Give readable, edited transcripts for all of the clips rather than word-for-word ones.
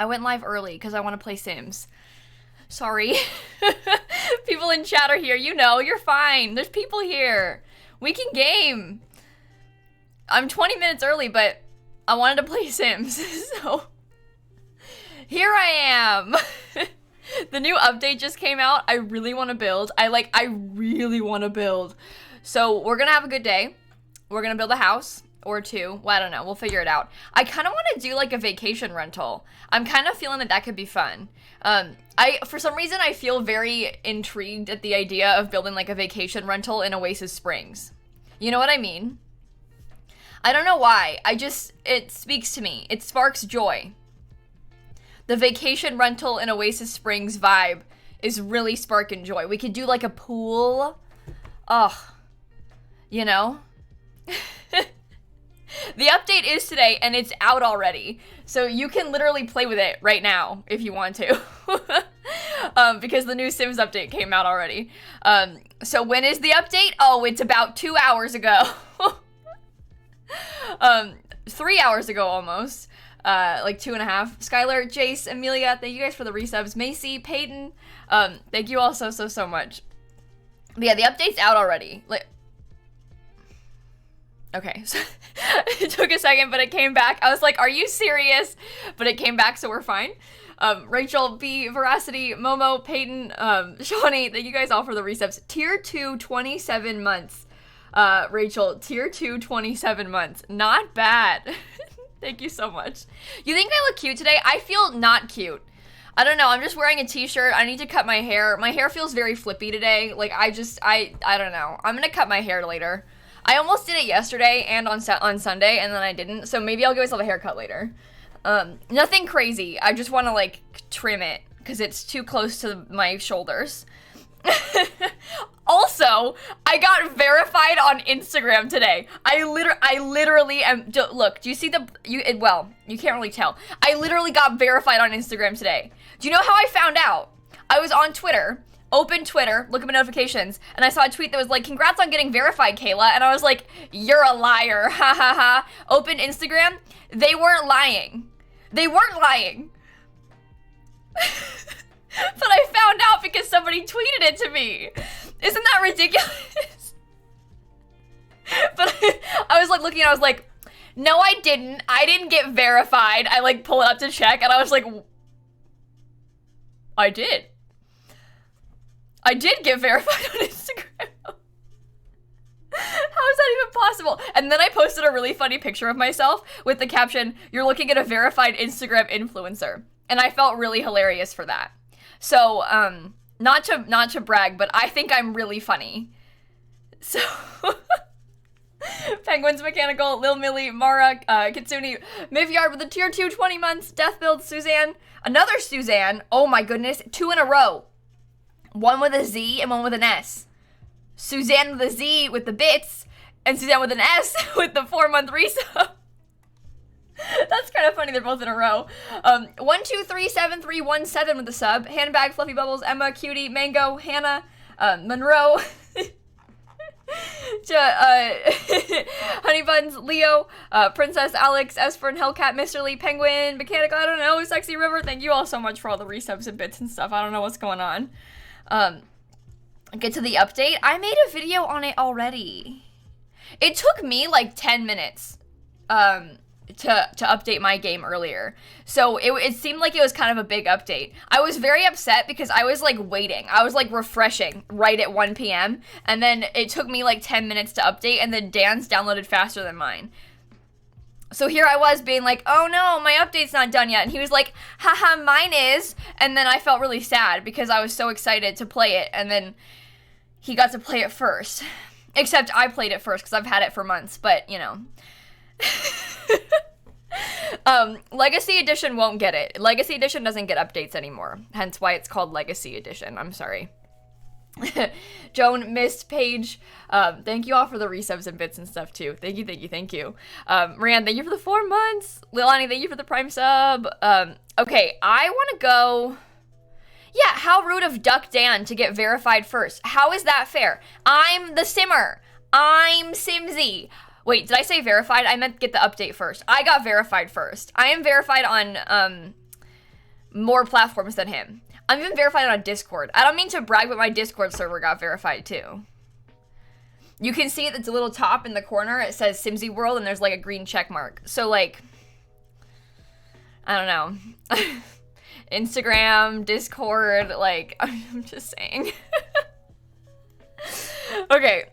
I went live early because I want to play Sims. Sorry. People in chat are here. You know, you're fine. There's people here. We can game. I'm 20 minutes early, but I wanted to play Sims, so here I am. The new update just came out. I really want to build. I really want to build. So we're gonna have a good day. We're gonna build a house or two. Well, I don't know. We'll figure it out. I kind of want to do like a vacation rental. I'm kind of feeling that could be fun. For some reason, I feel very intrigued at the idea of building like a vacation rental in Oasis Springs. You know what I mean? I don't know why. It speaks to me. It sparks joy. The vacation rental in Oasis Springs vibe is really sparking joy. We could do like a pool. Ugh. You know? The update is today and it's out already. So you can literally play with it right now if you want to. Because the new Sims update came out already. So when is the update? Oh, it's about 2 hours ago. 3 hours ago almost. Like 2.5. Skylar, Jace, Amelia, thank you guys for the resubs. Macy, Peyton, thank you all so much. But yeah, the update's out already. Like, okay, so it took a second, but it came back. I was like, are you serious? But it came back, so we're fine. Rachel, B, Veracity, Momo, Peyton, Shawnee, thank you guys all for the resubs. Tier 2, 27 months. Rachel, Tier 2, 27 months. Not bad. Thank you so much. You think I look cute today? I feel not cute. I don't know. I'm just wearing a t-shirt. I need to cut my hair. My hair feels very flippy today. Like, I don't know. I'm gonna cut my hair later. I almost did it yesterday and on Sunday, and then I didn't. So maybe I'll give myself a haircut later. Nothing crazy. I just want to, like, trim it because it's too close to my shoulders. Also, I got verified on Instagram today. I literally am. Look, do you see well, you can't really tell. I literally got verified on Instagram today. Do you know how I found out? I was on Twitter, opened Twitter, look at my notifications, and I saw a tweet that was like, "Congrats on getting verified, Kayla." And I was like, "You're a liar, ha ha ha." Opened Instagram, they weren't lying. They weren't lying. But I found out because somebody tweeted it to me. Isn't that ridiculous? But I was like looking and I was like, no, I didn't. I didn't get verified. I like pull it up to check and I was like, I did. I did get verified on Instagram. How is that even possible? And then I posted a really funny picture of myself with the caption, "You're looking at a verified Instagram influencer." And I felt really hilarious for that. So, not to brag, but I think I'm really funny. So, Penguins Mechanical, Lil Millie, Mara, Kitsune, Mivyard with a tier 2, 20 months, Death Build, Suzanne, another Suzanne, oh my goodness, 2 in a row. One with a Z and one with an S. Suzanne with a Z with the bits, and Suzanne with an S with the 4-month resub. That's kind of funny, they're both in a row. 123731 with the sub. Handbag, Fluffy Bubbles, Emma, Cutie, Mango, Hannah, Monroe, Honey Buns, Leo, Princess, Alex, Esper, Hellcat, Mr. Lee, Penguin, Mechanical, I don't know, Sexy River, thank you all so much for all the resubs and bits and stuff. I don't know what's going on. Get to the update. I made a video on it already. It took me like 10 minutes. To update my game earlier. So it seemed like it was kind of a big update. I was very upset because I was like waiting. I was like refreshing right at 1 p.m. And then it took me like 10 minutes to update and then Dan's downloaded faster than mine. So here I was being like, oh no, my update's not done yet. And he was like, haha, mine is. And then I felt really sad because I was so excited to play it. And then he got to play it first. Except I played it first because I've had it for months. But, you know. Legacy Edition won't get it. Legacy Edition doesn't get updates anymore. Hence why it's called Legacy Edition. I'm sorry. Joan, Mist, Paige, thank you all for the resubs and bits and stuff too. Thank you. Rand, thank you for the 4 months. Lilani, thank you for the Prime sub. Okay, I want to go... Yeah, how rude of Duck Dan to get verified first. How is that fair? I'm the Simmer. I'm Simsie. Wait, did I say verified? I meant get the update first. I got verified first. I am verified on more platforms than him. I'm even verified on Discord. I don't mean to brag, but my Discord server got verified too. You can see at the little top in the corner, it says Simsie World, and there's like a green check mark. So like, I don't know. Instagram, Discord, like, I'm just saying. Okay.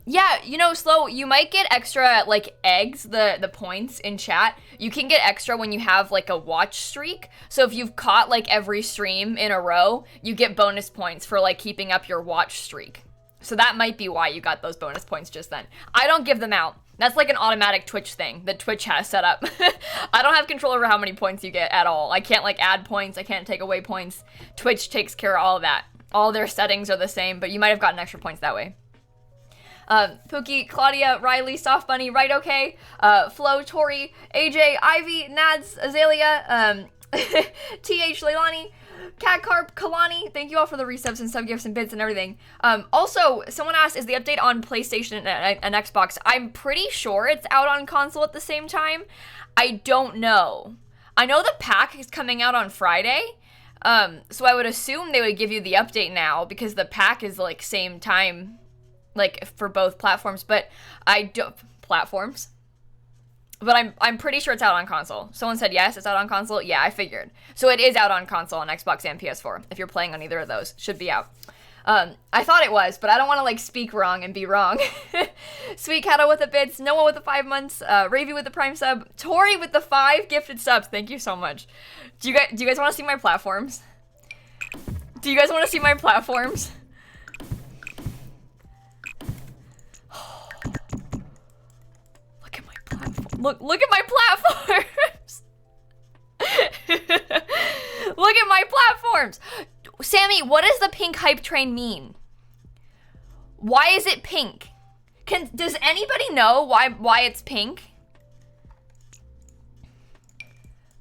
Yeah, you know, Slow, you might get extra, like, eggs, the points in chat. You can get extra when you have, like, a watch streak. So if you've caught, like, every stream in a row, you get bonus points for, like, keeping up your watch streak. So that might be why you got those bonus points just then. I don't give them out. That's like an automatic Twitch thing that Twitch has set up. I don't have control over how many points you get at all. I can't, like, add points. I can't take away points. Twitch takes care of all of that. All their settings are the same, but you might have gotten extra points that way. Pookie, Claudia, Riley, Soft Bunny, Right Okay, Flo, Tori, AJ, Ivy, Nads, Azalea, TH, Leilani, Cat Carp, Kalani, thank you all for the resubs and sub gifts and bits and everything. Also, someone asked, is the update on PlayStation and Xbox? I'm pretty sure it's out on console at the same time. I don't know. I know the pack is coming out on Friday, so I would assume they would give you the update now because the pack is like same time, like for both platforms, but I don't, platforms? But I'm pretty sure it's out on console. Someone said yes, it's out on console. Yeah, I figured. So it is out on console on Xbox and PS4. If you're playing on either of those, should be out. I thought it was, but I don't want to like speak wrong and be wrong. Sweet Cattle with the bits, Noah with the 5 months, Ravy with the Prime sub, Tori with the 5 gifted subs. Thank you so much. Do you guys want to see my platforms? Do you guys want to see my platforms? Look at my platforms. Look at my platforms. Sammy, what does the pink hype train mean? Why is it pink? Does anybody know why it's pink?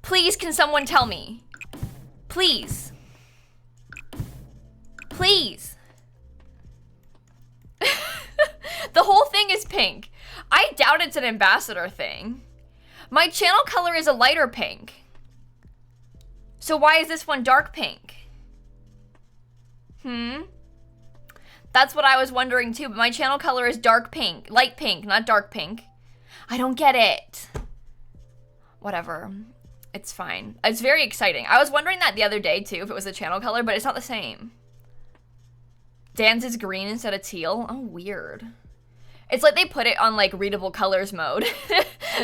Please, can someone tell me? Please. Please. The whole thing is pink. I doubt it's an ambassador thing. My channel color is a lighter pink. So why is this one dark pink? That's what I was wondering too, but my channel color is dark pink. Light pink, not dark pink. I don't get it. Whatever. It's fine. It's very exciting. I was wondering that the other day too, if it was the channel color, but it's not the same. Dan's is green instead of teal. Oh, weird. It's like they put it on like readable colors mode.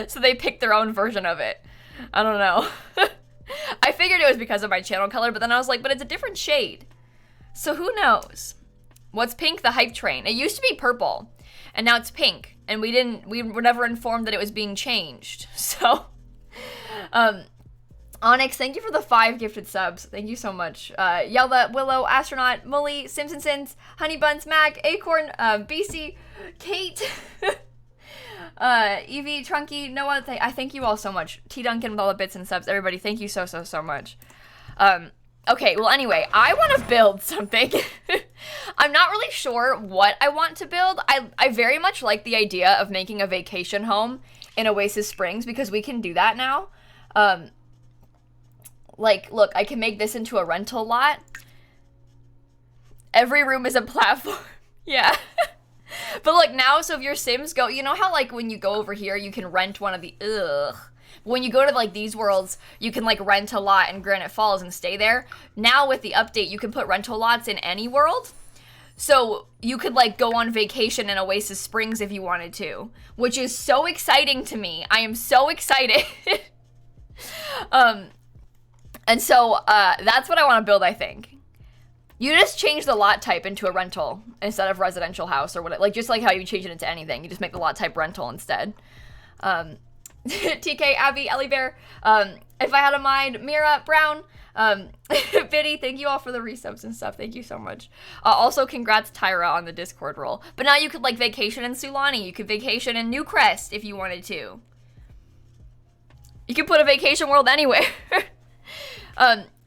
So they picked their own version of it. I don't know. I figured it was because of my channel color, but then I was like, but it's a different shade. So who knows? What's pink? The hype train. It used to be purple and now it's pink. And we were never informed that it was being changed. So, Onyx, thank you for the 5 gifted subs. Thank you so much. Yelda, Willow, Astronaut, Mully, Simpsons, Honey Buns, Mac, Acorn, BC, Kate, Evie, Trunky, Noah, I thank you all so much. T Duncan with all the bits and subs. Everybody, thank you so much. Okay, well anyway, I want to build something. I'm not really sure what I want to build. I very much like the idea of making a vacation home in Oasis Springs because we can do that now. Like, look, I can make this into a rental lot. Every room is a platform. Yeah. But like now, so if your Sims go, you know how like when you go over here, you can rent one of the, when you go to like these worlds, you can like rent a lot in Granite Falls and stay there. Now with the update, you can put rental lots in any world. So you could like go on vacation in Oasis Springs if you wanted to, which is so exciting to me. I am so excited. And so that's what I want to build, I think. You just change the lot type into a rental instead of residential house or whatever. Like, just like how you change it into anything. You just make the lot type rental instead. TK, Abby, Ellie Bear, If I Had a Mind, Mira, Brown, Biddy, thank you all for the resubs and stuff. Thank you so much. Also, congrats, Tyra, on the Discord role. But now you could, like, vacation in Sulani. You could vacation in Newcrest if you wanted to. You could put a vacation world anywhere.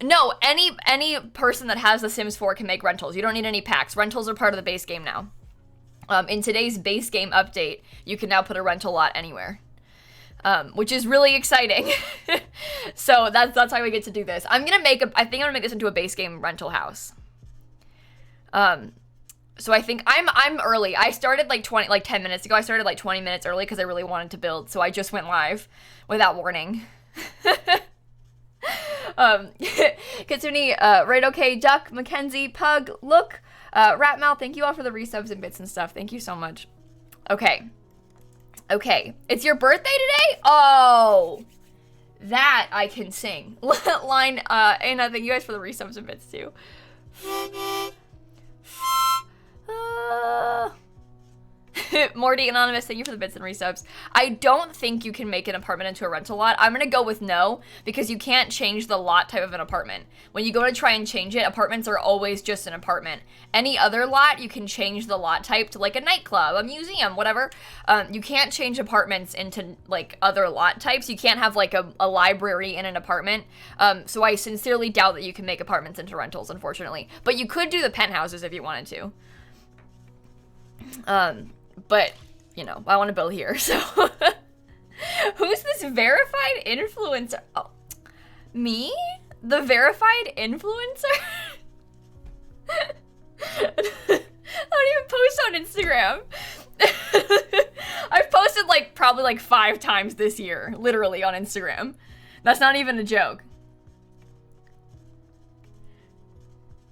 No, any person that has The Sims 4 can make rentals. You don't need any packs. Rentals are part of the base game now. In today's base game update, you can now put a rental lot anywhere. which is really exciting. So that's how we get to do this. I think I'm gonna make this into a base game rental house. So I think I'm early. I started like 10 minutes ago. I started like 20 minutes early because I really wanted to build. So I just went live without warning. Kitsune, right, okay, Duck, Mackenzie, Pug, Look, Ratmouth, thank you all for the resubs and bits and stuff. Thank you so much. Okay. It's your birthday today? Oh, that I can sing. Line, and thank you guys for the resubs and bits too. Morty Anonymous, thank you for the bits and resubs. I don't think you can make an apartment into a rental lot. I'm gonna go with no, because you can't change the lot type of an apartment. When you go to try and change it, apartments are always just an apartment. Any other lot, you can change the lot type to like a nightclub, a museum, whatever. You can't change apartments into like other lot types. You can't have like a library in an apartment. So I sincerely doubt that you can make apartments into rentals, unfortunately. But you could do the penthouses if you wanted to. But, you know, I want to build here, so. Who's this verified influencer? Oh, me? The verified influencer? I don't even post on Instagram. I've posted like probably like 5 times this year, literally on Instagram. That's not even a joke.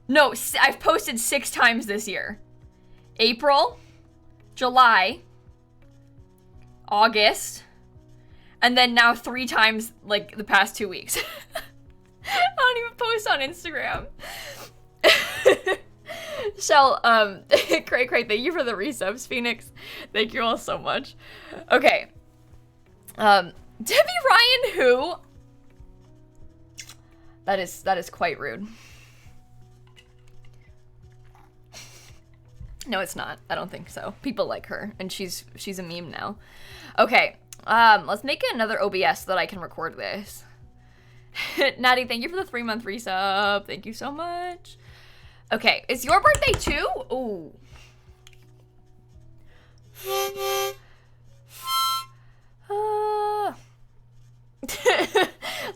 No, I've posted 6 times this year. April, July, August, and then now 3 times like the past 2 weeks. I don't even post on Instagram. Shell, Cray, thank you for the resubs, Phoenix. Thank you all so much. Okay. Debbie Ryan who? That is quite rude. No, it's not. I don't think so. People like her, and she's a meme now. Okay, let's make another OBS so that I can record this. Natty, thank you for the 3-month resub. Thank you so much. Okay, it's your birthday too? Ooh.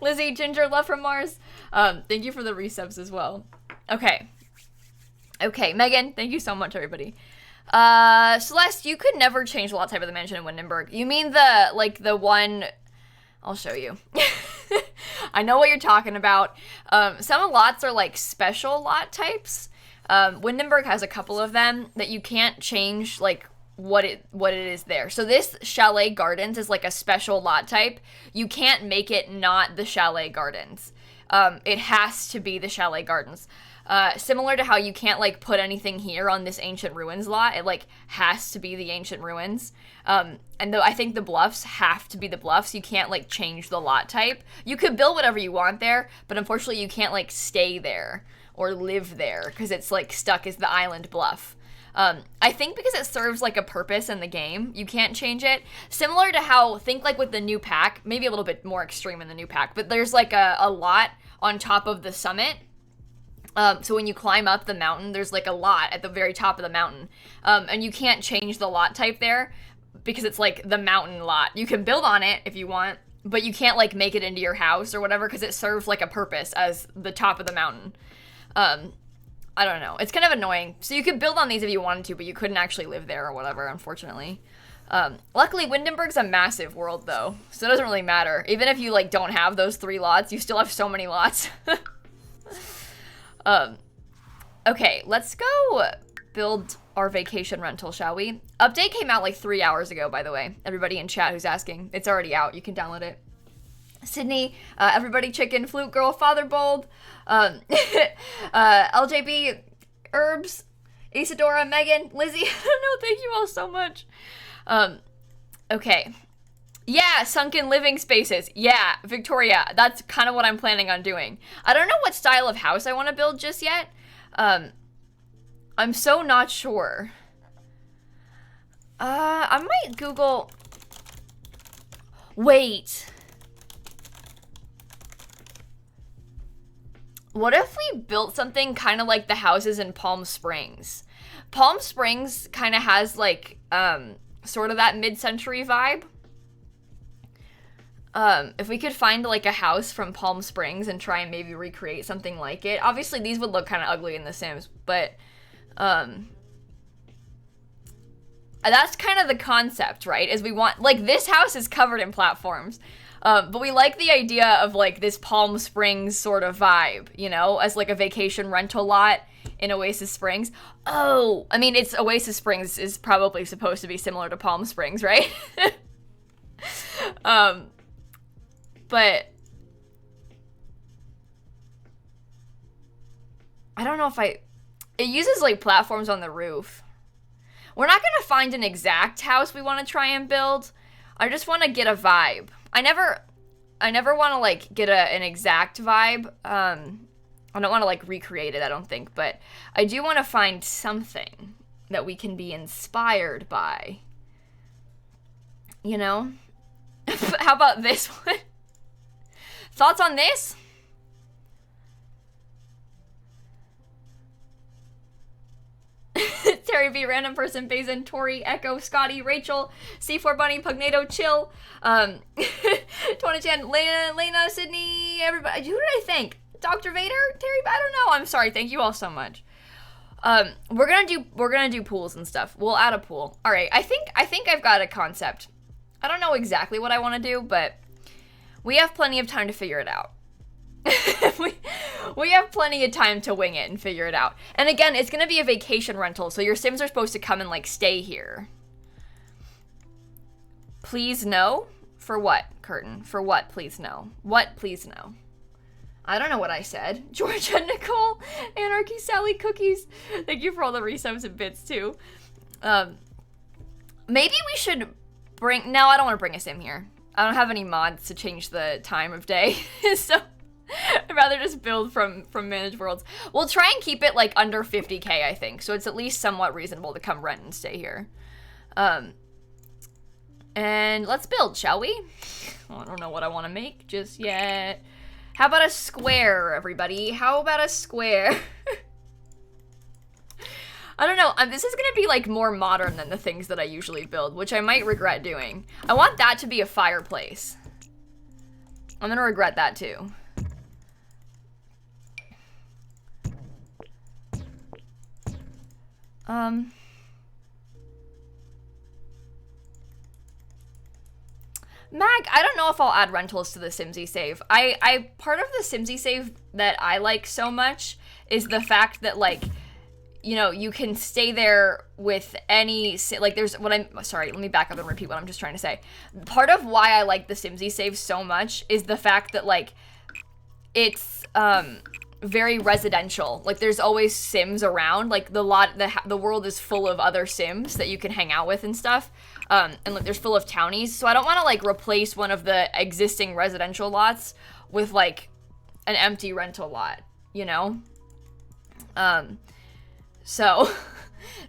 Lizzie, Ginger, love from Mars. Thank you for the resubs as well. Okay, Megan, thank you so much, everybody. Celeste, you could never change the lot type of the mansion in Windenburg. You mean the one... I'll show you. I know what you're talking about. Some lots are like special lot types. Windenburg has a couple of them that you can't change like what it is there. So this Chalet Gardens is like a special lot type. You can't make it not the Chalet Gardens. It has to be the Chalet Gardens. Similar to how you can't like put anything here on this Ancient Ruins lot, it like has to be the Ancient Ruins. And though I think the bluffs have to be the bluffs, you can't like change the lot type. You could build whatever you want there, but unfortunately you can't like stay there or live there because it's like stuck as the island bluff. I think because it serves like a purpose in the game, you can't change it. Similar to how, think like with the new pack, maybe a little bit more extreme in the new pack, but there's like a lot on top of the summit. So when you climb up the mountain, there's like a lot at the very top of the mountain. And you can't change the lot type there because it's like the mountain lot. You can build on it if you want, but you can't like make it into your house or whatever because it serves like a purpose as the top of the mountain. I don't know. It's kind of annoying. So you could build on these if you wanted to, but you couldn't actually live there or whatever, unfortunately. Luckily, Windenburg's a massive world though, so it doesn't really matter. Even if you like don't have those 3 lots, you still have so many lots. Okay, let's go build our vacation rental, shall we? Update came out like 3 hours ago, by the way. Everybody in chat who's asking, it's already out. You can download it. Sydney, everybody chicken, flute girl, father bold, LJB, herbs, Isadora, Megan, Lizzie. I don't know, thank you all so much. Okay. Yeah, sunken living spaces. Yeah, Victoria, that's kind of what I'm planning on doing. I don't know what style of house I want to build just yet. I'm so not sure. I might Google... Wait. What if we built something kind of like the houses in Palm Springs? Palm Springs kind of has like, sort of that mid-century vibe. If we could find like a house from Palm Springs and try and maybe recreate something like it. Obviously these would look kind of ugly in The Sims, but that's kind of the concept, right? Is we want, like, this house is covered in platforms, but we like the idea of like this Palm Springs sort of vibe, you know, as like a vacation rental lot in Oasis Springs. Oh, I mean, it's Oasis Springs is probably supposed to be similar to Palm Springs, right? But I don't know if it uses like platforms on the roof. We're not gonna find an exact house we want to try and build. I just want to get a vibe. I never want to like get an exact vibe. I don't want to like recreate it, I don't think, but I do want to find something that we can be inspired by. You know? How about this one? Thoughts on this? Terry B, random person, Basin, Tori, Echo, Scotty, Rachel, C4 Bunny, Pugnato, Chill, 2010, Lena, Sydney, everybody. Who did I thank? Dr. Vader, Terry, I don't know. I'm sorry. Thank you all so much. We're gonna do pools and stuff. We'll add a pool. All right. I think I've got a concept. I don't know exactly what I want to do, but we have plenty of time to figure it out. we have plenty of time to wing it and figure it out. And again, it's gonna be a vacation rental, so your Sims are supposed to come and like stay here. Please no? For what, Curtin? For what, please no? What, please no? I don't know what I said. Georgia, Nicole, Anarchy, Sally, Cookies. Thank you for all the resubs and bits too. Maybe we should bring, no, I don't want to bring a Sim here. I don't have any mods to change the time of day, so I'd rather just build from Managed Worlds. We'll try and keep it like under 50k, I think, so it's at least somewhat reasonable to come rent and stay here. And let's build, shall we? I don't know what I want to make just yet. How about a square, everybody? How about a square? I don't know. This is gonna be like more modern than the things that I usually build, which I might regret doing. I want that to be a fireplace. I'm gonna regret that too. Mag, I don't know if I'll add rentals to the Simsie save. Part of the Simsie save that I like so much is the fact that, like, you know, you can stay there with any, like, sorry, let me back up and repeat what I'm just trying to say. Part of why I like the Simsie save so much is the fact that, like, it's, very residential. Like, there's always Sims around. Like, the world is full of other Sims that you can hang out with and stuff. And like, there's full of townies. So I don't want to like replace one of the existing residential lots with like an empty rental lot, you know? So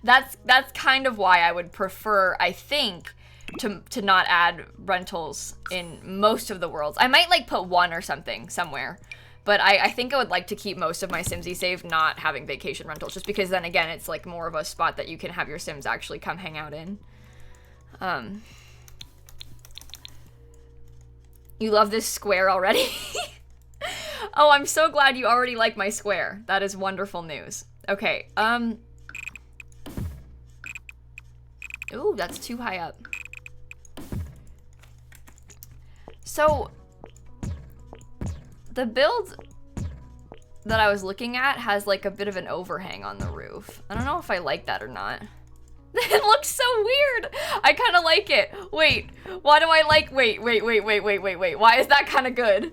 that's kind of why I would prefer, I think, to not add rentals in most of the worlds. I might like put one or something somewhere. But I think I would like to keep most of my Simsie save not having vacation rentals, just because then again, it's like more of a spot that you can have your Sims actually come hang out in. You love this square already? Oh, I'm so glad you already like my square. That is wonderful news. Okay, ooh, that's too high up. So the build that I was looking at has like a bit of an overhang on the roof. I don't know if I like that or not. It looks so weird. I kind of like it. Wait, why do I like, wait. Why is that kind of good?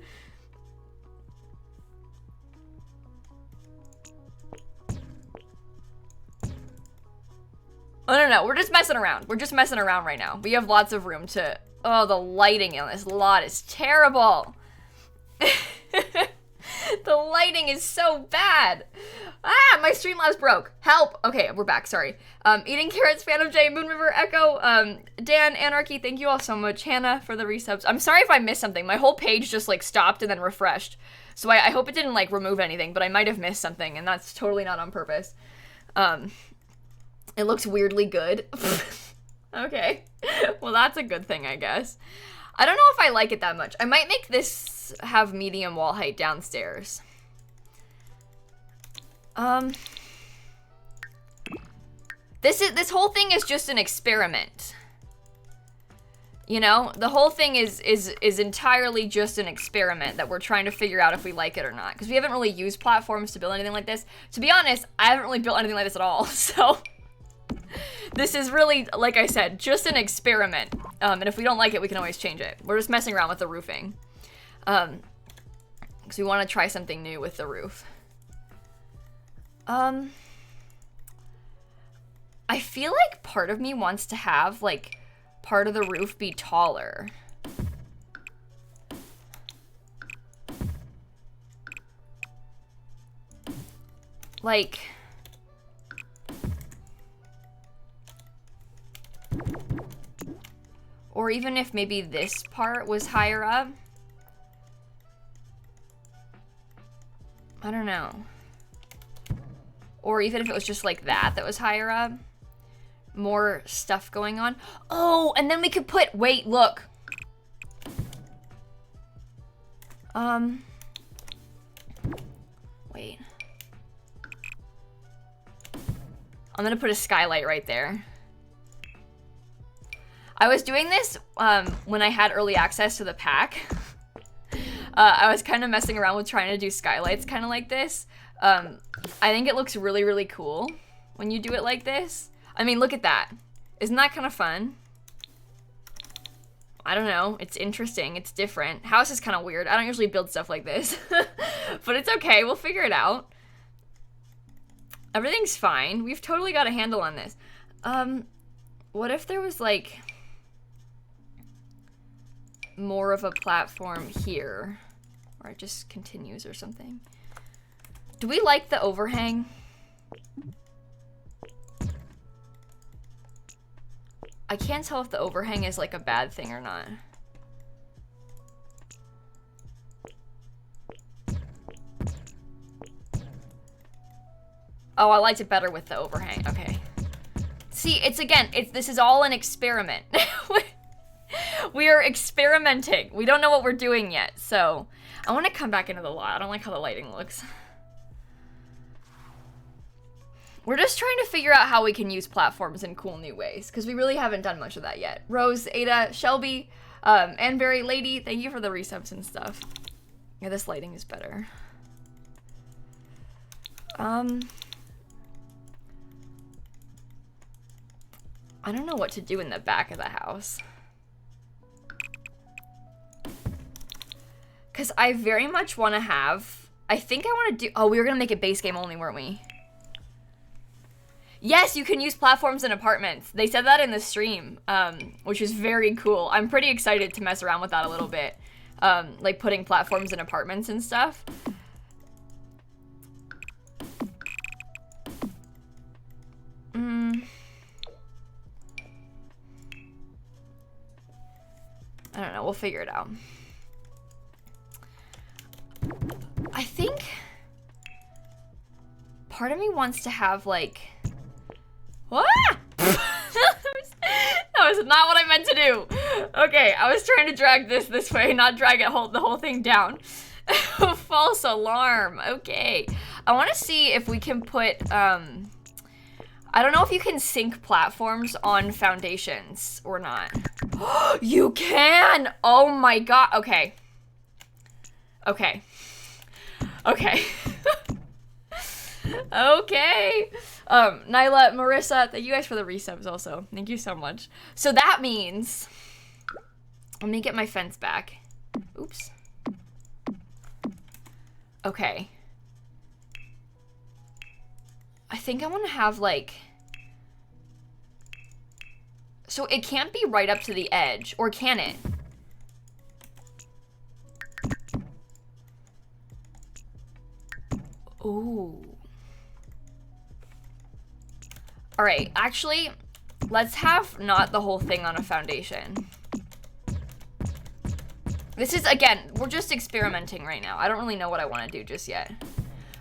I don't know. We're just messing around. We're just messing around right now. We have lots of room to, oh, the lighting on this lot is terrible. The lighting is so bad. Ah, my Streamlabs broke. Help. Okay, we're back. Sorry. Eating Carrots, Phantom J, Moon River, Echo, Dan, Anarchy, thank you all so much. Hannah for the resubs. I'm sorry if I missed something. My whole page just like stopped and then refreshed. So I hope it didn't like remove anything, but I might have missed something, and that's totally not on purpose. It looks weirdly good. Okay. Well, that's a good thing, I guess. I don't know if I like it that much. I might make this have medium wall height downstairs. This whole thing is just an experiment. You know, the whole thing is entirely just an experiment that we're trying to figure out if we like it or not. Because we haven't really used platforms to build anything like this. To be honest, I haven't really built anything like this at all. So this is really, like I said, just an experiment. And if we don't like it, we can always change it. We're just messing around with the roofing. Because we want to try something new with the roof. I feel like part of me wants to have, like, part of the roof be taller. Like, or even if maybe this part was higher up. I don't know. Or even if it was just like that was higher up. More stuff going on. Oh, and then we could put, wait, look. Wait. I'm gonna put a skylight right there. I was doing this when I had early access to the pack. I was kind of messing around with trying to do skylights kind of like this. I think it looks really, really cool when you do it like this. I mean, look at that. Isn't that kind of fun? I don't know. It's interesting. It's different. House is kind of weird. I don't usually build stuff like this. But it's okay. We'll figure it out. Everything's fine. We've totally got a handle on this. What if there was, like, more of a platform here? Or it just continues or something. Do we like the overhang? I can't tell if the overhang is like a bad thing or not. Oh, I liked it better with the overhang. Okay. See, this is all an experiment. We are experimenting. We don't know what we're doing yet, so I want to come back into the lot. I don't like how the lighting looks. We're just trying to figure out how we can use platforms in cool new ways, because we really haven't done much of that yet. Rose, Ada, Shelby, Anberry, Lady, thank you for the resubs and stuff. Yeah, this lighting is better. I don't know what to do in the back of the house. Because I very much want to have... I think I want to do... Oh, we were going to make it base game only, weren't we? Yes, you can use platforms in apartments. They said that in the stream, which is very cool. I'm pretty excited to mess around with that a little bit. Like putting platforms in apartments and stuff. I don't know, we'll figure it out. I think part of me wants to have, like... What? That was not what I meant to do. Okay, I was trying to drag this way, not drag the whole thing down. False alarm. Okay. I want to see if we can put, I don't know if you can sync platforms on foundations or not. You can! Oh my god. Okay. Okay. Okay. Okay. Nyla, Marissa, thank you guys for the resubs also. Thank you so much. So that means, let me get my fence back. Oops. Okay. I think I want to have, like, so it can't be right up to the edge, or can it? Ooh. All right, actually, let's have not the whole thing on a foundation. This is, again, we're just experimenting right now. I don't really know what I want to do just yet.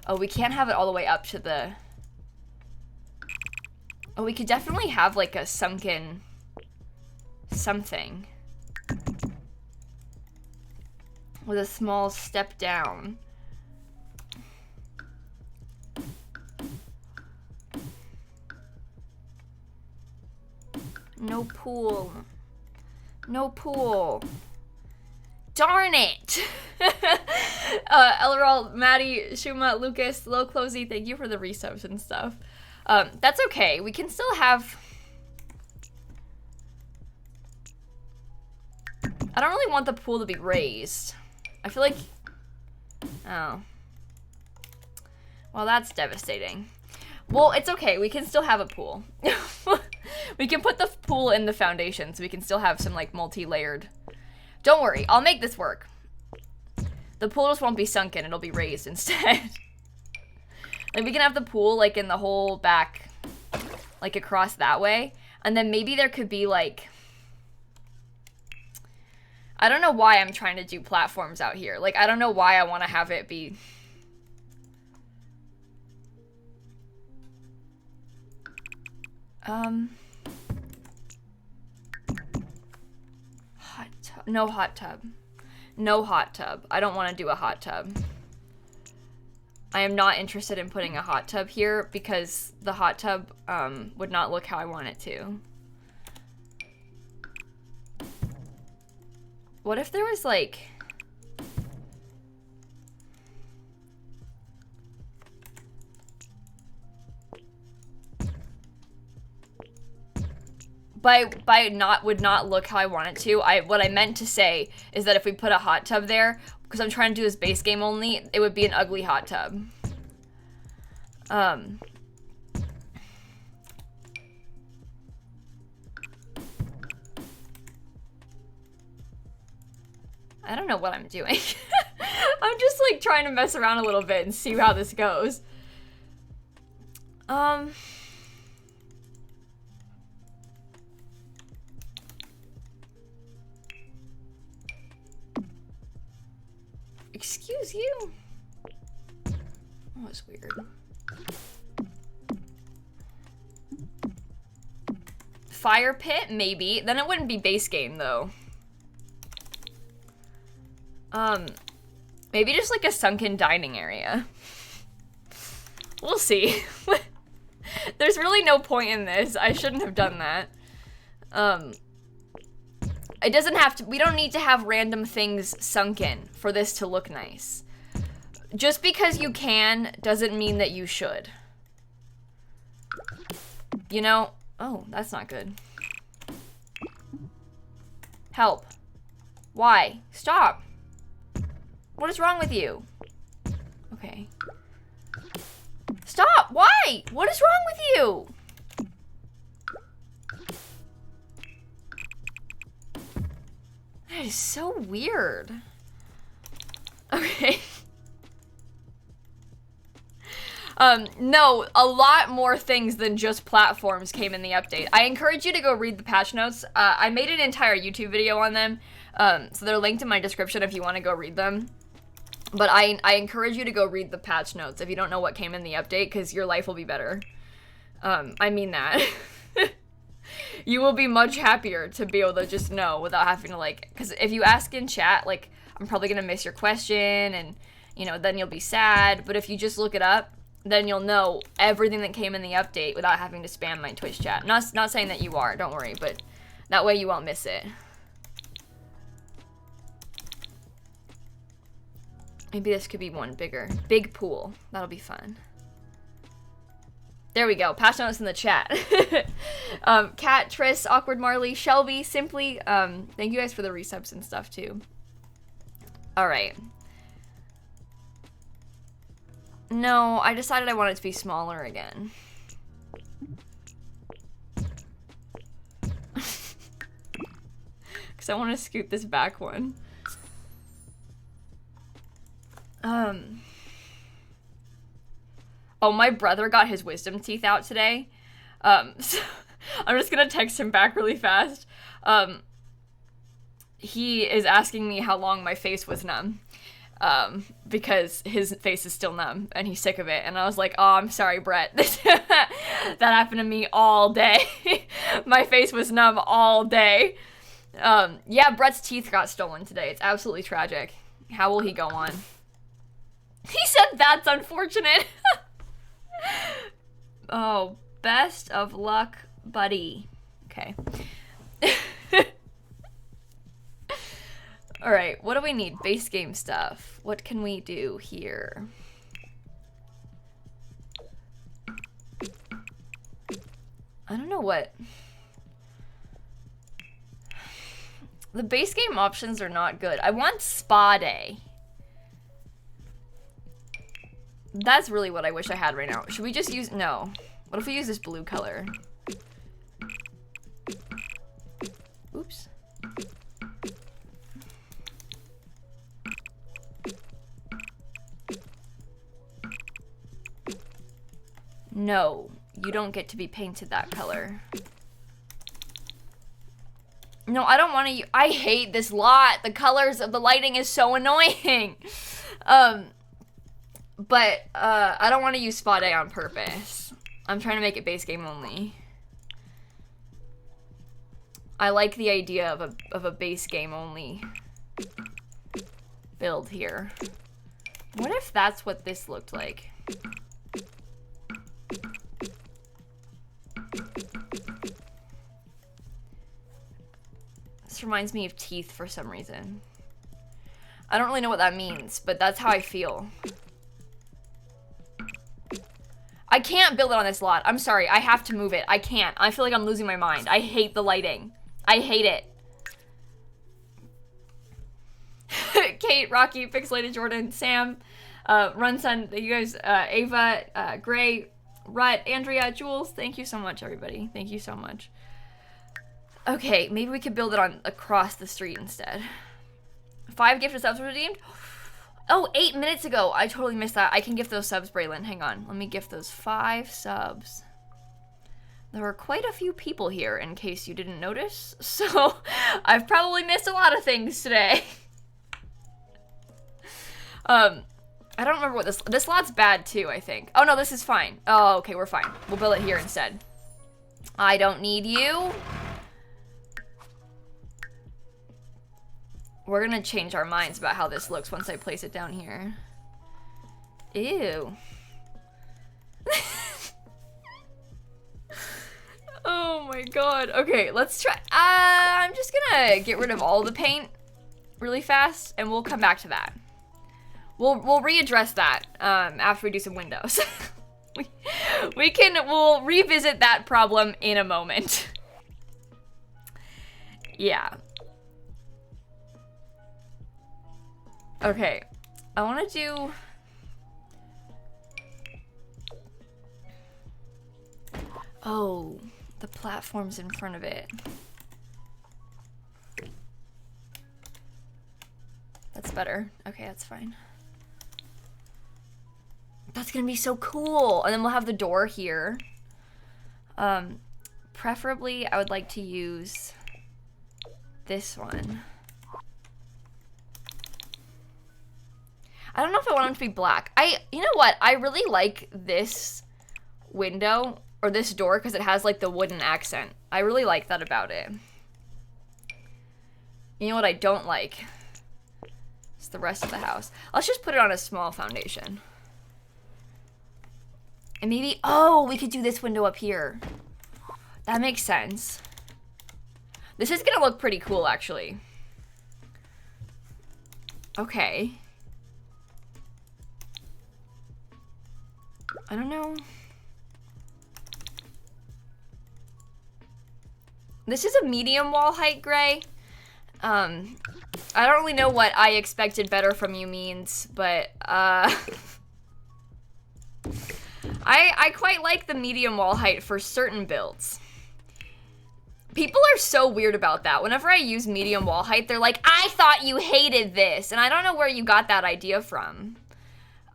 Oh, we can't have it all the way up to the... Oh, we could definitely have, like, a sunken something. with a small step down. No pool. No pool. Darn it! Elrol, Maddie, Shuma, Lucas, Low Closey, thank you for the resubs and stuff. That's okay. We can still have... I don't really want the pool to be raised. I feel like... Oh. Well, that's devastating. Well, it's okay. We can still have a pool. We can put the pool in the foundation so we can still have some, like, multi-layered... Don't worry. I'll make this work. The pool just won't be sunken. It'll be raised instead. Like, we can have the pool, like, in the whole back, like, across that way. And then maybe there could be, like... I don't know why I'm trying to do platforms out here. Like, I don't know why I want to have it be... Hot tub. No hot tub. No hot tub. I don't want to do a hot tub. I am not interested in putting a hot tub here because the hot tub would not look how I want it to. What if there was like... would not look how I want it to. What I meant to say is that if we put a hot tub there, because I'm trying to do this base game only, it would be an ugly hot tub. I don't know what I'm doing. I'm just like trying to mess around a little bit and see how this goes. Excuse you? Oh, that's weird. Fire pit? Maybe. Then it wouldn't be base game, though. Maybe just like a sunken dining area. We'll see. There's really no point in this. I shouldn't have done that. It doesn't have to, we don't need to have random things sunken for this to look nice. Just because you can doesn't mean that you should. You know? Oh, that's not good. Help. Why? Stop. What is wrong with you? Okay. Stop! Why? What is wrong with you? That is so weird. Okay. No, a lot more things than just platforms came in the update. I encourage you to go read the patch notes. I made an entire YouTube video on them, so they're linked in my description if you want to go read them. But I encourage you to go read the patch notes if you don't know what came in the update, because your life will be better. I mean that. You will be much happier to be able to just know without having to, like, because if you ask in chat, like, I'm probably going to miss your question, and, you know, then you'll be sad. But if you just look it up, then you'll know everything that came in the update without having to spam my Twitch chat. Not saying that you are, don't worry, but that way you won't miss it. Maybe this could be one bigger. Big pool. That'll be fun. There we go. Patch notes in the chat. Kat, Triss, Awkward Marley, Shelby, Simply. Thank you guys for the resubs and stuff too. All right. No, I decided I wanted it to be smaller again. Because I want to scoot this back one. Oh, my brother got his wisdom teeth out today. So I'm just gonna text him back really fast. He is asking me how long my face was numb. Because his face is still numb and he's sick of it. And I was like, oh, I'm sorry, Brett. That happened to me all day. My face was numb all day. Yeah, Brett's teeth got stolen today. It's absolutely tragic. How will he go on? He said that's unfortunate. Oh, best of luck, buddy. Okay. Alright, what do we need? Base game stuff. What can we do here? I don't know what. The base game options are not good. I want spa day. That's really what I wish I had right now. Should we just use, no. What if we use this blue color? Oops. No, you don't get to be painted that color. No, I don't want to. I hate this lot. The colors of the lighting is so annoying. But I don't want to use Spa Day on purpose. I'm trying to make it base game only. I like the idea of a base game only build here. What if that's what this looked like? This reminds me of teeth for some reason. I don't really know what that means, but that's how I feel. I can't build it on this lot. I'm sorry, I have to move it. I can't. I feel like I'm losing my mind. I hate the lighting. I hate it. Kate, Rocky, Pixelated Jordan, Sam, Runsun, you guys, Ava, Gray, Rut, Andrea, Jules, thank you so much, everybody. Thank you so much. Okay, maybe we could build it on across the street instead. 5 gifted subs were redeemed? Oh, 8 minutes ago. I totally missed that. I can gift those subs, Braylon. Hang on. Let me gift those 5 subs. There are quite a few people here, in case you didn't notice. So, I've probably missed a lot of things today. I don't remember what this lot's bad too, I think. Oh no, this is fine. Oh, okay, we're fine. We'll build it here instead. I don't need you. We're gonna change our minds about how this looks once I place it down here. Ew. Oh my god. Okay, let's try. I'm just gonna get rid of all the paint really fast, and we'll come back to that. We'll readdress that after we do some windows. We'll revisit that problem in a moment. Yeah. Okay, I want to do... Oh, the platform's in front of it. That's better. Okay, that's fine. That's gonna be so cool. And then we'll have the door here. Preferably, I would like to use this one. I don't know if I want them to be black. You know what? I really like this window, or this door, because it has like the wooden accent. I really like that about it. You know what I don't like? It's the rest of the house. Let's just put it on a small foundation. And maybe, oh, we could do this window up here. That makes sense. This is gonna look pretty cool, actually. Okay. I don't know. This is a medium wall height gray. I don't really know what I expected better from you means, but I quite like the medium wall height for certain builds. People are so weird about that. Whenever I use medium wall height, they're like, I thought you hated this. And I don't know where you got that idea from.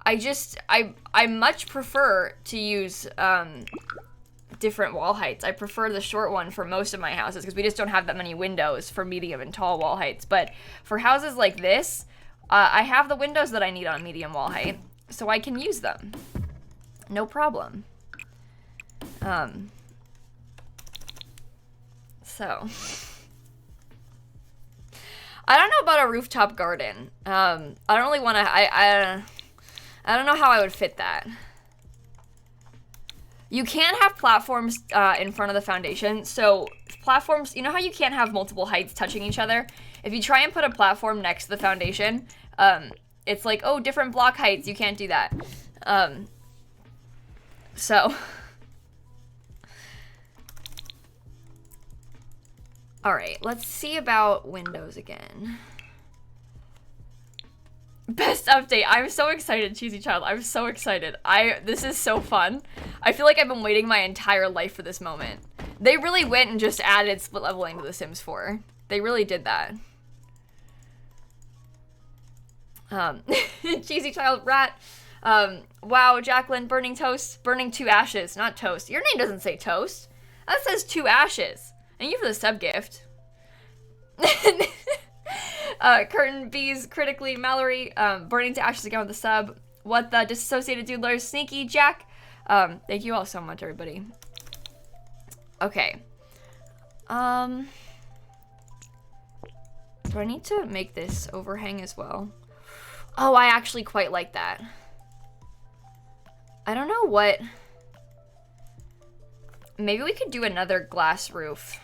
I much prefer to use different wall heights. I prefer the short one for most of my houses because we just don't have that many windows for medium and tall wall heights. But for houses like this, I have the windows that I need on medium wall height, so I can use them. No problem. So I don't know about a rooftop garden. I don't really want to, I don't know how I would fit that. You can't have platforms in front of the foundation. So platforms, you know how you can't have multiple heights touching each other? If you try and put a platform next to the foundation, it's like, oh, different block heights. You can't do that. So. All right, let's see about windows again. Best update. I'm so excited, Cheesy Child. I'm so excited. This is so fun. I feel like I've been waiting my entire life for this moment. They really went and just added split leveling to The Sims 4. They really did that. Cheesy Child Rat. Wow, Jacqueline, burning toast. Burning 2 ashes, not toast. Your name doesn't say toast. That says 2 ashes. Thank you for the sub gift. Curtain Bees, critically, Mallory, burning to ashes again with the sub. What the disassociated doodler, Sneaky Jack. Thank you all so much, everybody. Okay. Do I need to make this overhang as well? Oh, I actually quite like that. I don't know what. Maybe we could do another glass roof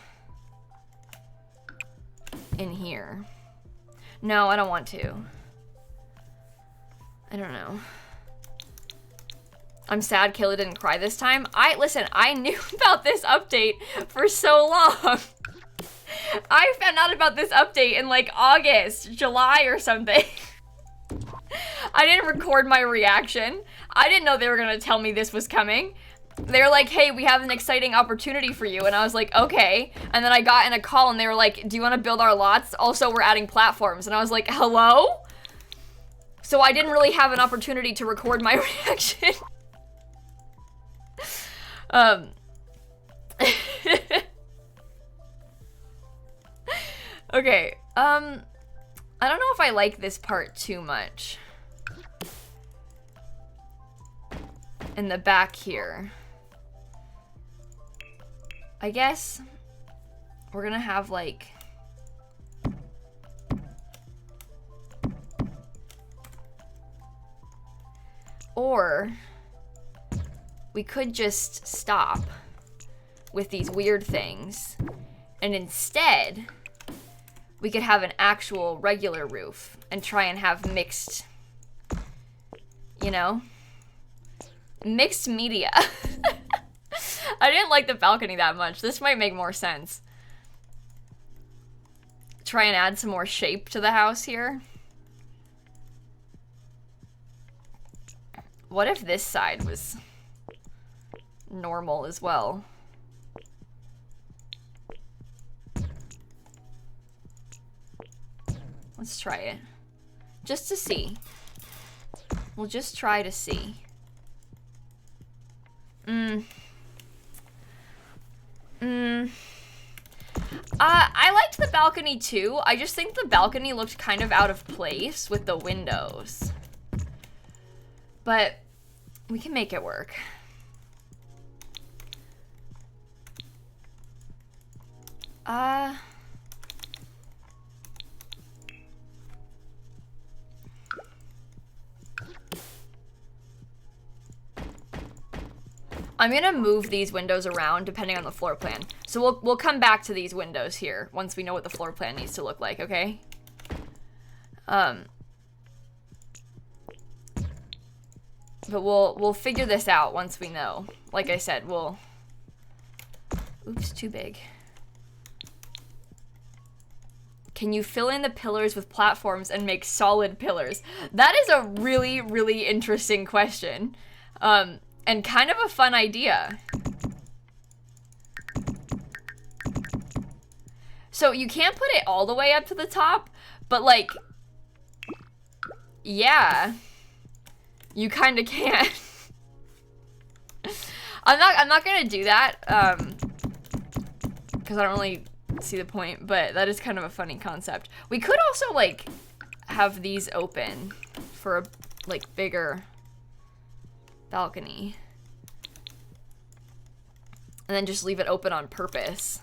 in here. No, I don't want to. I don't know. I'm sad Kayla didn't cry this time. Listen, I knew about this update for so long. I found out about this update in like August, July or something. I didn't record my reaction. I didn't know they were gonna tell me this was coming. They're like, hey, we have an exciting opportunity for you. And I was like, okay. And then I got in a call and they were like, do you want to build our lots? Also, we're adding platforms. And I was like, hello? So I didn't really have an opportunity to record my reaction. Okay. I don't know if I like this part too much. In the back here. I guess we're gonna have like or we could just stop with these weird things and instead we could have an actual regular roof and try and have mixed, you know, mixed media. I didn't like the balcony that much. This might make more sense. Try and add some more shape to the house here. What if this side was normal as well? Let's try it. Just to see. We'll just try to see. I liked the balcony too. I just think the balcony looked kind of out of place with the windows. But we can make it work. I'm gonna move these windows around depending on the floor plan. So we'll come back to these windows here once we know what the floor plan needs to look like, okay? But we'll figure this out once we know. Like I said, we'll... Oops, too big. Can you fill in the pillars with platforms and make solid pillars? That is a really, really interesting question. And kind of a fun idea. So you can't put it all the way up to the top, but like, yeah, you kind of can. I'm not gonna do that, because I don't really see the point, but that is kind of a funny concept. We could also like have these open for a like bigger balcony. And then just leave it open on purpose.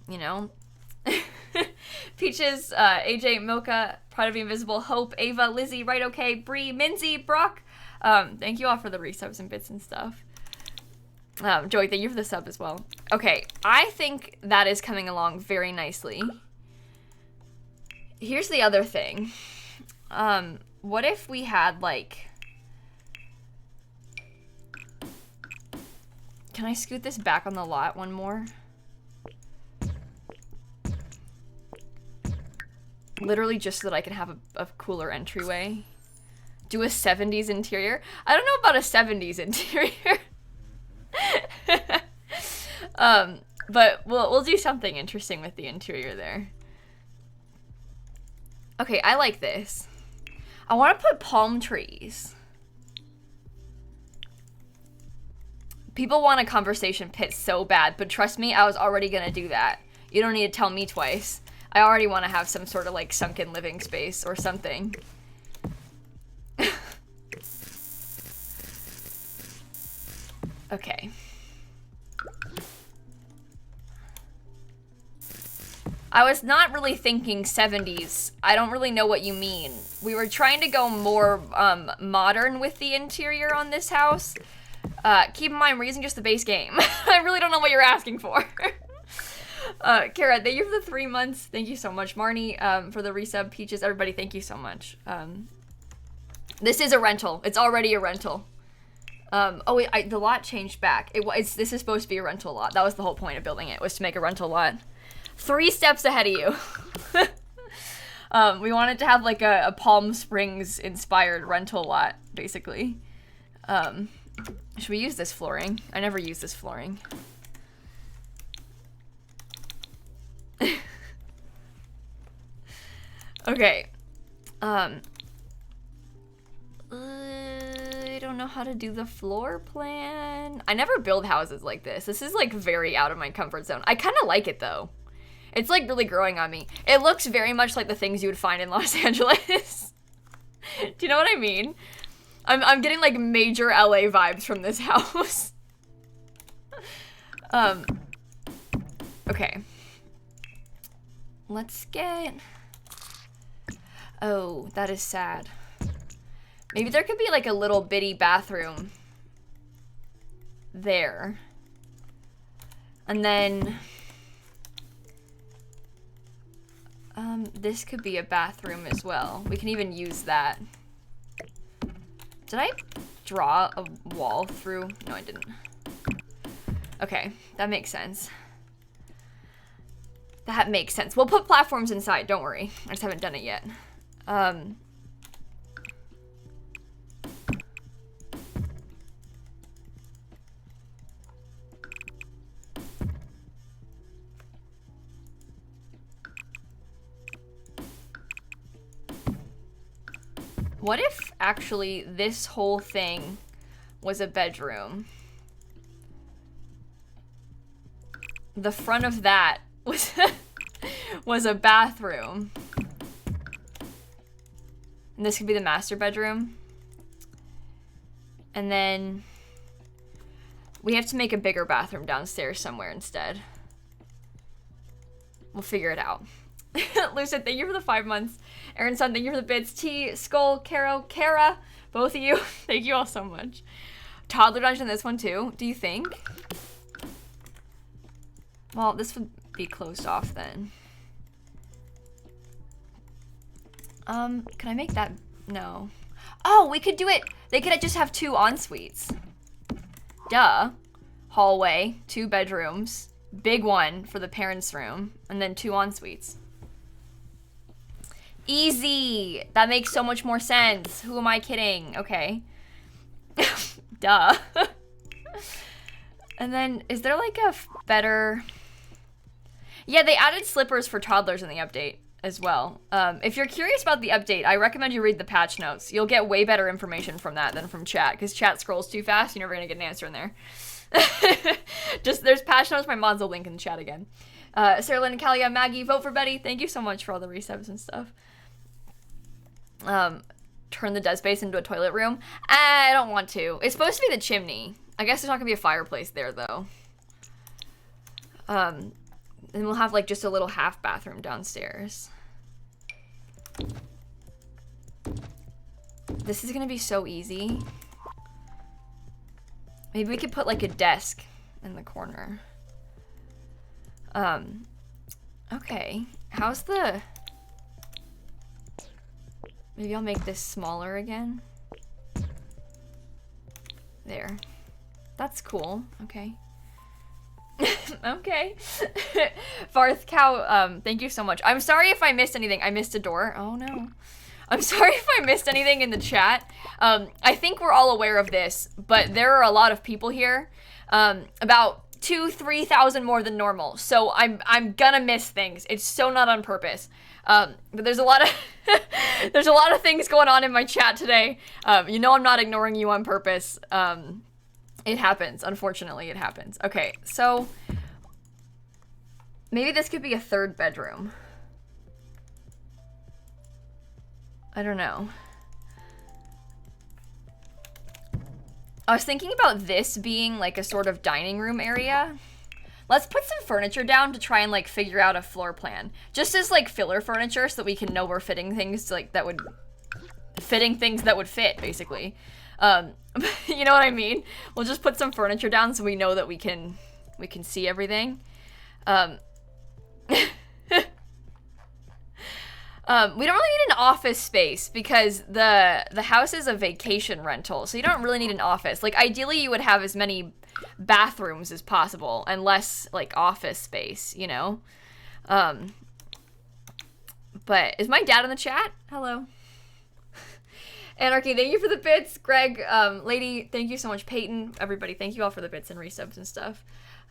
You know? Peaches, AJ, Mocha, Pride of the Invisible, Hope, Ava, Lizzie, Right Okay, Bree, Minzy, Brock. Thank you all for the resubs and bits and stuff. Joey, thank you for the sub as well. Okay, I think that is coming along very nicely. Here's the other thing. What if we had, like... Can I scoot this back on the lot one more? Literally just so that I can have a cooler entryway. Do a 70s interior? I don't know about a 70s interior. But we'll do something interesting with the interior there. Okay, I like this. I want to put palm trees. People want a conversation pit so bad, but trust me, I was already gonna do that. You don't need to tell me twice. I already want to have some sort of like sunken living space or something. Okay. I was not really thinking 70s. I don't really know what you mean. We were trying to go more modern with the interior on this house. Keep in mind, we're using just the base game. I really don't know what you're asking for. Kara, thank you for the 3 months. Thank you so much. Marnie, for the resub. Peaches, everybody, thank you so much. This is a rental. It's already a rental. Oh wait, the lot changed back. This is supposed to be a rental lot. That was the whole point of building it, was to make a rental lot. 3 steps ahead of you. We wanted to have like a Palm Springs inspired rental lot, basically. Should we use this flooring? I never use this flooring. Okay. I don't know how to do the floor plan. I never build houses like this. This is like very out of my comfort zone. I kind of like it though. It's like really growing on me. It looks very much like the things you would find in Los Angeles. Do you know what I mean? I'm getting like major LA vibes from this house. Okay. Let's get... Oh, that is sad. Maybe there could be like a little bitty bathroom there. And then... this could be a bathroom as well. We can even use that. Did I draw a wall through? No, I didn't. Okay, that makes sense. That makes sense. We'll put platforms inside, don't worry. I just haven't done it yet. What if actually this whole thing was a bedroom? The front of that was was a bathroom. And this could be the master bedroom. And then we have to make a bigger bathroom downstairs somewhere instead. We'll figure it out. Lucid, thank you for the 5 months. Aaron Sun, thank you for the bits. T, Skull, Caro, Kara, both of you, thank you all so much. Toddler dungeon, this one too, do you think? Well, this would be closed off then. Can I make that? No. Oh, we could do it. They could just have 2 en-suites. Duh. Hallway, 2 bedrooms, big one for the parents' room, and then 2 en-suites. Easy. That makes so much more sense. Who am I kidding? Okay. Duh. And then, is there like a better... Yeah, they added slippers for toddlers in the update as well. If you're curious about the update, I recommend you read the patch notes. You'll get way better information from that than from chat, because chat scrolls too fast. You're never going to get an answer in there. Just, there's patch notes. My mods will link in the chat again. Sarah Lynn, Kalia, Maggie, vote for Betty. Thank you so much for all the resubs and stuff. Turn the dead space into a toilet room. I don't want to. It's supposed to be the chimney. I guess there's not gonna be a fireplace there though. Then we'll have like just a little half bathroom downstairs. This is gonna be so easy. Maybe we could put like a desk in the corner. Okay. How's the... Maybe I'll make this smaller again. There. That's cool. Okay. Okay. Farth Cow, thank you so much. I'm sorry if I missed anything. I missed a door. Oh no. I'm sorry if I missed anything in the chat. I think we're all aware of this, but there are a lot of people here. About 2,000-3,000 more than normal. So I'm gonna miss things. It's so not on purpose. But there's a lot of there's a lot of things going on in my chat today. You know I'm not ignoring you on purpose. It happens. Unfortunately, it happens. Okay, so maybe this could be a third bedroom. I don't know. I was thinking about this being like a sort of dining room area. Let's put some furniture down to try and like figure out a floor plan. Just as like filler furniture so that we can know we're fitting things like that would... Fitting things that would fit, basically. You know what I mean? We'll just put some furniture down so we know that we can see everything. We don't really need an office space because the house is a vacation rental, so you don't really need an office. Like, ideally, you would have as many bathrooms as possible and less, like, office space, you know? But is my dad in the chat? Hello. Anarchy, thank you for the bits. Greg, Lady, thank you so much. Peyton, everybody, thank you all for the bits and resubs and stuff.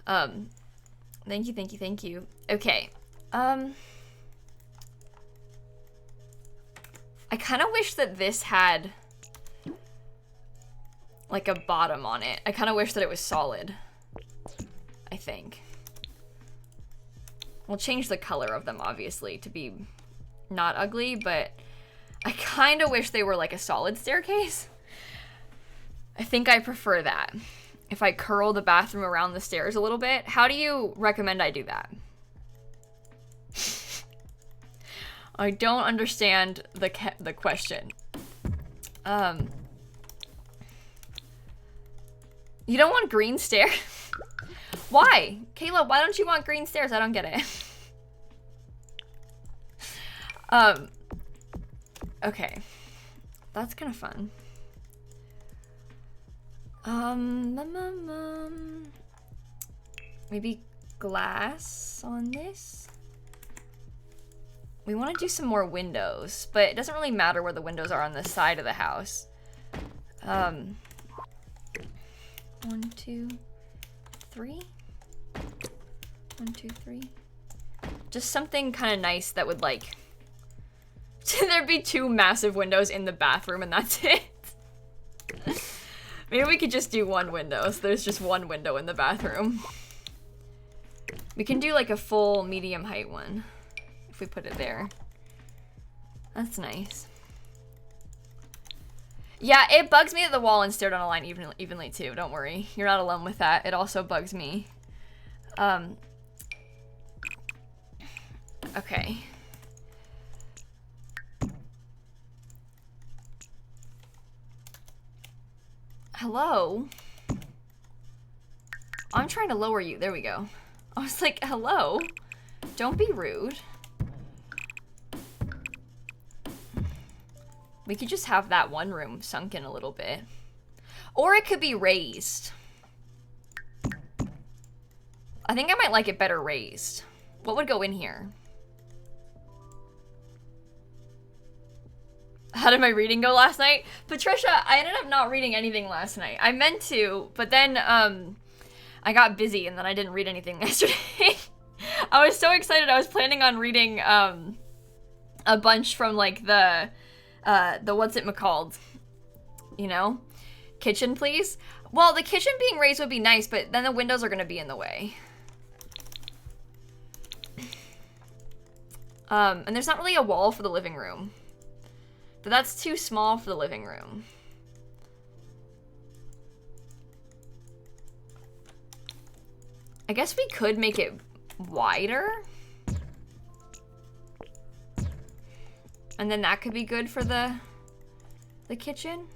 Thank you, thank you, thank you. Okay. I kind of wish that this had like a bottom on it. I kind of wish that it was solid, I think. We'll change the color of them, obviously, to be not ugly, but I kind of wish they were like a solid staircase. I think I prefer that. If I curl the bathroom around the stairs a little bit. How do you recommend I do that? I don't understand the question. You don't want green stairs? Why? Kayla, why don't you want green stairs? I don't get it. Okay. That's kind of fun. Maybe glass on this? We want to do some more windows, but it doesn't really matter where the windows are on the side of the house. 1, 2, 3. 1, 2, 3. Just something kind of nice that would like... There'd be 2 massive windows in the bathroom and that's it. Maybe we could just do 1 window, so there's just 1 window in the bathroom. We can do like a full medium height one. If we put it there. That's nice. Yeah, it bugs me that the wall and stair don't align evenly too. Don't worry. You're not alone with that. It also bugs me. Okay. Hello? I'm trying to lower you. There we go. I was like, hello? Don't be rude. We could just have that one room sunk in a little bit. Or it could be raised. I think I might like it better raised. What would go in here? How did my reading go last night? Patricia, I ended up not reading anything last night. I meant to, but then I got busy and then I didn't read anything yesterday. I was so excited. I was planning on reading a bunch from like the what's it called? You know? Kitchen, please? Well, the kitchen being raised would be nice, but then the windows are gonna be in the way. And there's not really a wall for the living room. But that's too small for the living room. I guess we could make it wider. And then that could be good for the kitchen.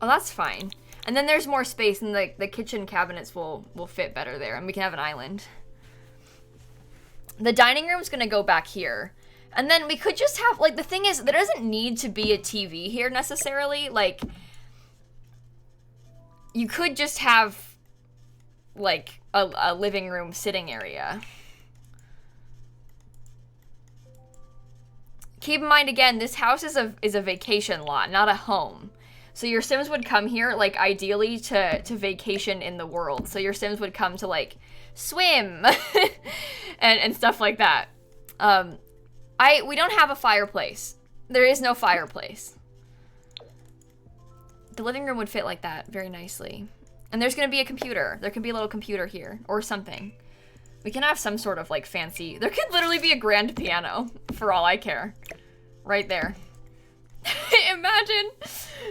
Oh, that's fine. And then there's more space, and the kitchen cabinets will fit better there, and we can have an island. The dining room's gonna go back here. And then we could just have, like, the thing is, there doesn't need to be a TV here necessarily. Like, you could just have, like, a living room sitting area. Keep in mind, again, this house is a vacation lot, not a home. So your Sims would come here, like, ideally to vacation in the world. So your Sims would come to, like, swim and stuff like that. We don't have a fireplace. There is no fireplace. The living room would fit like that very nicely. And there's gonna be a computer. There can be a little computer here or something. We can have some sort of like fancy, there could literally be a grand piano for all I care. Right there. Imagine.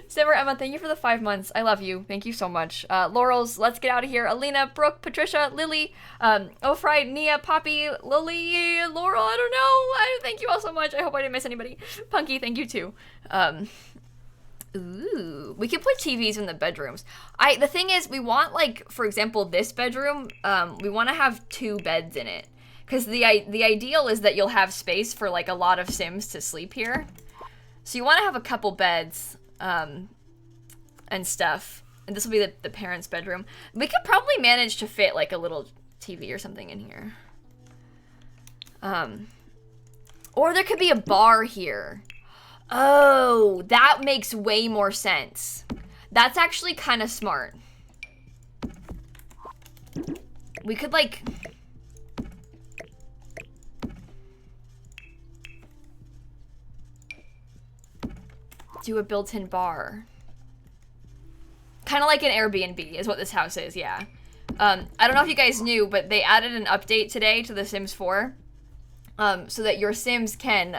Simmer Emma, thank you for the 5 months. I love you. Thank you so much. Laurels, let's get out of here. Alina, Brooke, Patricia, Lily, Ofried, Nia, Poppy, Lily, Laurel, I don't know. Thank you all so much. I hope I didn't miss anybody. Punky, thank you too. Ooh, we could put TVs in the bedrooms. The thing is, we want, like, for example, this bedroom, we want to have 2 beds in it. Because the ideal is that you'll have space for, like, a lot of Sims to sleep here. So you want to have a couple beds, and stuff. And this will be the parents' bedroom. We could probably manage to fit, like, a little TV or something in here. Or there could be a bar here. Oh, that makes way more sense. That's actually kind of smart. We could, like... do a built-in bar. Kind of like an Airbnb is what this house is, yeah. I don't know if you guys knew, but they added an update today to The Sims 4. So that your Sims can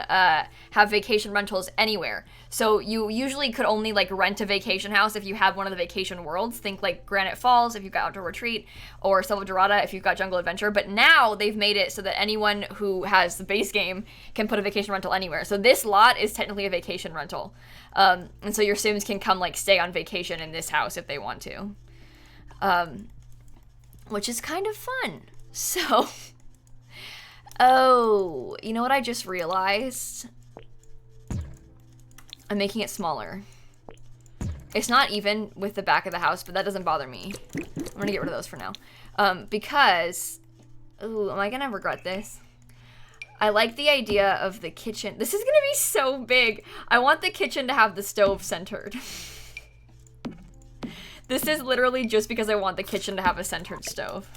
have vacation rentals anywhere. So you usually could only like rent a vacation house if you have one of the vacation worlds. Think like Granite Falls if you've got Outdoor Retreat, or Selva Dorada if you've got Jungle Adventure. But now they've made it so that anyone who has the base game can put a vacation rental anywhere. So this lot is technically a vacation rental. And so your Sims can come like stay on vacation in this house if they want to. Which is kind of fun. So... oh, you know what I just realized? I'm making it smaller. It's not even with the back of the house, but that doesn't bother me. I'm gonna get rid of those for now. Because, ooh, am I gonna regret this? I like the idea of the kitchen. This is gonna be so big. I want the kitchen to have the stove centered. This is literally just because I want the kitchen to have a centered stove.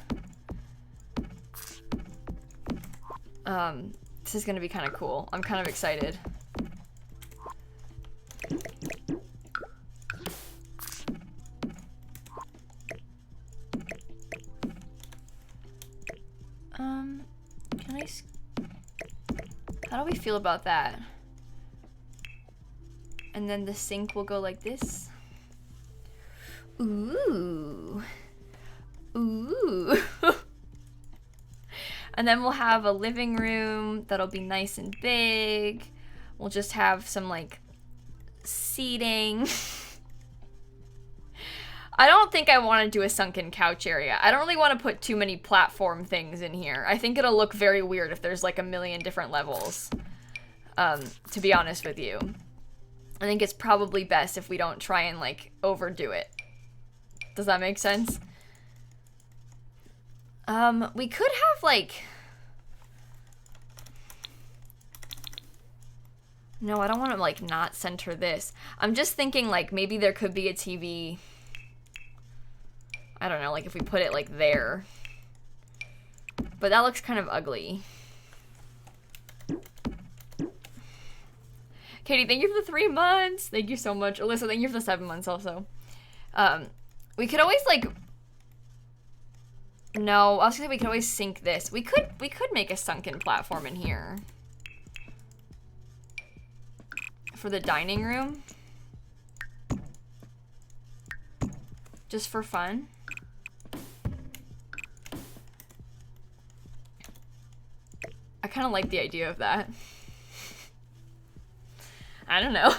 This is gonna be kind of cool. I'm kind of excited. How do we feel about that? And then the sink will go like this. Ooh. Ooh. And then we'll have a living room that'll be nice and big. We'll just have some, like, seating. I don't think I want to do a sunken couch area. I don't really want to put too many platform things in here. I think it'll look very weird if there's, like, a million different levels, to be honest with you. I think it's probably best if we don't try and, like, overdo it. Does that make sense? We could have, like... no, I don't want to, like, not center this. I'm just thinking, like, maybe there could be a TV... I don't know, like, if we put it, like, there. But that looks kind of ugly. Katie, thank you for the 3 months! Thank you so much. Alyssa, thank you for the 7 months also. We could always, like... No, I was gonna say we could always sink this. We could make a sunken platform in here. For the dining room. Just for fun. I kind of like the idea of that. I don't know.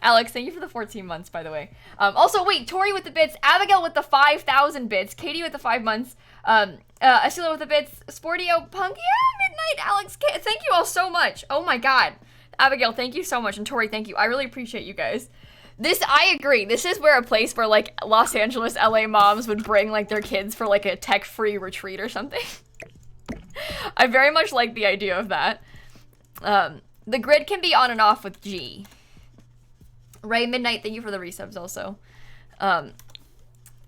Alex, thank you for the 14 months, by the way. Also, wait, Tori with the bits, Abigail with the 5,000 bits, Katie with the 5 months, Asila with the bits, Sportio, Punk, yeah, Midnight, Alex, thank you all so much. Oh my god. Abigail, thank you so much, and Tori, thank you. I really appreciate you guys. This, I agree. This is where a place where, like, Los Angeles, LA moms would bring, like, their kids for, like, a tech-free retreat or something. I very much like the idea of that. The grid can be on and off with G. Ray Midnight, thank you for the resubs also.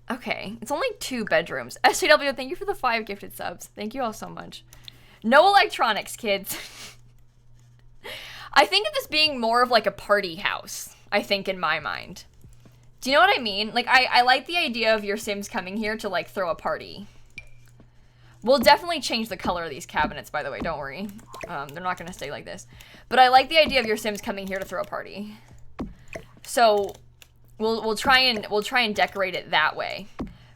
Okay, it's only 2 bedrooms. SJW, thank you for the 5 gifted subs. Thank you all so much. No electronics, kids. I think of this being more of like a party house, I think, in my mind. Do you know what I mean? Like, I like the idea of your Sims coming here to, like, throw a party. We'll definitely change the color of these cabinets, by the way, don't worry. They're not gonna stay like this. But I like the idea of your Sims coming here to throw a party. So, we'll try and decorate it that way.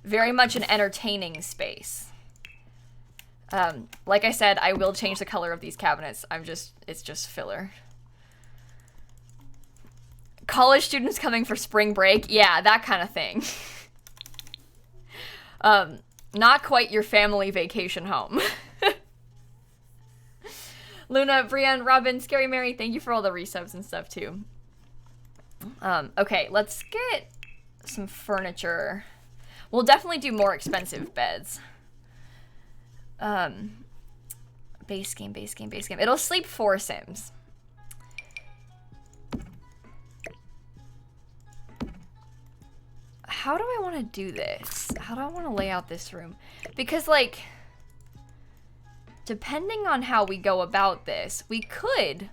Very much an entertaining space. Like I said, I will change the color of these cabinets. It's just filler. College students coming for spring break. Yeah, that kind of thing. Not quite your family vacation home. Luna, Brienne, Robin, Scary Mary, thank you for all the resubs and stuff too. Okay, let's get some furniture. We'll definitely do more expensive beds. Base game. It'll sleep 4 Sims. How do I want to do this? How do I want to lay out this room? Because, like, depending on how we go about this, we could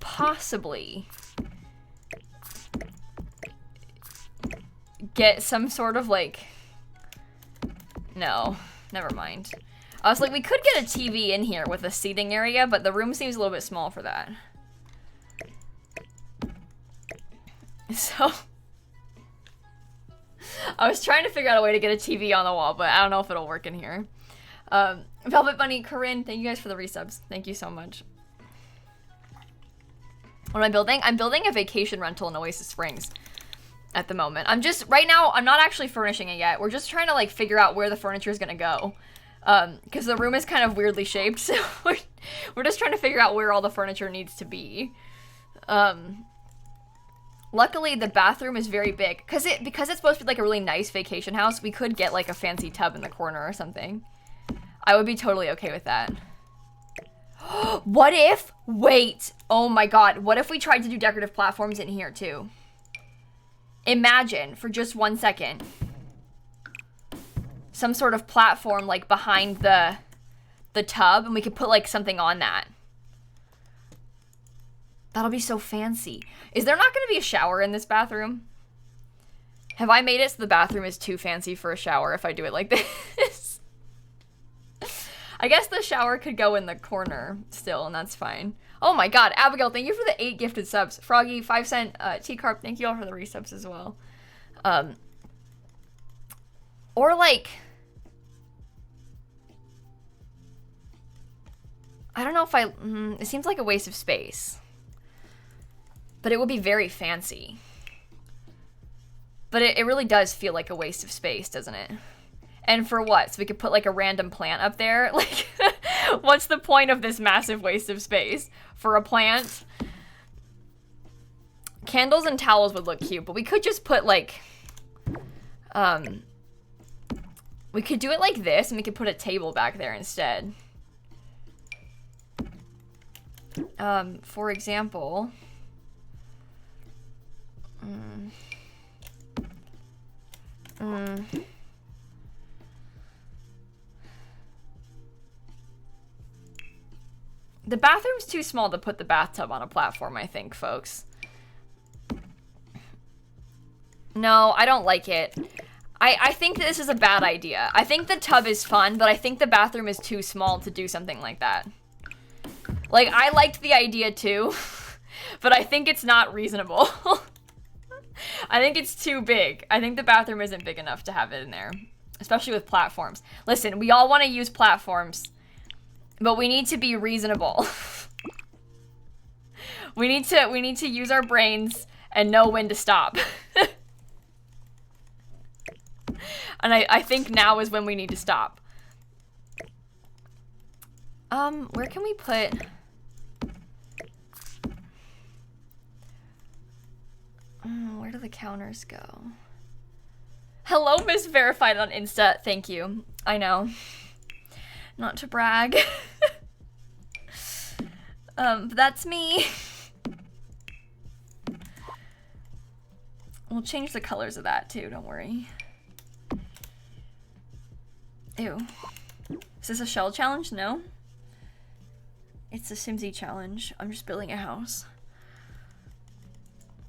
possibly get some sort of, like, no, never mind. I was like, we could get a TV in here with a seating area, but the room seems a little bit small for that. So I was trying to figure out a way to get a TV on the wall, but I don't know if it'll work in here. Velvet Bunny, Corinne, thank you guys for the resubs. Thank you so much. What am I building? I'm building a vacation rental in Oasis Springs at the moment. Right now, I'm not actually furnishing it yet. We're just trying to, like, figure out where the furniture is gonna go. Because the room is kind of weirdly shaped, so we're just trying to figure out where all the furniture needs to be. Luckily, the bathroom is very big. Because it's supposed to be, like, a really nice vacation house, we could get, like, a fancy tub in the corner or something. I would be totally okay with that. What if? Wait. Oh my god. What if we tried to do decorative platforms in here, too? Imagine, for just 1 second, some sort of platform, like, behind the tub, and we could put, like, something on that. That'll be so fancy. Is there not going to be a shower in this bathroom? Have I made it so the bathroom is too fancy for a shower if I do it like this? I guess the shower could go in the corner still, and that's fine. Oh my god, Abigail, thank you for the 8 gifted subs. Froggy, 5 cent, T-Carp, thank you all for the resubs as well. Or like, I don't know if it seems like a waste of space. But it would be very fancy. But it really does feel like a waste of space, doesn't it? And for what? So we could put like a random plant up there? Like, what's the point of this massive waste of space? For a plant? Candles and towels would look cute, but we could just put like, we could do it like this, and we could put a table back there instead. For example, the bathroom's too small to put the bathtub on a platform, I think, folks. No, I don't like it. I think that this is a bad idea. I think the tub is fun, but I think the bathroom is too small to do something like that. Like, I liked the idea too, but I think it's not reasonable. I think it's too big. I think the bathroom isn't big enough to have it in there, especially with platforms. Listen, we all want to use platforms, but we need to be reasonable. We need to use our brains and know when to stop. And I think now is when we need to stop. Where can we put... where do the counters go? Hello, Miss Verified on Insta. Thank you. I know. Not to brag. But that's me. We'll change the colors of that too, don't worry. Ew. Is this a shell challenge? No. It's a Simsie challenge. I'm just building a house.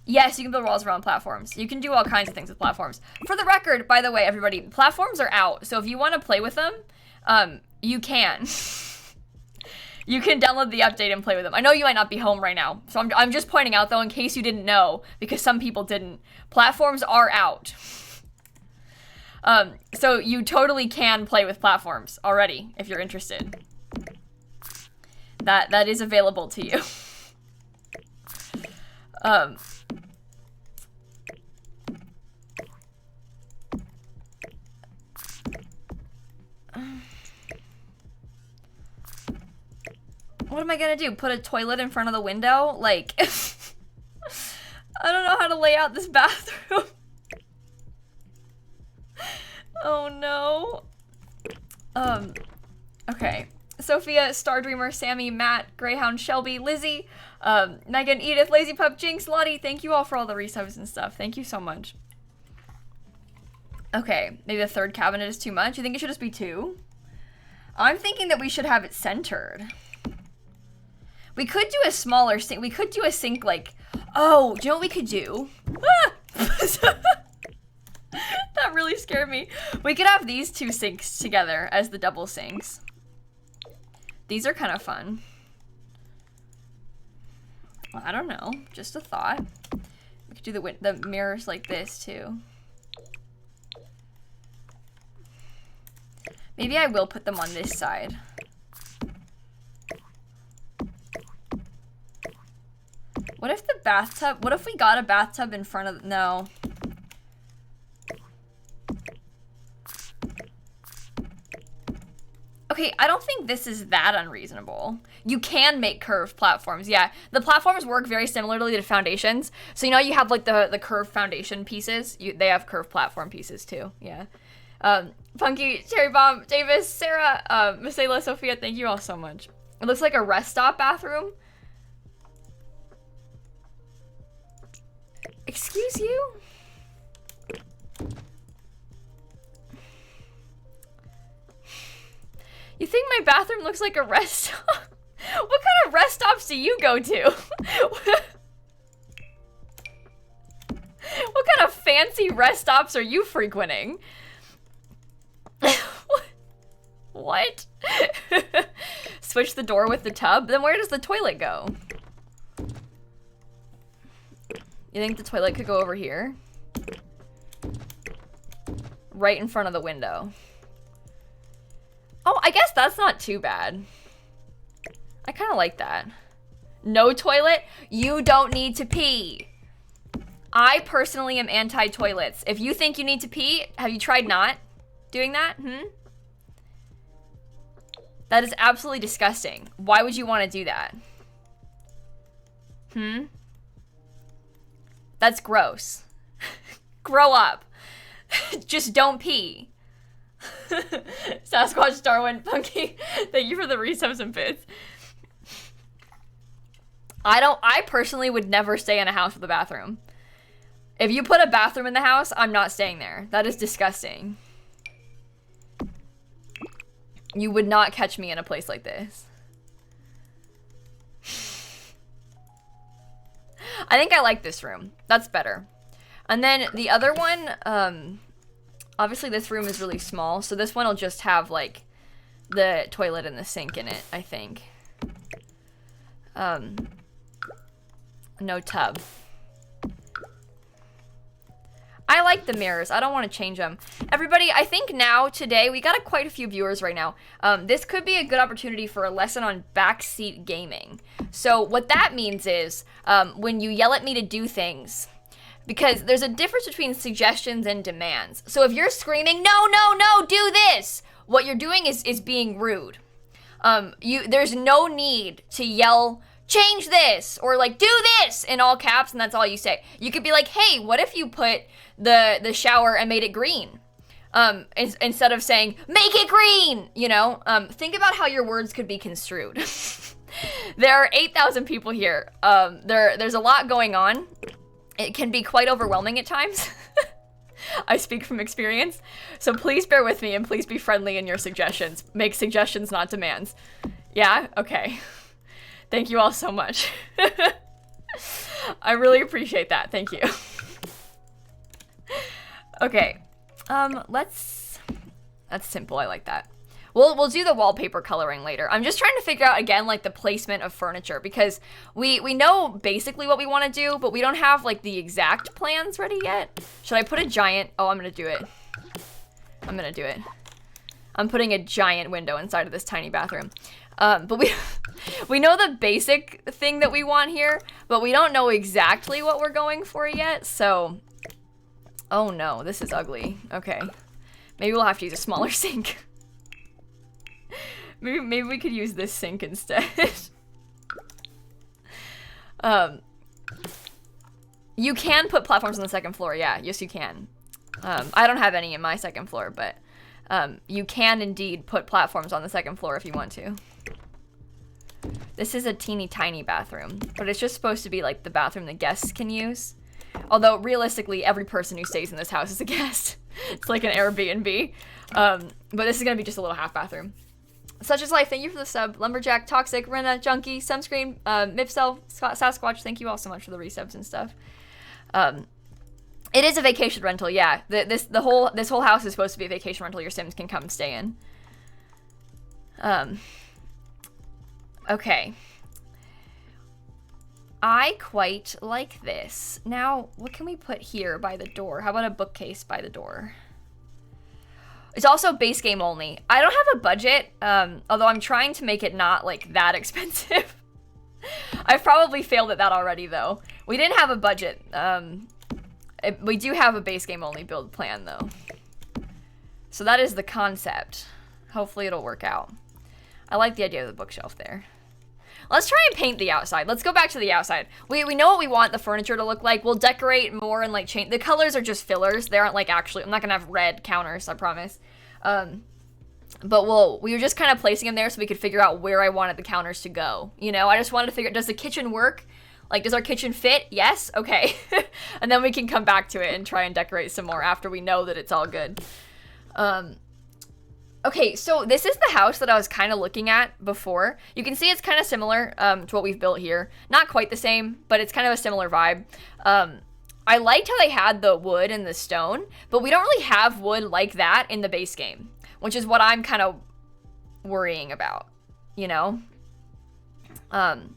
Yes, you can build walls around platforms. You can do all kinds of things with platforms. For the record, by the way, everybody, platforms are out. So if you want to play with them, you can. You can download the update and play with them. I know you might not be home right now. So I'm just pointing out, though, in case you didn't know, because some people didn't. Platforms are out. So you totally can play with platforms already, if you're interested. That is available to you. What am I gonna do? Put a toilet in front of the window? Like, I don't know how to lay out this bathroom. Oh no. Okay. Sophia, Star Dreamer, Sammy, Matt, Greyhound, Shelby, Lizzie, Megan, Edith, Lazy Pup, Jinx, Lottie, thank you all for all the resubs and stuff. Thank you so much. Okay, maybe the third cabinet is too much. You think it should just be 2? I'm thinking that we should have it centered. We could do a smaller sink. We could do a sink like, oh, do you know what we could do? Ah! That really scared me. We could have these 2 sinks together as the double sinks. These are kind of fun. Well, I don't know, just a thought. We could do the mirrors like this too. Maybe I will put them on this side. What if the bathtub, what if we got a bathtub in front of, no. Okay, I don't think this is that unreasonable. You can make curved platforms, yeah. The platforms work very similarly to foundations. So you know you have like the curved foundation pieces? They have curved platform pieces too, yeah. Funky, Cherry Bomb, Davis, Sarah, Misela, Sophia, thank you all so much. It looks like a rest stop bathroom. Excuse you? You think my bathroom looks like a rest stop? What kind of rest stops do you go to? What kind of fancy rest stops are you frequenting? What? Switch the door with the tub? Then where does the toilet go? You think the toilet could go over here? Right in front of the window. Oh, I guess that's not too bad. I kind of like that. No toilet? You don't need to pee. I personally am anti-toilets. If you think you need to pee, have you tried not doing that? That is absolutely disgusting. Why would you want to do that? That's gross. Grow up. Just don't pee. Sasquatch, Darwin, Punky, thank you for the resubs and bits. I personally would never stay in a house with a bathroom. If you put a bathroom in the house, I'm not staying there. That is disgusting. You would not catch me in a place like this. I think I like this room. That's better. And then the other one, Obviously, this room is really small, so this one will just have, like, the toilet and the sink in it, I think. No tub. I like the mirrors. I don't want to change them. Everybody, I think now, today, we got quite a few viewers right now. This could be a good opportunity for a lesson on backseat gaming. So what that means is, when you yell at me to do things, because there's a difference between suggestions and demands. So if you're screaming, no, no, no, do this, what you're doing is being rude. There's no need to yell, change this, or like, do this in all caps, and that's all you say. You could be like, hey, what if you put the shower and made it green? Instead of saying, make it green, you know? Think about how your words could be construed. There are 8,000 people here. There's a lot going on. It can be quite overwhelming at times. I speak from experience. So please bear with me and please be friendly in your suggestions. Make suggestions, not demands. Yeah? Okay. Thank you all so much. I really appreciate that. Thank you. Okay. That's simple. I like that. We'll do the wallpaper coloring later. I'm just trying to figure out, again, like the placement of furniture, because we know basically what we want to do, but we don't have like the exact plans ready yet. Should I put a giant, oh, I'm gonna do it. I'm gonna do it. I'm putting a giant window inside of this tiny bathroom. But we know the basic thing that we want here, but we don't know exactly what we're going for yet, so. Oh no, this is ugly. Okay. Maybe we'll have to use a smaller sink. Maybe we could use this sink instead. You can put platforms on the second floor, yeah. Yes, you can. I don't have any in my second floor, but you can indeed put platforms on the second floor if you want to. This is a teeny tiny bathroom, but it's just supposed to be like the bathroom the guests can use. Although, realistically, every person who stays in this house is a guest. It's like an Airbnb. But this is going to be just a little half bathroom. Such is Life, thank you for the sub. Lumberjack, Toxic, Rena, Junkie, Sunscreen, Mipsel, Sasquatch, thank you all so much for the resubs and stuff. It is a vacation rental, yeah. This whole house is supposed to be a vacation rental your Sims can come stay in. Okay. I quite like this. Now, what can we put here by the door? How about a bookcase by the door? It's also base game only. I don't have a budget, although I'm trying to make it not, like, that expensive. I've probably failed at that already, though. We didn't have a budget. We do have a base game only build plan, though. So that is the concept. Hopefully it'll work out. I like the idea of the bookshelf there. Let's try and paint the outside. Let's go back to the outside. We know what we want the furniture to look like. We'll decorate more and like change. The colors are just fillers. They aren't like actually, I'm not gonna have red counters, I promise. But we were just kind of placing them there so we could figure out where I wanted the counters to go. You know, I just wanted to figure, does the kitchen work? Like, does our kitchen fit? Yes? Okay. And then we can come back to it and try and decorate some more after we know that it's all good. Okay, so this is the house that I was kind of looking at before. You can see it's kind of similar to what we've built here. Not quite the same, but it's kind of a similar vibe. I liked how they had the wood and the stone, but we don't really have wood like that in the base game, which is what I'm kind of worrying about, you know? Dorian,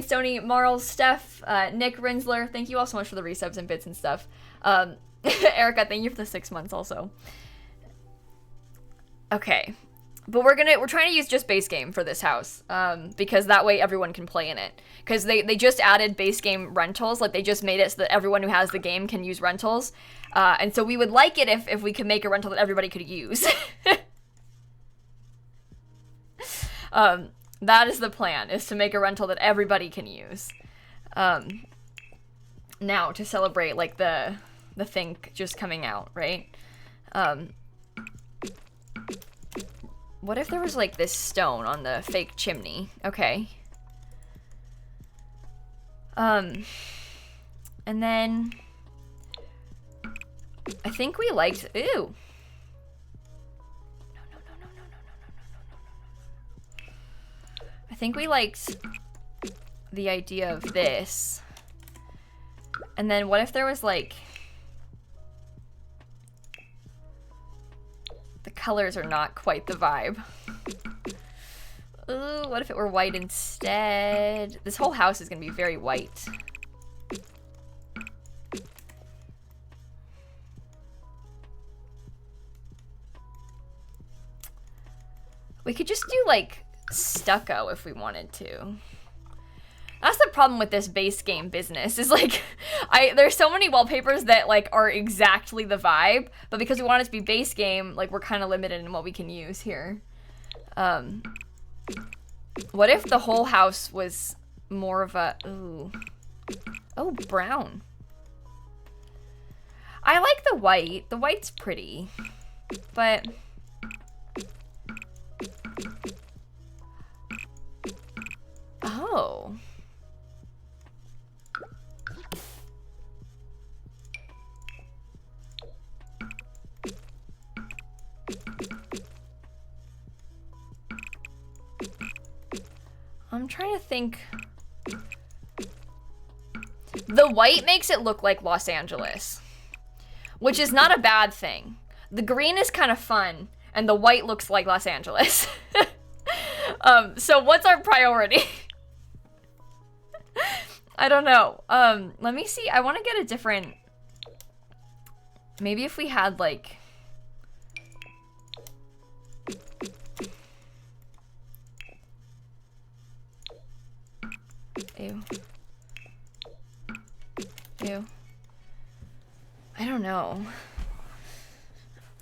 Stoney, Marl, Steph, Nick, Rinsler, thank you all so much for the resubs and bits and stuff. Erica, thank you for the 6 months also. Okay, but we're trying to use just base game for this house, because that way everyone can play in it. Because they just added base game rentals, like they just made it so that everyone who has the game can use rentals. And so we would like it if we could make a rental that everybody could use. That is the plan, is to make a rental that everybody can use. Now, to celebrate, like, the thing just coming out, right? What if there was, like, this stone on the fake chimney? Okay. And then I think we liked, ew. I think we liked the idea of this. And then what if there was like, colors are not quite the vibe. Ooh, what if it were white instead? This whole house is gonna be very white. We could just do like stucco if we wanted to. That's the problem with this base game business is like, there's so many wallpapers that like are exactly the vibe, but because we want it to be base game, like we're kind of limited in what we can use here. What if the whole house was more of a, ooh, oh, brown. I like the white. The white's pretty, but oh. I'm trying to think. The white makes it look like Los Angeles, which is not a bad thing. The green is kind of fun, and the white looks like Los Angeles. So what's our priority? I don't know. Let me see. I want to get a different... Maybe if we had, like... Ew. Ew. I don't know.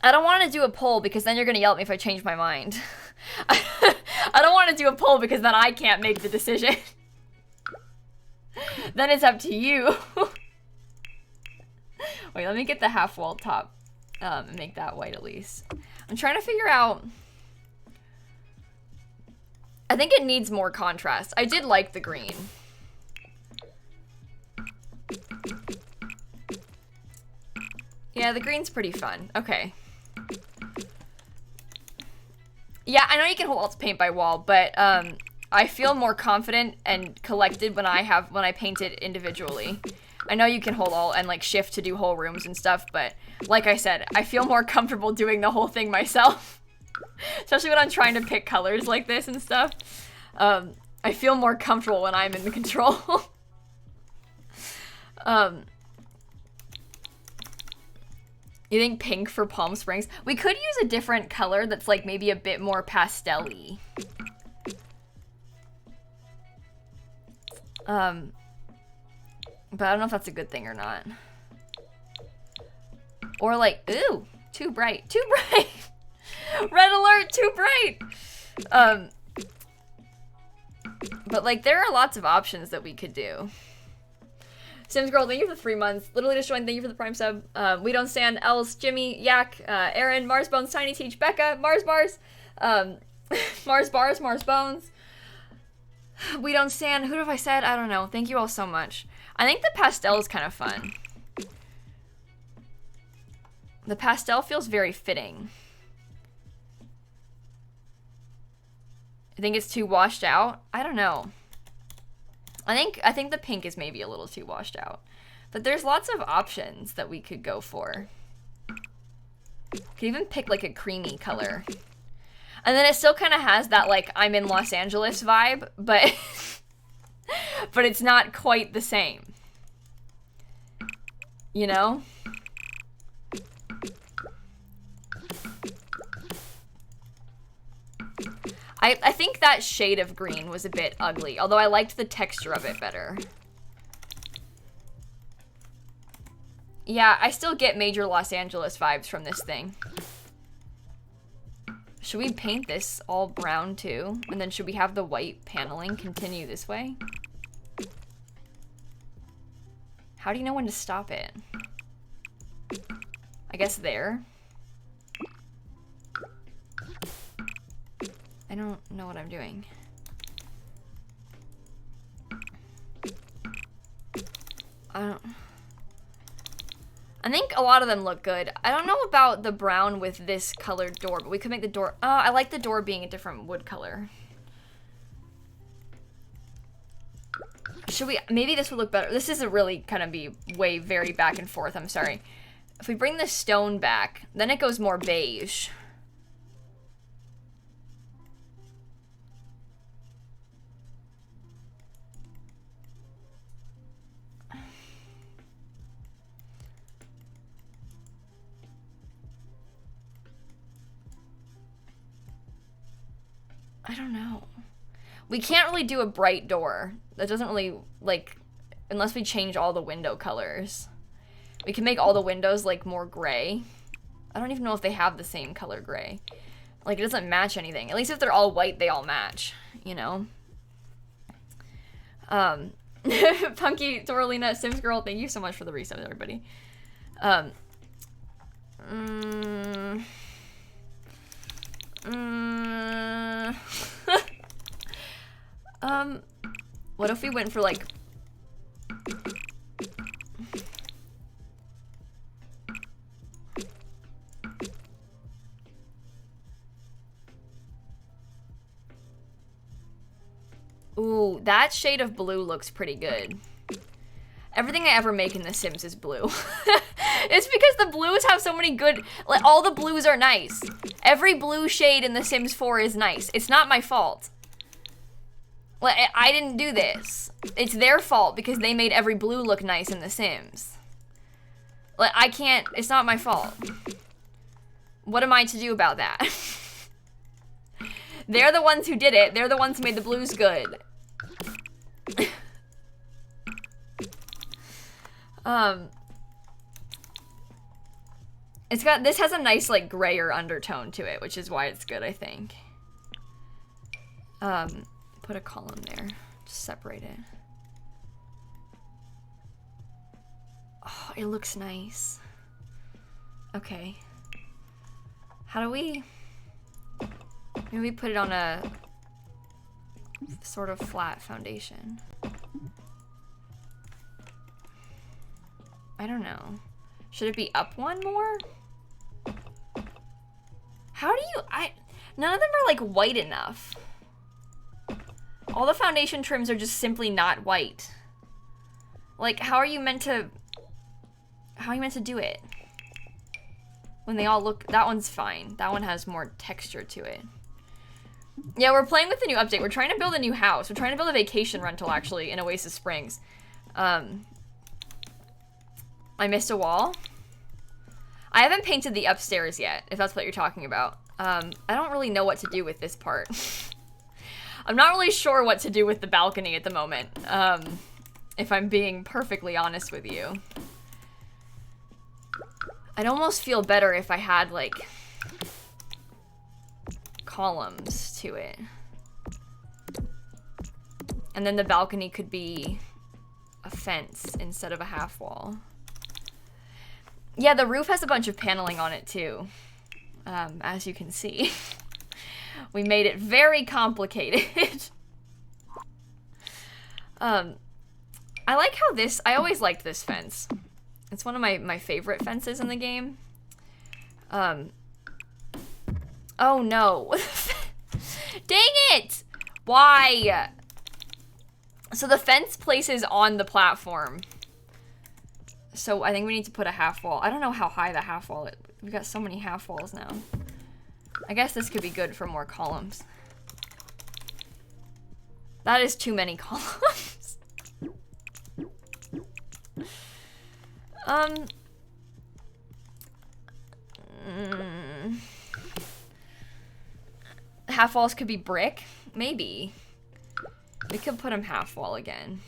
I don't want to do a poll because then you're going to yell at me if I change my mind. I don't want to do a poll because then I can't make the decision. Then it's up to you. Wait, let me get the half wall top and make that white at least. I'm trying to figure out... I think it needs more contrast. I did like the green. Yeah, the green's pretty fun. Okay. Yeah, I know you can hold alt to paint by wall, but I feel more confident and collected when I paint it individually. I know you can hold alt and like shift to do whole rooms and stuff, but like I said, I feel more comfortable doing the whole thing myself. Especially when I'm trying to pick colors like this and stuff. I feel more comfortable when I'm in the control. You think pink for Palm Springs? We could use a different color that's like maybe a bit more pastel-y. But I don't know if that's a good thing or not. Or like, ooh, too bright, too bright. Red alert, too bright. But like there are lots of options that we could do. Sims Girl, thank you for the 3 months. Literally just joined, thank you for the Prime sub. We Don't Stand, Els, Jimmy, Yak, Aaron, Mars Bones, Tiny Teach, Becca, Mars Bars, Mars Bars, Mars Bones. We Don't Stand, who have I said? I don't know. Thank you all so much. I think the pastel is kind of fun. The pastel feels very fitting. I think it's too washed out. I don't know. I think the pink is maybe a little too washed out. But there's lots of options that we could go for. Could even pick like a creamy color. And then it still kind of has that like I'm in Los Angeles vibe, but but it's not quite the same. You know? I think that shade of green was a bit ugly, although I liked the texture of it better. Yeah, I still get major Los Angeles vibes from this thing. Should we paint this all brown too? And then should we have the white paneling continue this way? How do you know when to stop it? I guess there. I don't know what I'm doing. I think a lot of them look good. I don't know about the brown with this colored door, but we could make the door... I like the door being a different wood color. Should we... Maybe this would look better. This is a really kind of be way very back and forth. I'm sorry. If we bring the stone back, then it goes more beige. I don't know. We can't really do a bright door. That doesn't really, like, unless we change all the window colors. We can make all the windows, like, more gray. I don't even know if they have the same color gray. Like, it doesn't match anything. At least if they're all white, they all match, you know? Punky, Doralina, Sims Girl, thank you so much for the resub, everybody. What if we went for, like... Ooh, that shade of blue looks pretty good. Everything I ever make in The Sims is blue. It's because the blues have so many good... Like, all the blues are nice. Every blue shade in The Sims 4 is nice. It's not my fault. Like, I didn't do this. It's their fault because they made every blue look nice in The Sims. Like, I can't... It's not my fault. What am I to do about that? They're the ones who did it. They're the ones who made the blues good. It's got, this has a nice, like, grayer undertone to it, which is why it's good, I think. Put a column there. Just separate it. Oh, it looks nice. Okay. How do we... Maybe we put it on a sort of flat foundation. I don't know. Should it be up one more? How do you... None of them are, like, white enough. All the foundation trims are just simply not white. Like, how are you meant to... How are you meant to do it? When they all look... That one's fine. That one has more texture to it. Yeah, we're playing with the new update. We're trying to build a new house. We're trying to build a vacation rental, actually, in Oasis Springs. I missed a wall. I haven't painted the upstairs yet, if that's what you're talking about. I don't really know what to do with this part. I'm not really sure what to do with the balcony at the moment, if I'm being perfectly honest with you. I'd almost feel better if I had, like, columns to it. And then the balcony could be a fence instead of a half wall. Yeah, the roof has a bunch of paneling on it too, as you can see. We made it very complicated. I like how this, I always liked this fence. It's one of my favorite fences in the game. Oh no. Dang it! Why? So the fence places on the platform. So I think we need to put a half wall. I don't know how high the half wall is. We've got so many half walls now. I guess this could be good for more columns. That is too many columns. Half walls could be brick? Maybe. We could put them half wall again.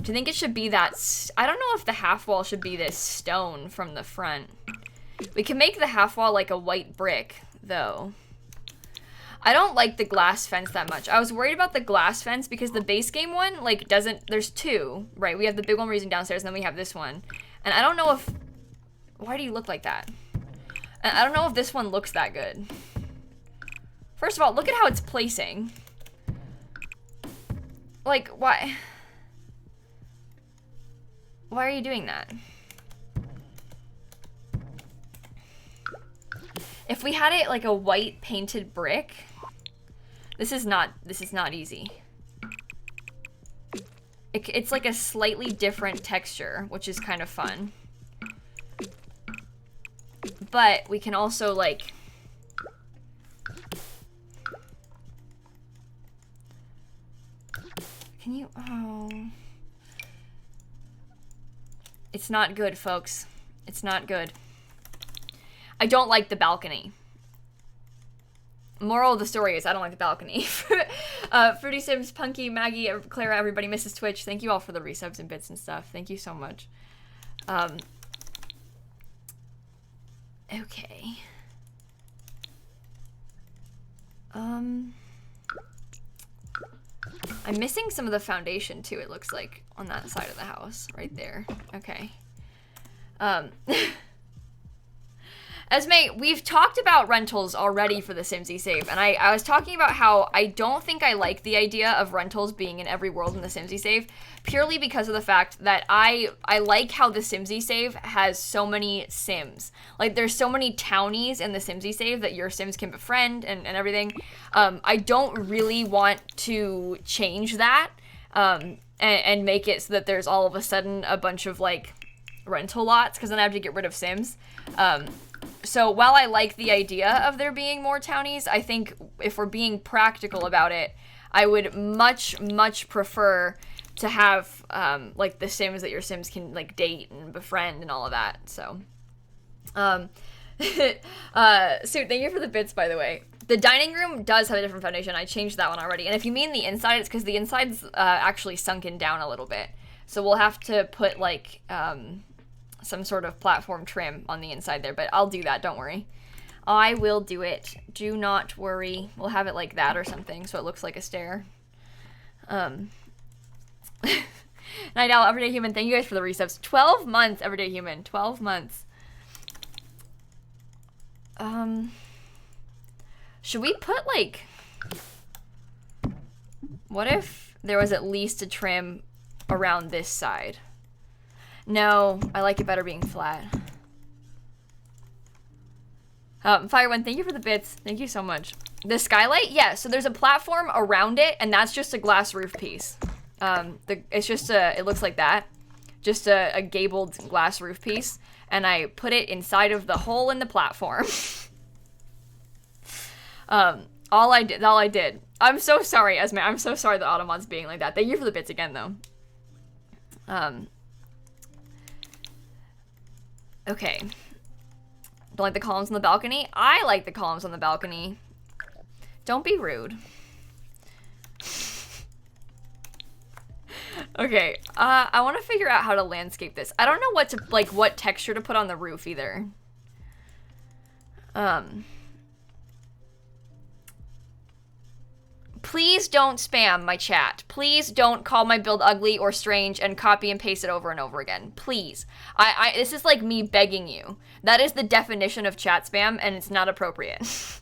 Do you think it should be that... I don't know if the half wall should be this stone from the front. We can make the half wall like a white brick, though. I don't like the glass fence that much. I was worried about the glass fence because the base game one, like, doesn't... There's two, right? We have the big one we're using downstairs, and then we have this one. And I don't know if... Why do you look like that? And I don't know if this one looks that good. First of all, look at how it's placing. Like, why... Why are you doing that? If we had it like a white painted brick, this is not easy. It's like a slightly different texture, which is kind of fun. But we can also like... Can you... Oh... It's not good, folks. It's not good. I don't like the balcony. Moral of the story is I don't like the balcony. Fruity Sims, Punky, Maggie, Clara, everybody, Mrs. Twitch. Thank you all for the resubs and bits and stuff. Thank you so much. Okay. I'm missing some of the foundation too, it looks like, on that side of the house. Right there. Okay. Esme, we've talked about rentals already for the Simsie save, and I was talking about how I don't think I like the idea of rentals being in every world in the Simsie save, purely because of the fact that I like how the Simsie save has so many Sims. Like, there's so many townies in the Simsie save that your Sims can befriend and everything. I don't really want to change that and make it so that there's all of a sudden a bunch of, like, rental lots, because then I have to get rid of Sims. So while I like the idea of there being more townies, I think if we're being practical about it, I would much, much prefer to have, like, the Sims that your Sims can, like, date and befriend and all of that, so. Sue, thank you for the bits, by the way. The dining room does have a different foundation. I changed that one already. And if you mean the inside, it's because the inside's actually sunken down a little bit. So we'll have to put, like, some sort of platform trim on the inside there, but I'll do that, don't worry. I will do it. Do not worry. We'll have it like that or something so it looks like a stair. Night Owl, Everyday Human, thank you guys for the resubs. 12 months, Everyday Human. 12 months. Should we put, like... What if there was at least a trim around this side? No, I like it better being flat. Fire One, thank you for the bits. Thank you so much. The skylight? Yeah, so there's a platform around it, and that's just a glass roof piece. It's just it looks like that. Just a gabled glass roof piece. And I put it inside of the hole in the platform. All I did. I'm so sorry, Esme. I'm so sorry the Automod's being like that. Thank you for the bits again, though. Okay. Don't like the columns on the balcony? I like the columns on the balcony. Don't be rude. Okay, I want to figure out how to landscape this. I don't know what texture to put on the roof either. Please don't spam my chat. Please don't call my build ugly or strange and copy and paste it over and over again. Please. This is like me begging you. That is the definition of chat spam, and it's not appropriate.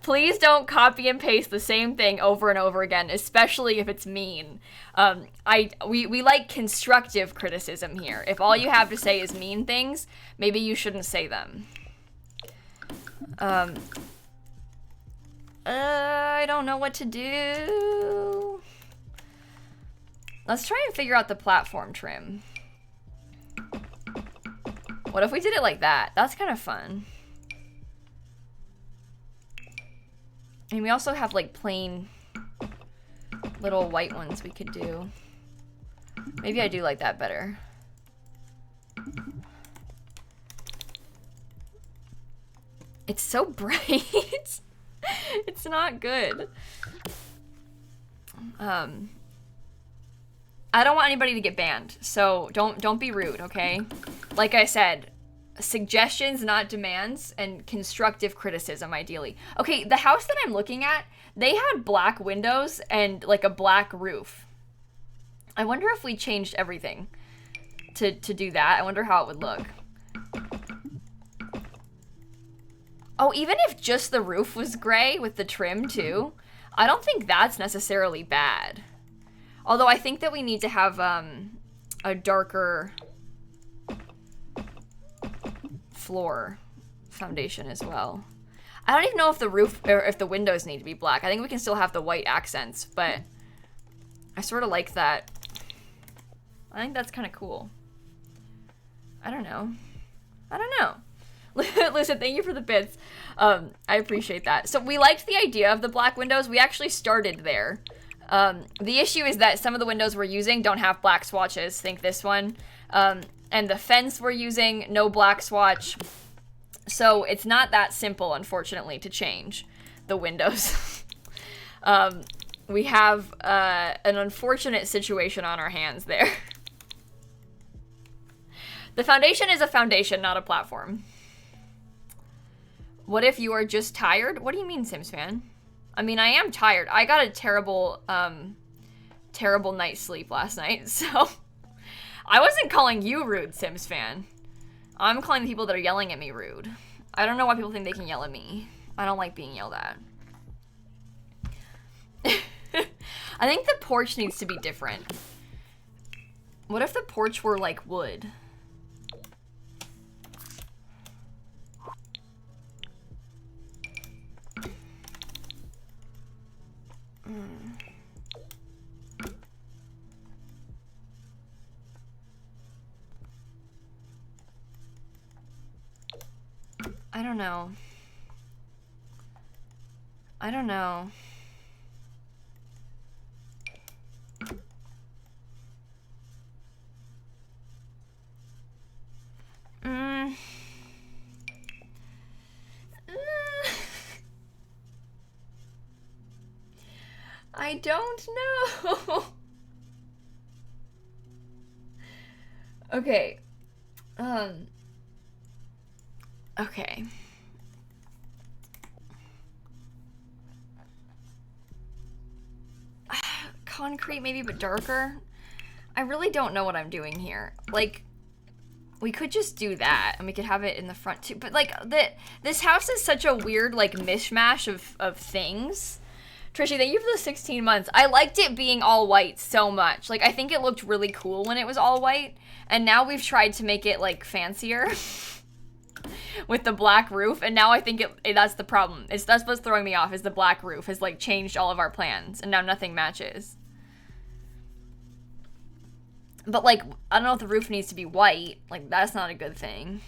Please don't copy and paste the same thing over and over again, especially if it's mean. We like constructive criticism here. If all you have to say is mean things, maybe you shouldn't say them. I don't know what to do. Let's try and figure out the platform trim. What if we did it like that? That's kind of fun. And we also have like plain little white ones we could do. Maybe I do like that better. It's so bright. It's not good. I don't want anybody to get banned, so don't be rude, okay? Like I said, suggestions, not demands, and constructive criticism, ideally. Okay, the house that I'm looking at, they had black windows and like a black roof. I wonder if we changed everything to do that. I wonder how it would look. Oh, even if just the roof was gray with the trim too, I don't think that's necessarily bad. Although I think that we need to have a darker floor foundation as well. I don't even know if the roof or if the windows need to be black. I think we can still have the white accents, but I sort of like that. I think that's kind of cool. I don't know. Listen, thank you for the bits. I appreciate that. So we liked the idea of the black windows. We actually started there. The issue is that some of the windows we're using don't have black swatches. Think this one. And the fence we're using, no black swatch. So it's not that simple, unfortunately, to change the windows. We have an unfortunate situation on our hands there. The foundation is a foundation, not a platform. What if you are just tired? What do you mean, Sims fan? I mean, I am tired. I got a terrible, terrible night's sleep last night, so... I wasn't calling you rude, Sims fan. I'm calling the people that are yelling at me rude. I don't know why people think they can yell at me. I don't like being yelled at. I think the porch needs to be different. What if the porch were like wood? I don't know. I don't know. I don't know. Okay. Okay. Concrete maybe, but darker. I really don't know what I'm doing here. Like, we could just do that, and we could have it in the front too. But like, this house is such a weird like mishmash of things. Trishy, thank you for the 16 months. I liked it being all white so much. Like, I think it looked really cool when it was all white, and now we've tried to make it like fancier with the black roof, and now I think that's the problem. That's what's throwing me off, is the black roof has like changed all of our plans, and now nothing matches. But like, I don't know if the roof needs to be white. Like, that's not a good thing.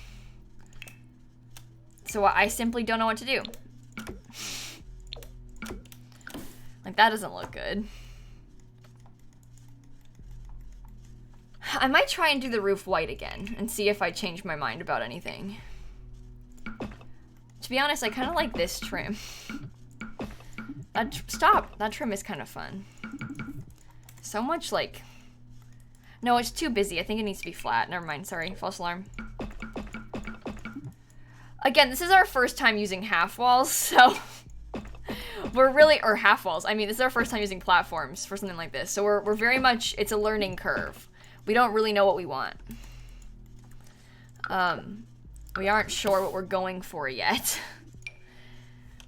So I simply don't know what to do. Like, that doesn't look good. I might try and do the roof white again and see if I change my mind about anything. To be honest, I kind of like this trim. Stop! That trim is kind of fun. So much, like... No, it's too busy. I think it needs to be flat. Never mind. Sorry. False alarm. Again, this is our first time using half walls, so... We're really... Or half walls. I mean, this is our first time using platforms for something like this. So we're very much... It's a learning curve. We don't really know what we want. We aren't sure what we're going for yet.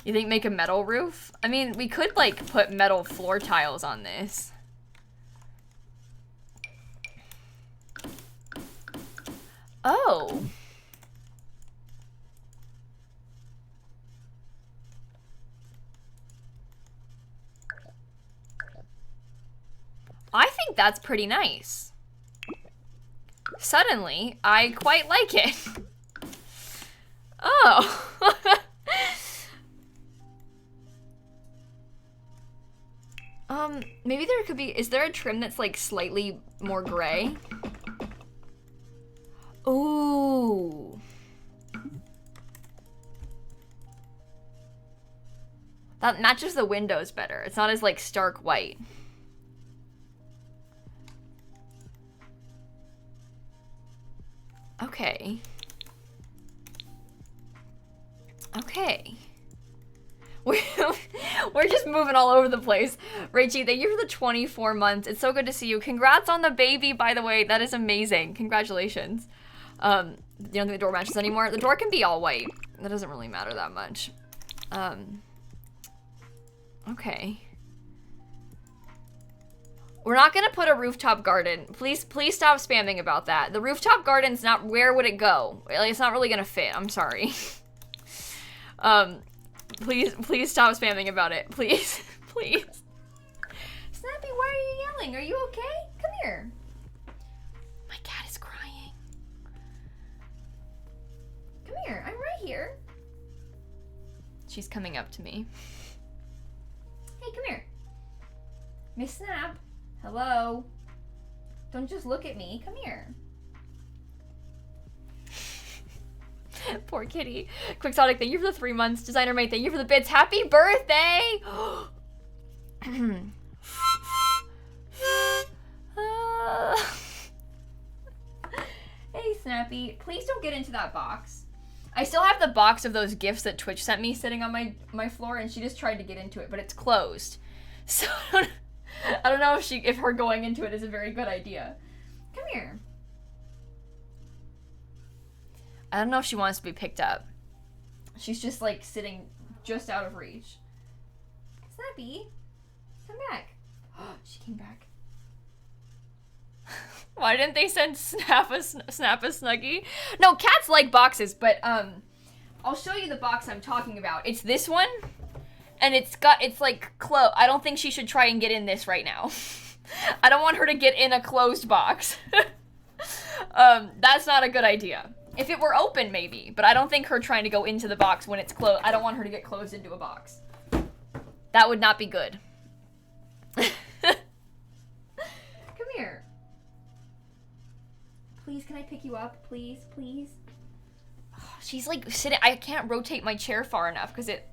You think make a metal roof? I mean, we could, like, put metal floor tiles on this. Oh. I think that's pretty nice. Suddenly, I quite like it. Oh. Maybe there could be, is there a trim that's like slightly more gray? Ooh. That matches the windows better. It's not as like stark white. Okay. Okay. We're just moving all over the place. Rachie, thank you for the 24 months. It's so good to see you. Congrats on the baby, by the way. That is amazing. Congratulations. You don't think the door matches anymore? The door can be all white. That doesn't really matter that much. Okay. We're not gonna put a rooftop garden. Please stop spamming about that. The rooftop garden's not, where would it go? It's not really gonna fit, I'm sorry. Please stop spamming about it. Please, please. Snappy, why are you yelling? Are you okay? Come here. My cat is crying. Come here, I'm right here. She's coming up to me. Hey, come here. Miss Snap. Hello. Don't just look at me. Come here. Poor kitty. Quixotic, thank you for the 3 months. Designer May, thank you for the bits. Happy birthday! Hey, Snappy. Please don't get into that box. I still have the box of those gifts that Twitch sent me sitting on my floor, and she just tried to get into it, but it's closed. So I don't know if her going into it is a very good idea. Come here. I don't know if she wants to be picked up. She's just like sitting just out of reach. Snappy, come back. She came back. Why didn't they send Snap a Snuggie? No, cats like boxes, but I'll show you the box I'm talking about. It's this one, and it's like closed. I don't think she should try and get in this right now. I don't want her to get in a closed box. That's not a good idea. If it were open, maybe, but I don't think her trying to go into the box when it's closed. I don't want her to get closed into a box. That would not be good. Come here. Please, can I pick you up? Please, please. Oh, she's like sitting. I can't rotate my chair far enough because it.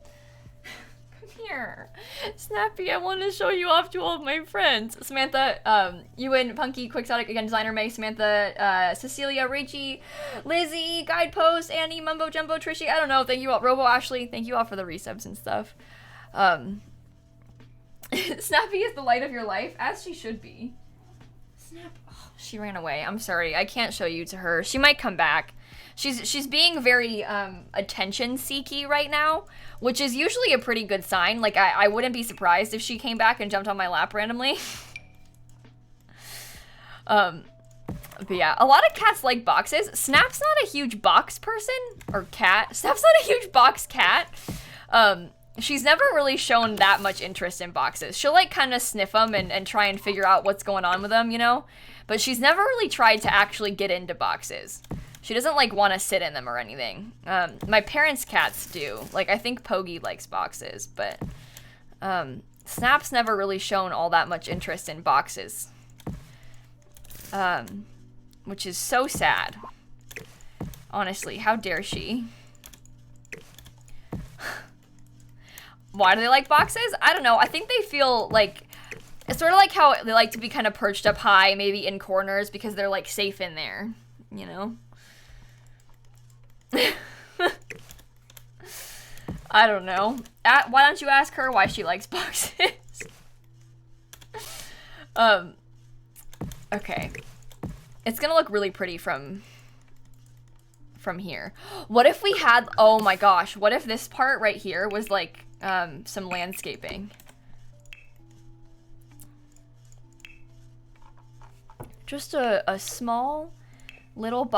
Come here. Snappy, I want to show you off to all of my friends. Samantha, Ewan, Punky, Quixotic, again, Designer May, Samantha, Cecilia, Rachie, Lizzie, Guidepost, Annie, Mumbo Jumbo, Trishy. I don't know. Thank you all. Robo Ashley, thank you all for the resubs and stuff. Snappy is the light of your life, as she should be. Snap. Oh, she ran away. I'm sorry. I can't show you to her. She might come back. She's being very attention-seeky right now, which is usually a pretty good sign. Like, I wouldn't be surprised if she came back and jumped on my lap randomly. But yeah, a lot of cats like boxes. Snap's not a huge box person, or cat. Snap's not a huge box cat. She's never really shown that much interest in boxes. She'll like kind of sniff them and try and figure out what's going on with them, you know? But she's never really tried to actually get into boxes. She doesn't like want to sit in them or anything. My parents' cats do. Like, I think Pogi likes boxes, but Snap's never really shown all that much interest in boxes. Which is so sad. Honestly, how dare she? Why do they like boxes? I don't know. I think they feel like, it's sort of like how they like to be kind of perched up high, maybe in corners, because they're like safe in there, you know? I don't know. Why don't you ask her why she likes boxes? Okay. It's gonna look really pretty from here. What if we had, oh my gosh, what if this part right here was like some landscaping? Just a small little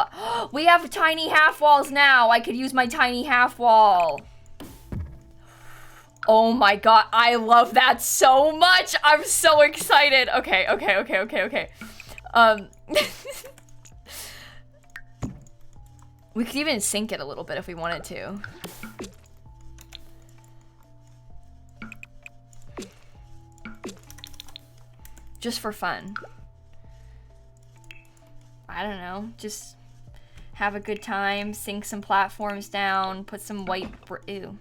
we have tiny half walls now. I could use my tiny half wall. Oh my god, I love that so much. I'm so excited. Okay. We could even sink it a little bit if we wanted to. Just for fun. I don't know, just have a good time, sink some platforms down, put some white, ew.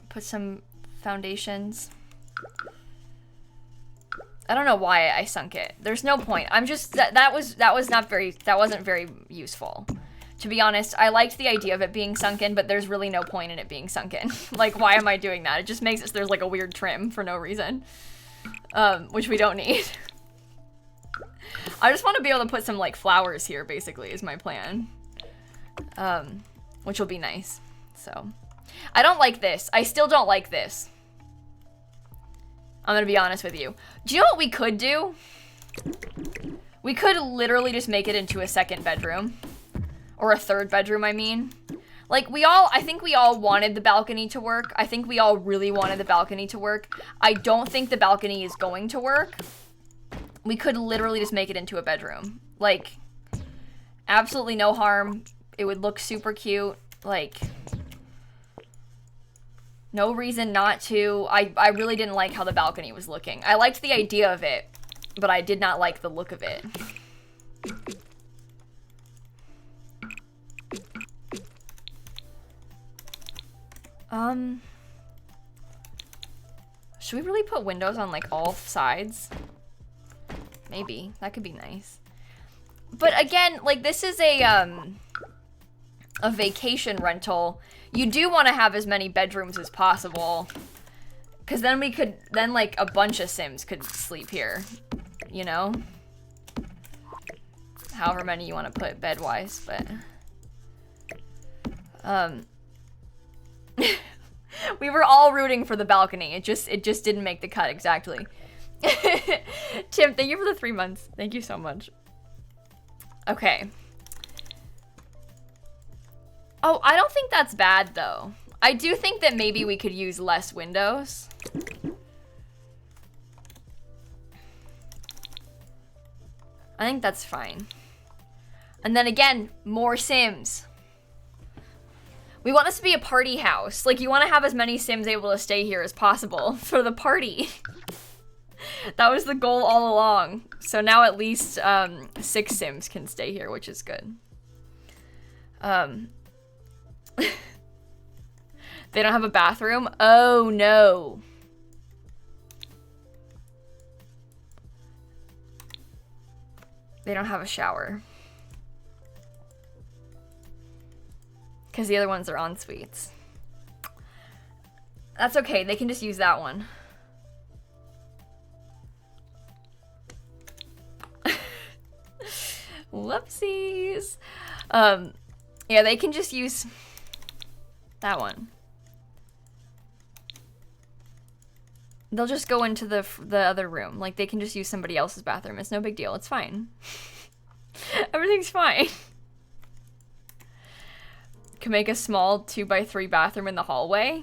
Put some foundations. I don't know why I sunk it. There's no point. I'm just, that wasn't very useful. To be honest, I liked the idea of it being sunken, but there's really no point in it being sunken. Like, why am I doing that? It just makes it so there's like a weird trim for no reason. Which we don't need. I just want to be able to put some like flowers here, basically, is my plan. Which will be nice. So, I don't like this. I still don't like this. I'm gonna be honest with you. Do you know what we could do? We could literally just make it into a second bedroom. Or a third bedroom, I mean. Like, I think we all wanted the balcony to work. I think we all really wanted the balcony to work. I don't think the balcony is going to work. We could literally just make it into a bedroom. Like, absolutely no harm. It would look super cute. Like, no reason not to. I really didn't like how the balcony was looking. I liked the idea of it, but I did not like the look of it. Should we really put windows on like all sides? Maybe. That could be nice. But again, like this is a vacation rental. You do want to have as many bedrooms as possible. Cause then like a bunch of Sims could sleep here, you know? However many you want to put bed-wise, but... we were all rooting for the balcony. It just didn't make the cut exactly. Tim, thank you for the 3 months. Thank you so much. Okay. Oh, I don't think that's bad though. I do think that maybe we could use less windows. I think that's fine. And then again, more Sims. We want this to be a party house. Like, you want to have as many Sims able to stay here as possible for the party. That was the goal all along. So now at least 6 Sims can stay here, which is good. They don't have a bathroom? Oh, no. They don't have a shower. Because the other ones are en suites. That's okay, they can just use that one. Whoopsies. Yeah, they can just use that one. They'll just go into the other room. Like, they can just use somebody else's bathroom. It's no big deal. It's fine. Everything's fine. Can make a small 2x3 bathroom in the hallway.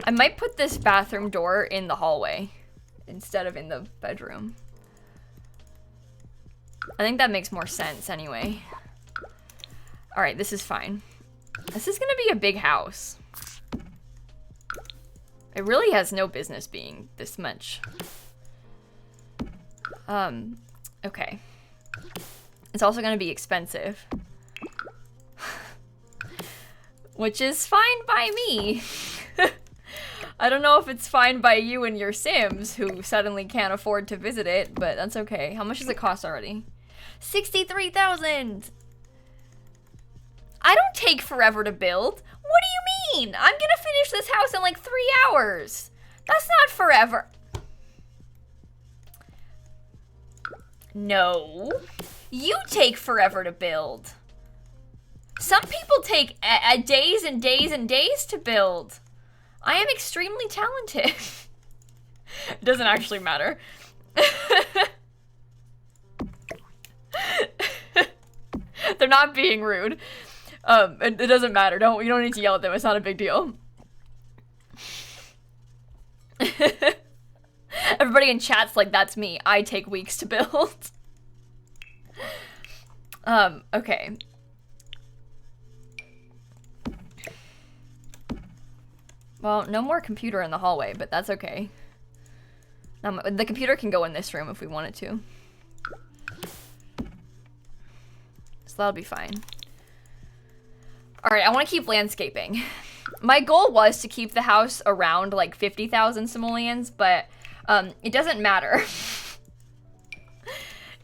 I might put this bathroom door in the hallway instead of in the bedroom. I think that makes more sense anyway. All right, this is fine. This is gonna be a big house. It really has no business being this much. Okay. It's also gonna be expensive. Which is fine by me. I don't know if it's fine by you and your Sims who suddenly can't afford to visit it, but that's okay. How much does it cost already? 63,000! I don't take forever to build. What do you mean? I'm gonna finish this house in like 3 hours. That's not forever. No. You take forever to build. Some people take days and days and days to build. I am extremely talented. It doesn't actually matter. They're not being rude. It doesn't matter. You don't need to yell at them. It's not a big deal. Everybody in chat's like, that's me. I take weeks to build. Okay. Well, no more computer in the hallway, but that's okay. The computer can go in this room if we want it to. So that'll be fine. All right, I want to keep landscaping. My goal was to keep the house around like 50,000 simoleons, but it doesn't matter.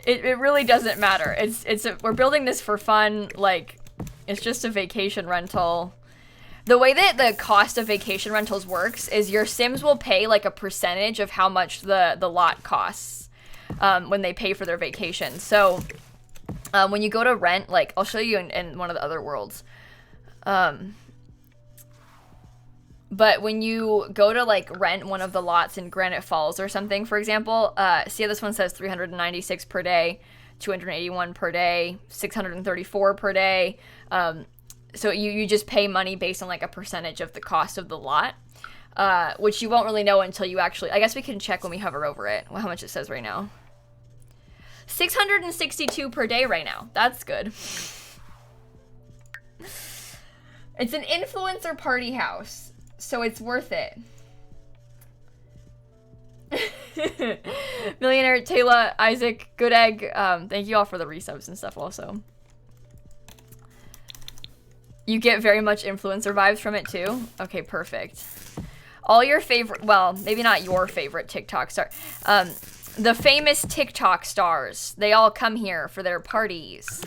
It really doesn't matter. We're building this for fun. Like, it's just a vacation rental. The way that the cost of vacation rentals works is your Sims will pay like a percentage of how much the lot costs when they pay for their vacation. So when you go to rent, like I'll show you in one of the other worlds. But when you go to like rent one of the lots in Granite Falls or something, for example, see how this one says 396 per day, 281 per day, 634 per day. So you just pay money based on like a percentage of the cost of the lot, which you won't really know until you actually, I guess we can check when we hover over it, how much it says right now. 662 per day right now. That's good. It's an influencer party house, so it's worth it. Millionaire, Taylor, Isaac, Good Egg, thank you all for the resubs and stuff also. You get very much influencer vibes from it too? Okay, perfect. All your favorite, well, maybe not your favorite TikTok star, the famous TikTok stars, they all come here for their parties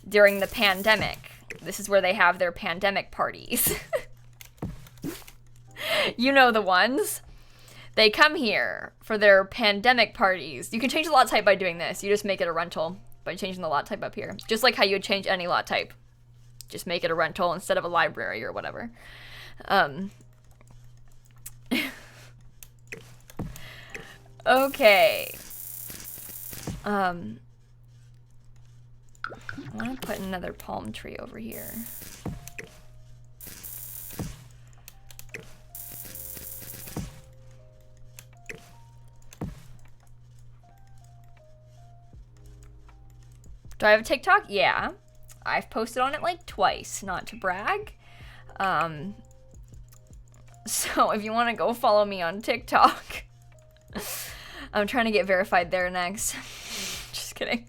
during the pandemic. This is where they have their pandemic parties. You know the ones. They come here for their pandemic parties. You can change the lot type by doing this. You just make it a rental by changing the lot type up here. Just like how you would change any lot type. Just make it a rental instead of a library or whatever. Okay. I want to put another palm tree over here. Do I have a TikTok? Yeah. I've posted on it like twice, not to brag. So if you want to go follow me on TikTok, I'm trying to get verified there next. Just kidding.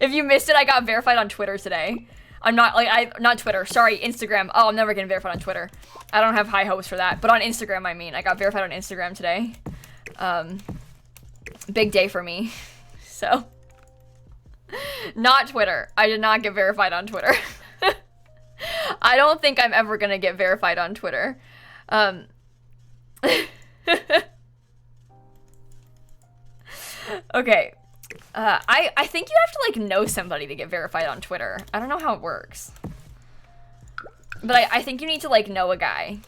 If you missed it, I got verified on Twitter today. I'm not, like, not Twitter, sorry, Instagram. Oh, I'm never getting verified on Twitter. I don't have high hopes for that. But on Instagram, I mean. I got verified on Instagram today. Big day for me. So. Not Twitter. I did not get verified on Twitter. I don't think I'm ever gonna get verified on Twitter. Okay. I think you have to, like, know somebody to get verified on Twitter. I don't know how it works. But I think you need to, like, know a guy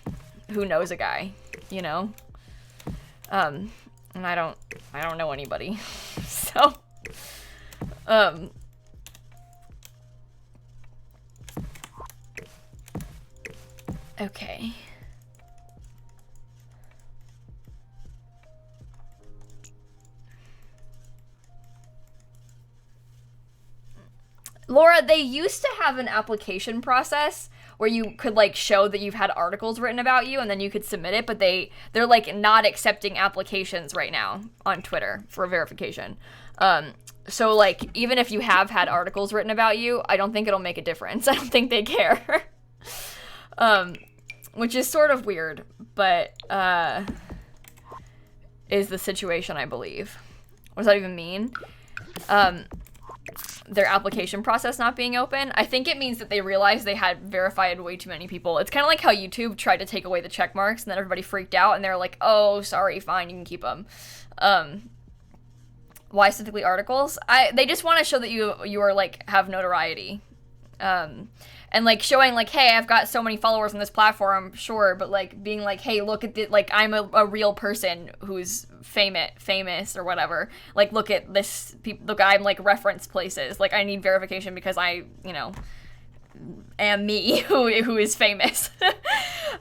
who knows a guy, you know? And I don't know anybody. So, okay. Laura, they used to have an application process where you could, like, show that you've had articles written about you and then you could submit it, but they're like not accepting applications right now on Twitter for verification. So, like, even if you have had articles written about you, I don't think it'll make a difference. I don't think they care. Which is sort of weird, but is the situation, I believe. What does that even mean? Their application process not being open. I think it means that they realized they had verified way too many people. It's kind of like how YouTube tried to take away the check marks and then everybody freaked out and they're like, oh, sorry, fine, you can keep them. Why specifically articles? They just want to show that you are, like, have notoriety. And, like, showing, like, hey, I've got so many followers on this platform, sure, but, like, being like, hey, look at the, like, I'm a real person who's famous or whatever. Like, look at this, look, I'm, like, reference places. Like, I need verification because I, you know, am me who is famous.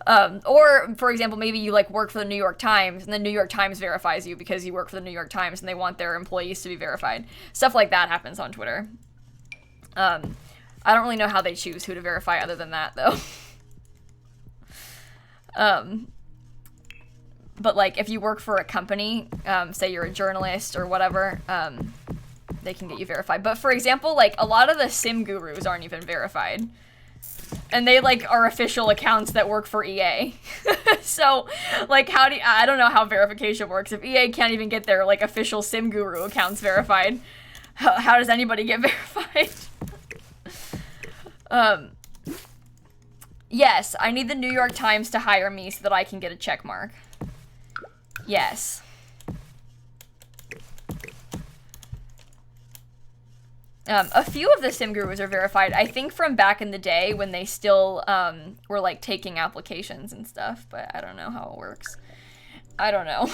Or, for example, maybe you, like, work for the New York Times, and the New York Times verifies you because you work for the New York Times, and they want their employees to be verified. Stuff like that happens on Twitter. I don't really know how they choose who to verify other than that, though. But, like, if you work for a company, say you're a journalist or whatever, they can get you verified. But, for example, like, a lot of the sim gurus aren't even verified. And they, like, are official accounts that work for EA. So, like, I don't know how verification works. If EA can't even get their, like, official sim guru accounts verified, how does anybody get verified? Yes, I need the New York Times to hire me so that I can get a check mark. Yes. A few of the sim gurus are verified, I think from back in the day when they still, were, like, taking applications and stuff, but I don't know how it works. I don't know.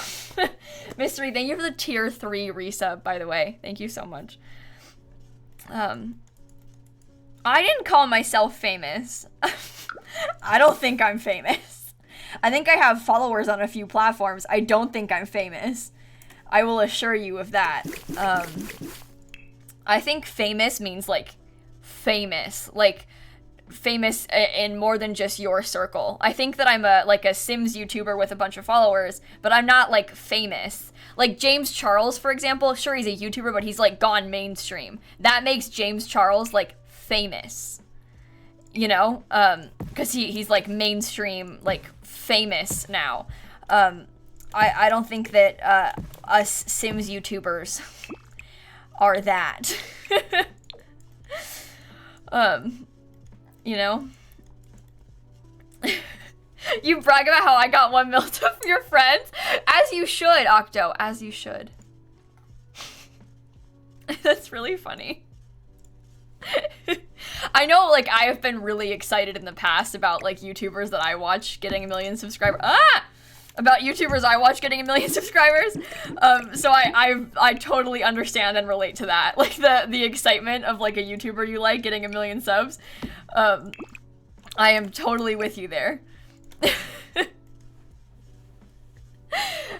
Mystery, thank you for the tier 3 resub, by the way. Thank you so much. I didn't call myself famous. I don't think I'm famous. I think I have followers on a few platforms. I don't think I'm famous. I will assure you of that. I think famous means, like, famous. Like, famous in more than just your circle. I think that I'm a Sims YouTuber with a bunch of followers, but I'm not like famous. Like James Charles, for example, sure he's a YouTuber, but he's like gone mainstream. That makes James Charles like famous. You know? Because he's like mainstream, like famous now. I don't think that us Sims YouTubers are that. You know? You brag about how I got 1 mil from your friends? As you should, Octo. As you should. That's really funny. I know, like, I have been really excited in the past about, like, YouTubers that I watch getting 1 million subscribers. About YouTubers I watch getting 1 million subscribers. So I totally understand and relate to that. Like, the excitement of, like, a YouTuber you like getting 1 million subs. I am totally with you there.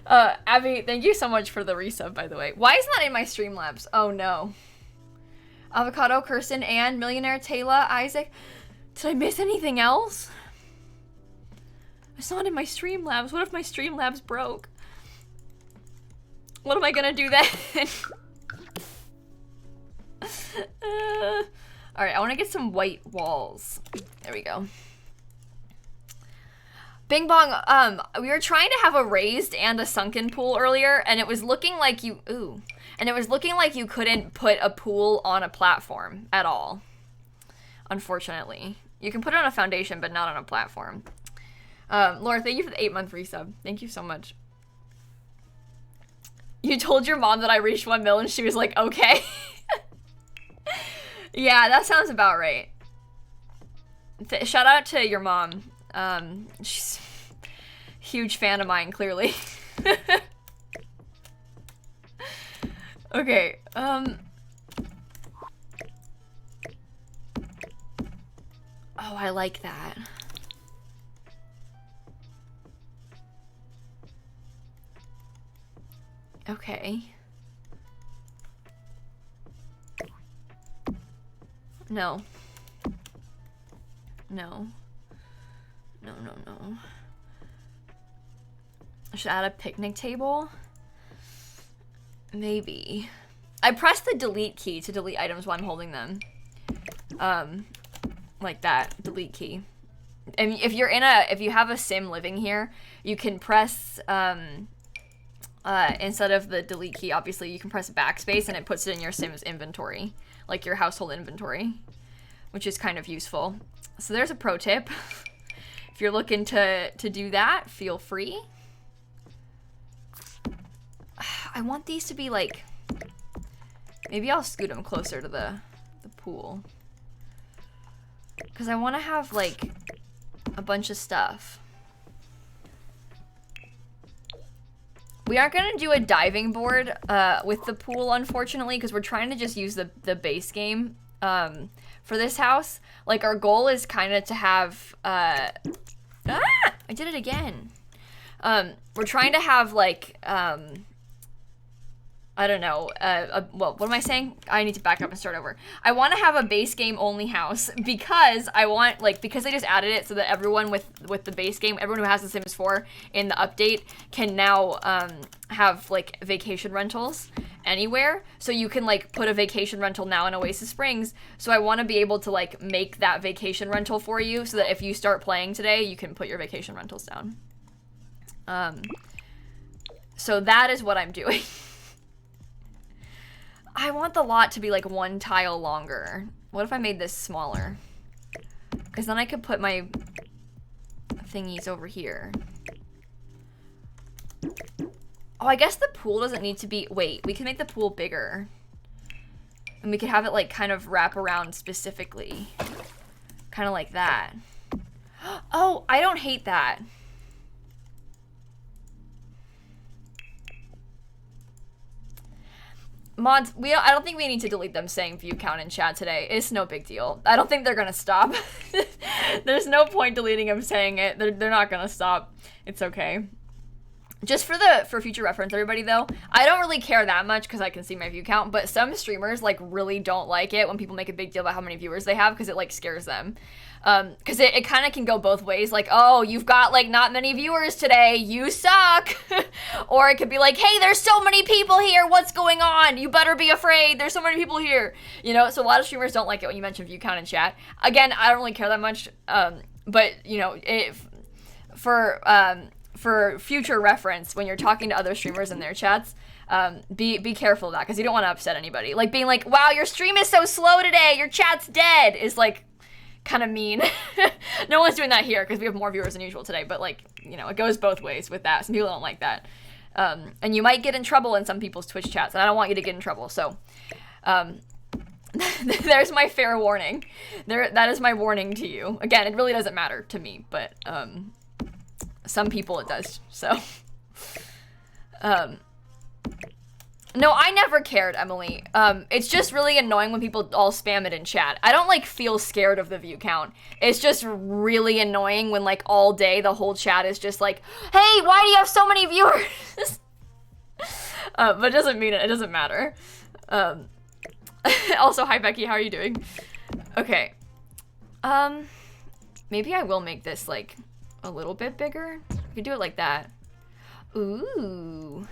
Abby, thank you so much for the resub, by the way. Why isn't that in my Streamlabs? Oh, no. Avocado, Kirsten, and Millionaire, Taylor, Isaac. Did I miss anything else? It's not in my Streamlabs. What if my Streamlabs broke? What am I gonna do then? Alright, I want to get some white walls. There we go. Bing Bong, we were trying to have a raised and a sunken pool earlier, and it was looking like you, and it was looking like you couldn't put a pool on a platform at all. Unfortunately. You can put it on a foundation, but not on a platform. Laura, thank you for the 8-month resub. Thank you so much. You told your mom that I reached 1 mil and she was like, okay. Yeah, that sounds about right. Shout out to your mom. She's a huge fan of mine, clearly. Okay, oh, I like that. Okay. No. No. No, no, no. I should add a picnic table. Maybe. I pressed the delete key to delete items while I'm holding them. Like that, delete key. And if you're if you have a sim living here, you can press, instead of the delete key, obviously, you can press backspace and it puts it in your sim's inventory. Like your household inventory, which is kind of useful. So there's a pro tip. If you're looking to do that, feel free. I want these to be like, maybe I'll scoot them closer to the pool. Because I want to have like a bunch of stuff. We aren't going to do a diving board with the pool, unfortunately, because we're trying to just use the base game for this house. Like, our goal is kind of to have... I did it again. We're trying to have, like... I don't know, well, what am I saying? I need to back up and start over. I want to have a base game only house because I want, like, because I just added it so that everyone with the base game, everyone who has The Sims 4 in the update can now have, like, vacation rentals anywhere. So you can, like, put a vacation rental now in Oasis Springs. So I want to be able to, like, make that vacation rental for you so that if you start playing today, you can put your vacation rentals down. So that is what I'm doing. I want the lot to be like 1 tile longer. What if I made this smaller? Because then I could put my thingies over here. Oh, I guess the pool doesn't need to be... Wait, we can make the pool bigger. And we could have it like kind of wrap around specifically. Kind of like that. Oh, I don't hate that. Mods, I don't think we need to delete them saying view count in chat today. It's no big deal. I don't think they're gonna stop. There's no point deleting them saying it. They're not gonna stop. It's okay. Just for future reference, everybody, though, I don't really care that much because I can see my view count, but some streamers, like, really don't like it when people make a big deal about how many viewers they have because it, like, scares them. Because it kind of can go both ways, like, oh, you've got, like, not many viewers today, you suck. Or it could be like, hey, there's so many people here, what's going on? You better be afraid, there's so many people here. You know, so a lot of streamers don't like it when you mention view count in chat. Again, I don't really care that much, but, you know, for future reference, when you're talking to other streamers in their chats, be careful of that, because you don't want to upset anybody. Like, being like, wow, your stream is so slow today, your chat's dead, is, like, kind of mean. No one's doing that here, because we have more viewers than usual today, but, like, you know, it goes both ways with that. Some people don't like that. And you might get in trouble in some people's Twitch chats, and I don't want you to get in trouble, so... there's my fair warning. That is my warning to you. Again, it really doesn't matter to me, but, some people it does, so. No, I never cared, Emily. It's just really annoying when people all spam it in chat. I don't, like, feel scared of the view count. It's just really annoying when, like, all day the whole chat is just like, hey, why do you have so many viewers? But it doesn't mean it. It doesn't matter. Also, hi, Becky. How are you doing? Okay. Maybe I will make this, like, a little bit bigger. We could do it like that. Ooh.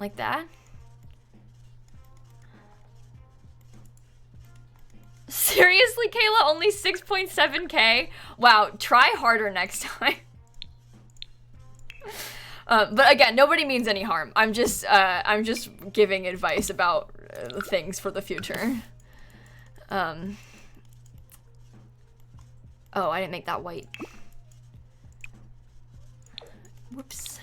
Like that. Seriously, Kayla? Only 6.7K? Wow, try harder next time. But again, nobody means any harm. I'm just giving advice about things for the future. Oh, I didn't make that white. Whoops.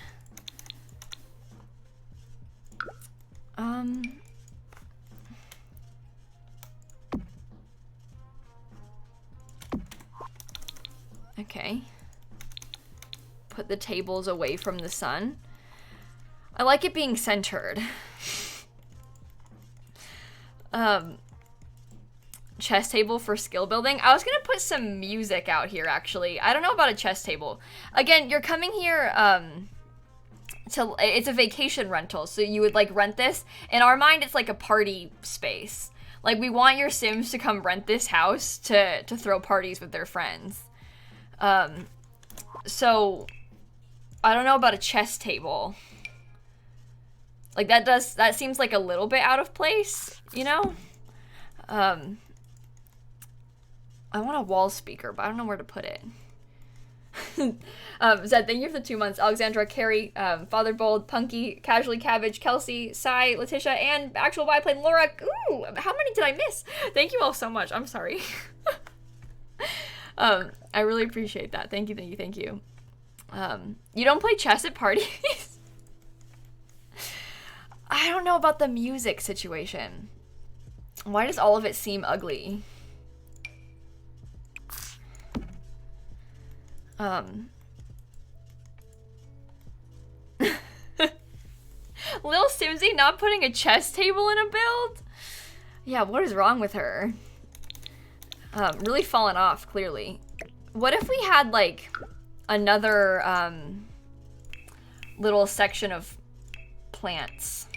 Okay. Put the tables away from the sun. I like it being centered. Chess table for skill building. I was gonna put some music out here, actually. I don't know about a chess table. Again, you're coming here, it's a vacation rental, so you would, like, rent this. In our mind, it's like a party space. Like, we want your Sims to come rent this house to throw parties with their friends. So, I don't know about a chess table. Like, that seems like a little bit out of place, you know? I want a wall speaker, but I don't know where to put it. Zed, thank you for the 2 months. Alexandra, Carrie, Father Bold, Punky, Casually Cabbage, Kelsey, Sai, Letitia, and actual biplane Laura. Ooh, how many did I miss? Thank you all so much. I'm sorry. I really appreciate that. Thank you, thank you, thank you. You don't play chess at parties? I don't know about the music situation. Why does all of it seem ugly? lilsimsie not putting a chess table in a build? Yeah, what is wrong with her? Really fallen off, clearly. What if we had, like, another, little section of plants?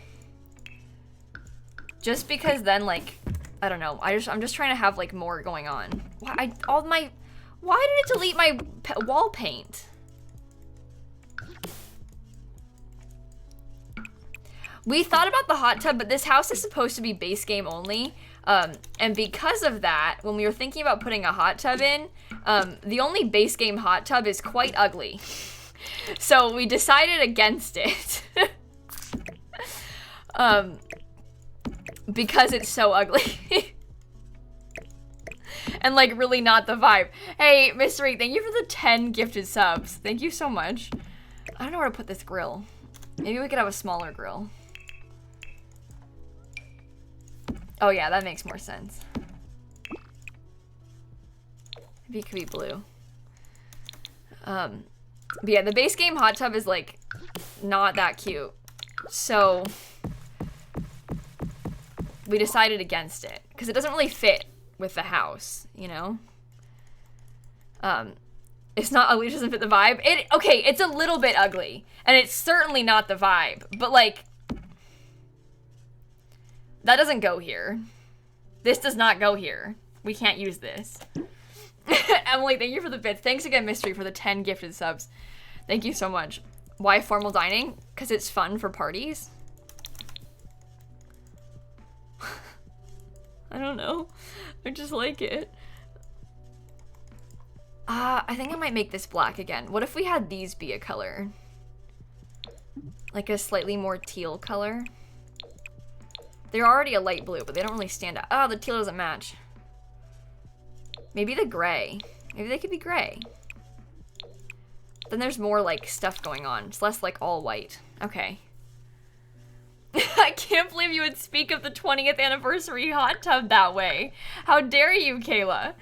Just because then, like, I don't know. I'm just trying to have, like, more going on. Why did it delete my wall paint? We thought about the hot tub, but this house is supposed to be base game only. And because of that, when we were thinking about putting a hot tub in, the only base game hot tub is quite ugly. So we decided against it. Because it's so ugly. And, like, really not the vibe. Hey, Mystery, thank you for the 10 gifted subs. Thank you so much. I don't know where to put this grill. Maybe we could have a smaller grill. Oh, yeah, that makes more sense. Maybe it could be blue. But yeah, the base game hot tub is, like, not that cute. So we decided against it. Because it doesn't really fit with the house, you know? It's not ugly, it doesn't fit the vibe. Okay, it's a little bit ugly. And it's certainly not the vibe. But like, that doesn't go here. This does not go here. We can't use this. Emily, thank you for the bits. Thanks again, Mystery, for the 10 gifted subs. Thank you so much. Why formal dining? Because it's fun for parties. I don't know. I just like it. I think I might make this black again. What if we had these be a color? Like a slightly more teal color. They're already a light blue, but they don't really stand out. Oh, the teal doesn't match. Maybe the gray. Maybe they could be gray. Then there's more like stuff going on. It's less like all white. Okay. I can't believe you would speak of the 20th anniversary hot tub that way. How dare you, Kayla?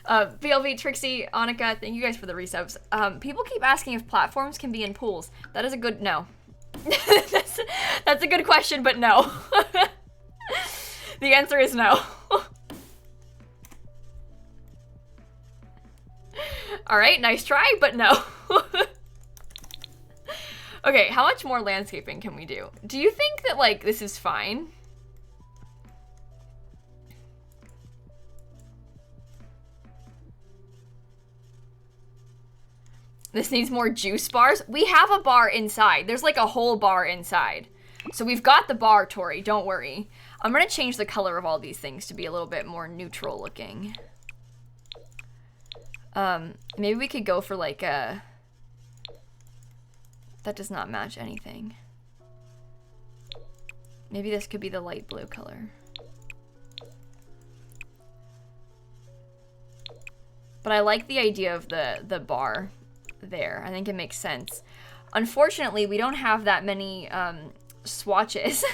BLV, Trixie, Annika, thank you guys for the resubs. People keep asking if platforms can be in pools. That is a good no. That's a good question, but no. The answer is no. All right, nice try, but no. Okay, how much more landscaping can we do? Do you think that, like, this is fine? This needs more juice bars. We have a bar inside. There's like a whole bar inside. So we've got the bar, Tori, don't worry. I'm gonna change the color of all these things to be a little bit more neutral looking. Maybe we could go for like a... That does not match anything. Maybe this could be the light blue color. But I like the idea of the bar there. I think it makes sense. Unfortunately, we don't have that many swatches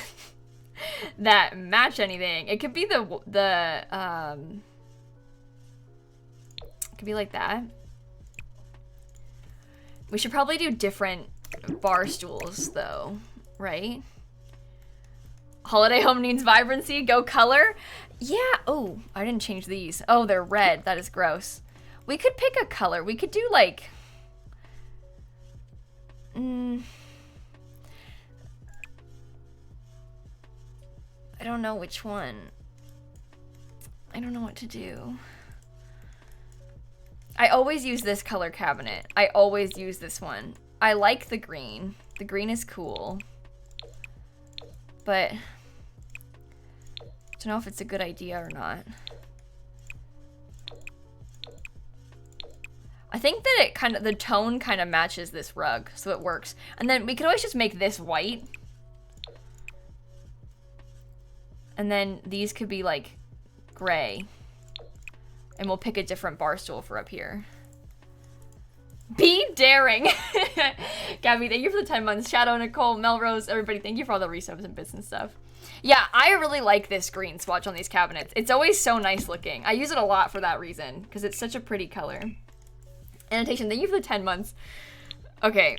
that match anything. It could be it could be like that. We should probably do different bar stools though, right? Holiday home needs vibrancy, go color. Yeah, oh, I didn't change these. Oh, they're red, that is gross. We could pick a color. We could do like, I don't know which one. I don't know what to do. I always use this color cabinet. I always use this one. I like the green. The green is cool. But I don't know if it's a good idea or not. I think that it kind of, the tone kind of matches this rug, so it works. And then we could always just make this white. And then these could be like gray. And we'll pick a different bar stool for up here. Be daring. Gabby, thank you for the 10 months. Shadow, Nicole, Melrose, everybody, thank you for all the resubs and bits and stuff. Yeah, I really like this green swatch on these cabinets. It's always so nice looking. I use it a lot for that reason, because it's such a pretty color. Annotation, thank you for the 10 months. Okay,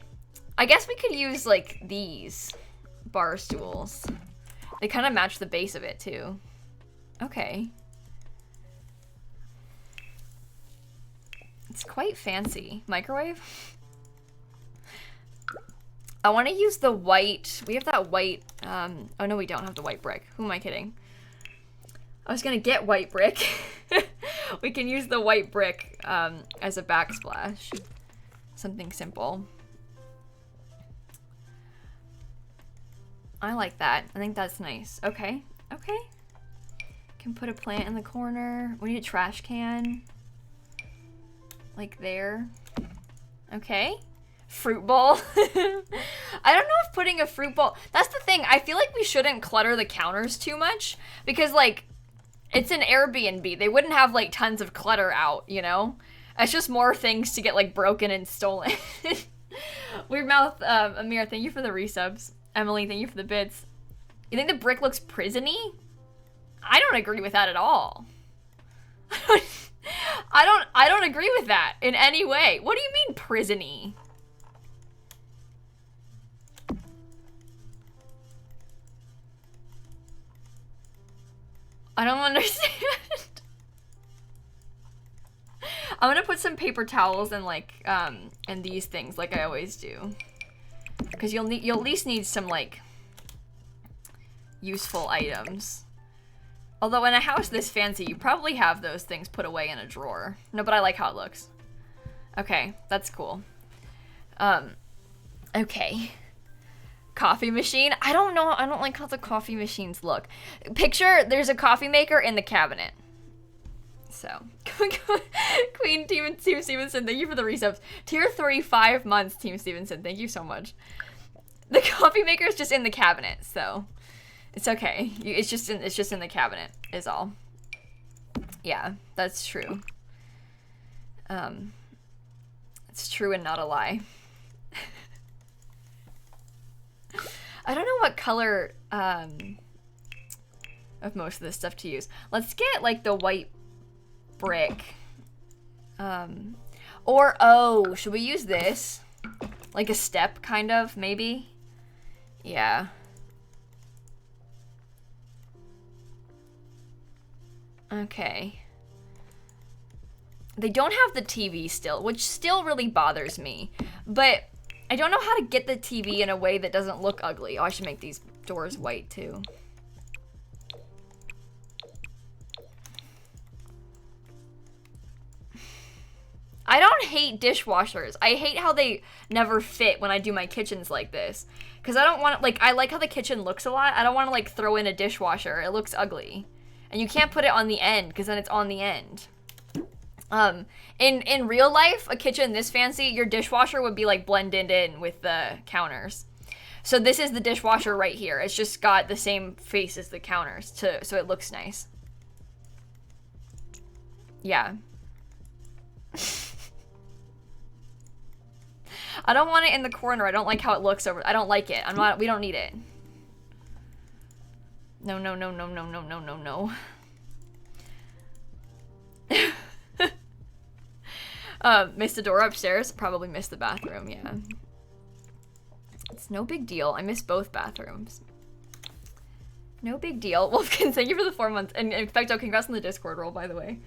I guess we could use like these bar stools. They kind of match the base of it too. Okay. It's quite fancy. Microwave? I want to use the white. We have that white. Oh no, we don't have the white brick. Who am I kidding? I was gonna get white brick. We can use the white brick as a backsplash. Something simple. I like that. I think that's nice. Okay. Okay. Can put a plant in the corner. We need a trash can. Like there. Okay. Fruit bowl. I don't know if putting a fruit bowl... That's the thing. I feel like we shouldn't clutter the counters too much. Because, like, it's an Airbnb. They wouldn't have, like, tons of clutter out, you know? It's just more things to get, like, broken and stolen. Weird Mouth, Amir, thank you for the resubs. Emily, thank you for the bits. You think the brick looks prison-y? I don't agree with that at all. I don't agree with that in any way. What do you mean prison-y? I don't understand. I'm gonna put some paper towels and like and these things like I always do, because you'll at least need some like useful items. Although in a house this fancy, you probably have those things put away in a drawer. No, but I like how it looks. Okay, that's cool. Okay. Coffee machine. I don't know. I don't like how the coffee machines look. Picture there's a coffee maker in the cabinet. So, Queen Team Stevenson, thank you for the resubs. Tier 3, 5 months, Team Stevenson. Thank you so much. The coffee maker is just in the cabinet, so it's okay. It's just in the cabinet is all. Yeah, that's true. It's true and not a lie. I don't know what color of most of this stuff to use. Let's get like the white brick. Or oh, should we use this? Like a step kind of, maybe? Yeah. Okay. They don't have the TV still, which still really bothers me. But I don't know how to get the TV in a way that doesn't look ugly. Oh, I should make these doors white too. I don't hate dishwashers. I hate how they never fit when I do my kitchens like this. Because I don't want to, like, I like how the kitchen looks a lot. I don't want to, like, throw in a dishwasher. It looks ugly. And you can't put it on the end, because then it's on the end. In real life, a kitchen this fancy, your dishwasher would be, like, blended in with the counters. So this is the dishwasher right here. It's just got the same face as the counters, so it looks nice. Yeah. I don't want it in the corner. I don't like how it looks over. I don't like it. We don't need it. No, no, no, no, no, no, no, no, no. Missed the door upstairs. Probably missed the bathroom, yeah. It's no big deal. I missed both bathrooms. No big deal. Wolfkin, thank you for the 4 months. And in fact, congrats on the Discord roll, by the way.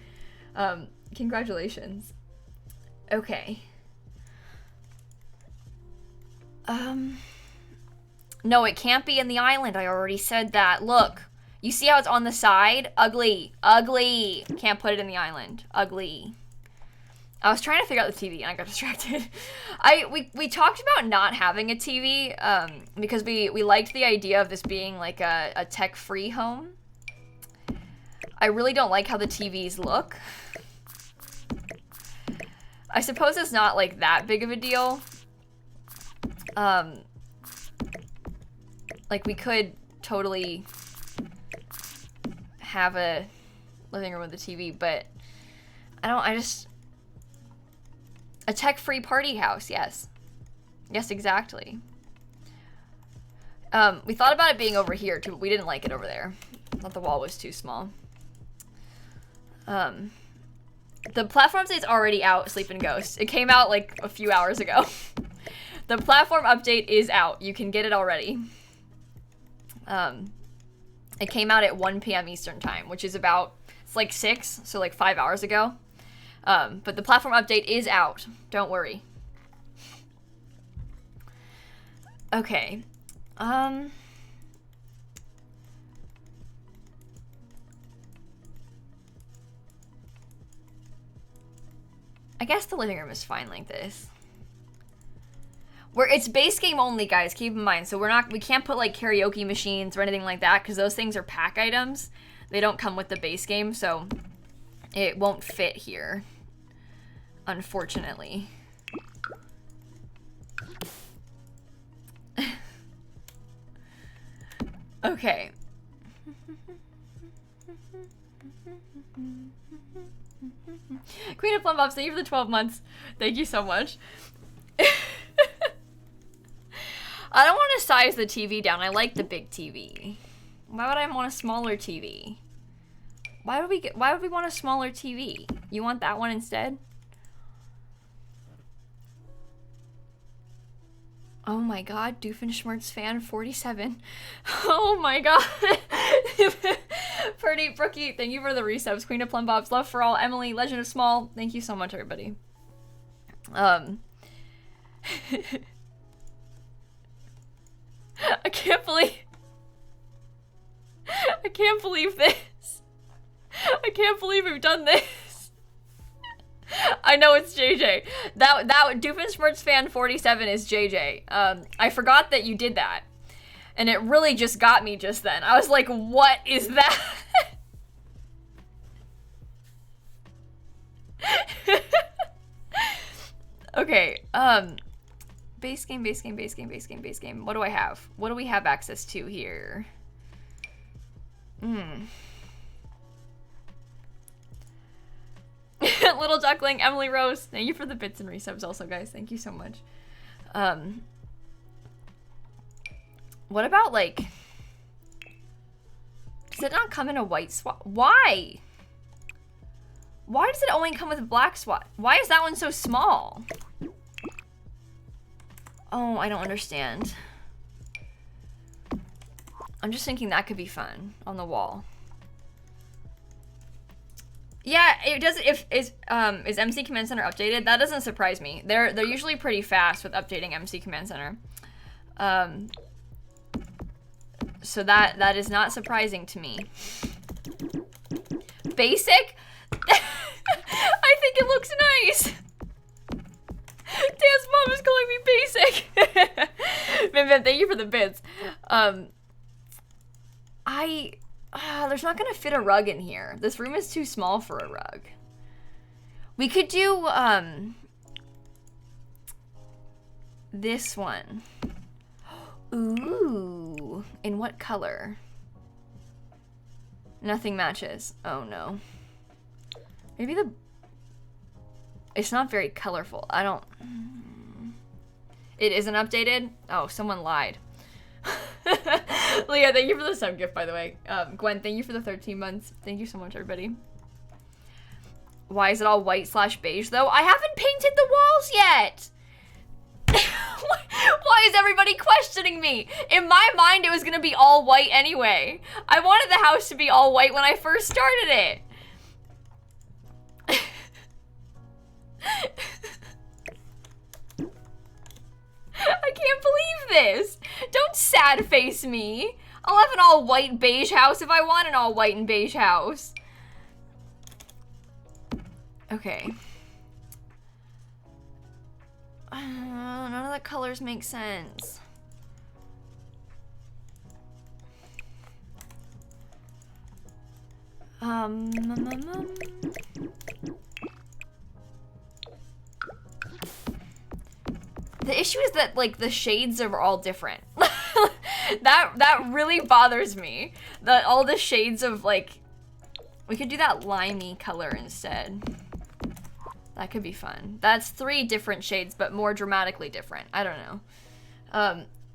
Congratulations. Okay. No, it can't be in the island. I already said that. Look. You see how it's on the side? Ugly. Ugly. Can't put it in the island. Ugly. I was trying to figure out the TV and I got distracted. We talked about not having a TV because we liked the idea of this being like a tech-free home. I really don't like how the TVs look. I suppose it's not like that big of a deal. Like we could totally have a living room with a TV, but a tech-free party house, yes. Yes, exactly. We thought about it being over here too, but we didn't like it over there. Thought the wall was too small. The platform update's already out, Sleeping Ghost. It came out like a few hours ago. The platform update is out. You can get it already. It came out at 1 p.m. Eastern time, which is about, it's like 6, so like 5 hours ago. But the platform update is out. Don't worry. Okay. I guess the living room is fine like this. It's base game only, guys, keep in mind. So we can't put like karaoke machines or anything like that because those things are pack items. They don't come with the base game, so it won't fit here, unfortunately. Okay. Queen of Plum Bobs, thank you for the 12 months. Thank you so much. I don't want to size the TV down. I like the big TV. Why would I want a smaller TV? Why would we want a smaller TV? You want that one instead? Oh my god, Doofenshmirtz fan 47. Oh my god. Purdy, Brookie, thank you for the resubs. Queen of Plum Bobs, love for all. Emily, Legend of Small, thank you so much, everybody. I can't believe this. I can't believe we've done this. I know it's JJ. That Doofenshmirtz fan 47 is JJ. I forgot that you did that. And it really just got me just then. I was like, what is that? Okay, base game. What do I have? What do we have access to here? Little Duckling, Emily Rose, thank you for the bits and resubs also, guys. Thank you so much. What about, like, does it not come in a white swat? Why? Why does it only come with a black swat? Why is that one so small? Oh, I don't understand. I'm just thinking that could be fun on the wall. Yeah, it does. Is MC Command Center updated? That doesn't surprise me. They're usually pretty fast with updating MC Command Center. So that is not surprising to me. Basic? I think it looks nice. Dan's mom is calling me basic. Vim, thank you for the bits. There's not gonna fit a rug in here. This room is too small for a rug. We could do, this one. Ooh, in what color? Nothing matches. Oh no. Maybe it's not very colorful. It isn't updated? Oh, someone lied. Leah, thank you for the sub gift, by the way. Gwen, thank you for the 13 months. Thank you so much, everybody. Why is it all white/beige, though? I haven't painted the walls yet! Why is everybody questioning me? In my mind, it was gonna be all white anyway. I wanted the house to be all white when I first started it. I can't believe this. Don't sad face me. I'll have an all white beige house if I want an all white and beige house. Okay. None of the colors make sense. The issue is that, like, the shades are all different. that really bothers me. That all the shades of, like, we could do that limey color instead. That could be fun. That's 3 different shades, but more dramatically different. I don't know.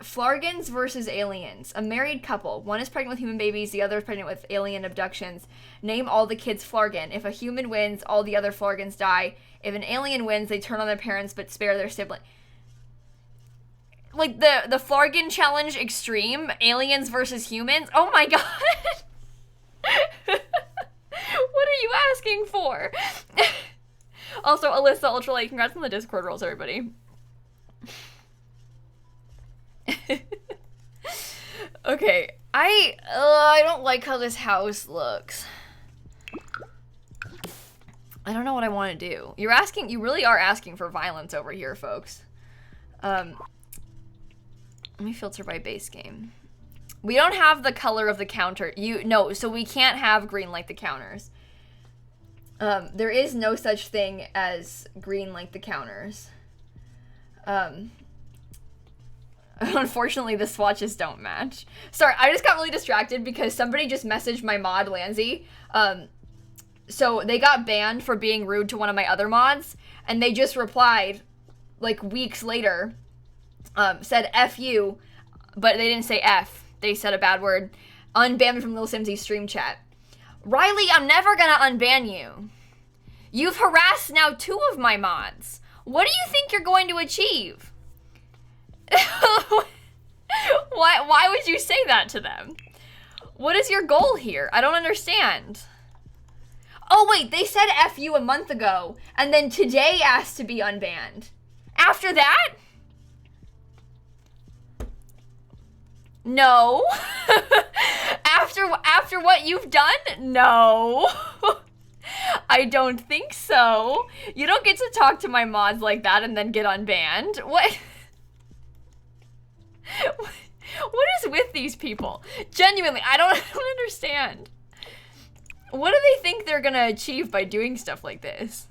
Flargans versus aliens. A married couple. One is pregnant with human babies, the other is pregnant with alien abductions. Name all the kids Flargan. If a human wins, all the other Flargans die. If an alien wins, they turn on their parents but spare their sibling. Like the Flargan challenge extreme, aliens versus humans. Oh my god. What are you asking for? Also, Alyssa Ultralight, congrats on the Discord rolls, everybody. Okay, I don't like how this house looks. I don't know what I want to do. You really are asking for violence over here, folks. Let me filter by base game. We don't have the color of the counter. No, so we can't have green like the counters. There is no such thing as green like the counters. Unfortunately, the swatches don't match. Sorry, I just got really distracted because somebody just messaged my mod, Lansy. So they got banned for being rude to one of my other mods, and they just replied, like, weeks later, said F you, but they didn't say F. They said a bad word. Unban me from lilsimsie stream chat. Riley, I'm never gonna unban you. You've harassed now 2 of my mods. What do you think you're going to achieve? Why would you say that to them? What is your goal here? I don't understand. Oh wait, they said F you a month ago, and then today asked to be unbanned. After that? No. After what you've done? No. I don't think so. You don't get to talk to my mods like that and then get unbanned. What? What is with these people? Genuinely, I don't understand. What do they think they're gonna achieve by doing stuff like this?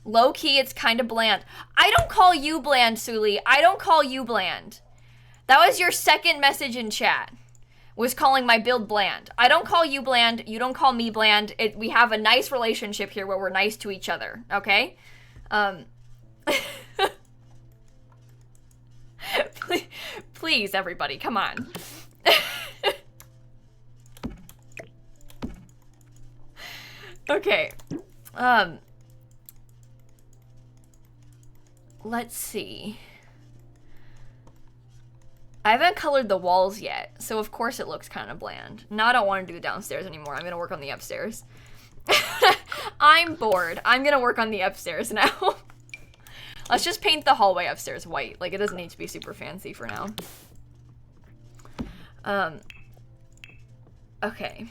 Low key, it's kind of bland. I don't call you bland, Suli. I don't call you bland. That was your second message in chat, was calling my build bland. I don't call you bland. You don't call me bland. We have a nice relationship here where we're nice to each other, okay? Please, everybody, come on. Okay. Let's see. I haven't colored the walls yet, so of course it looks kind of bland. Now I don't want to do the downstairs anymore. I'm gonna work on the upstairs. I'm bored. I'm gonna work on the upstairs now. Let's just paint the hallway upstairs white. Like, it doesn't need to be super fancy for now. Okay.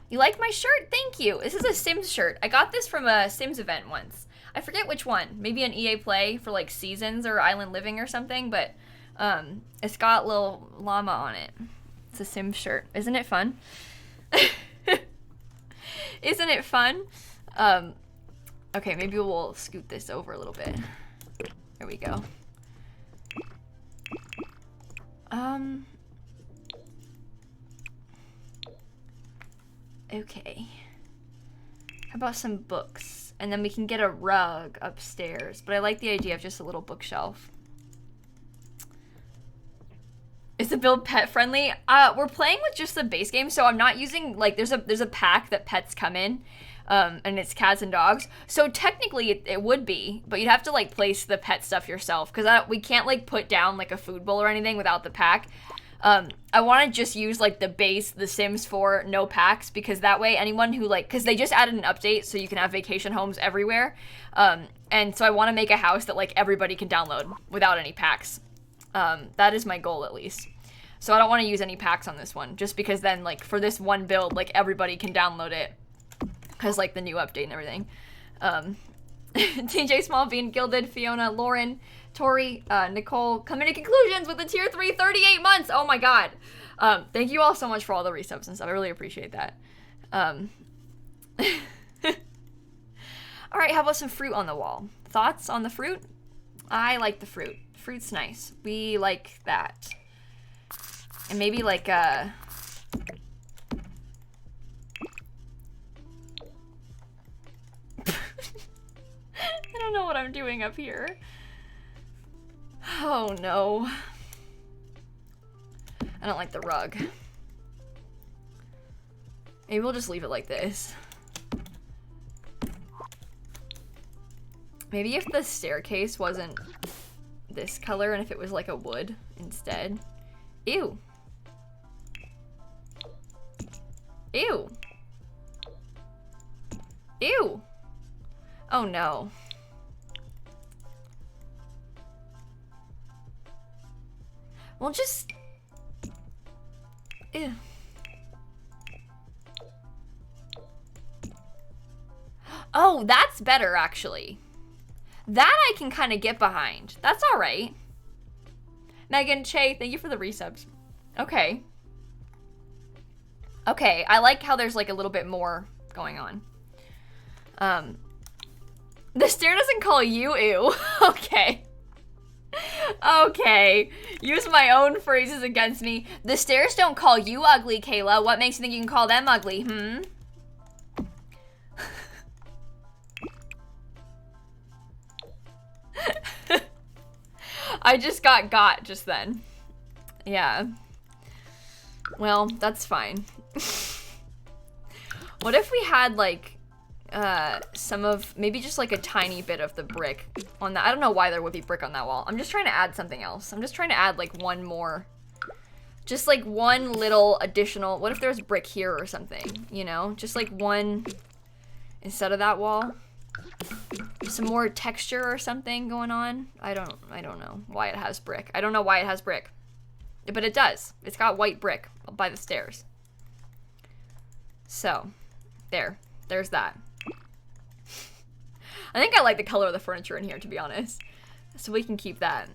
You like my shirt? Thank you. This is a Sims shirt. I got this from a Sims event once. I forget which one. Maybe an EA Play for like Seasons or Island Living or something, but it's got little llama on it. It's a Sims shirt. Isn't it fun? Isn't it fun? Okay, maybe we'll scoot this over a little bit. There we go. Okay. How about some books? And then we can get a rug upstairs. But I like the idea of just a little bookshelf. Is the build pet friendly? We're playing with just the base game, so I'm not using, like, there's a pack that pets come in, and it's cats and dogs. So technically it would be, but you'd have to like place the pet stuff yourself, because we can't like put down like a food bowl or anything without the pack. I want to just use like the base, The Sims 4, no packs, because that way anyone who like, because they just added an update so you can have vacation homes everywhere. And so I want to make a house that like everybody can download without any packs. That is my goal at least. So I don't want to use any packs on this one, just because then like for this one build, like everybody can download it because like the new update and everything. TJ Smallbean, Gilded, Fiona, Lauren, Tori, Nicole, coming to conclusions with the tier 3 38 months. Oh my god. Thank you all so much for all the resubs and stuff. I really appreciate that. All right, how about some fruit on the wall? Thoughts on the fruit? I like the fruit. Fruit's nice. We like that. And maybe like I don't know what I'm doing up here. Oh no. I don't like the rug. Maybe we'll just leave it like this. Maybe if the staircase wasn't this color and if it was like a wood instead. Ew. Ew. Ew. Oh no. Well, just... Ew. Oh, that's better, actually. That I can kind of get behind. That's all right. Megan, Che, thank you for the resubs. Okay. Okay, I like how there's like a little bit more going on. The stair doesn't call you ew. Okay. Okay. Use my own phrases against me. The stairs don't call you ugly, Kayla. What makes you think you can call them ugly, I just got just then. Yeah. Well, that's fine. What if we had like some of, maybe just like a tiny bit of the brick on that. I don't know why there would be brick on that wall. I'm just trying to add something else. I'm just trying to add like one more, just like one little additional, what if there's brick here or something, you know? Just like one instead of that wall. Some more texture or something going on. I don't know why it has brick. I don't know why it has brick. But it does. It's got white brick by the stairs. So, there's that. I think I like the color of the furniture in here, to be honest. So we can keep that.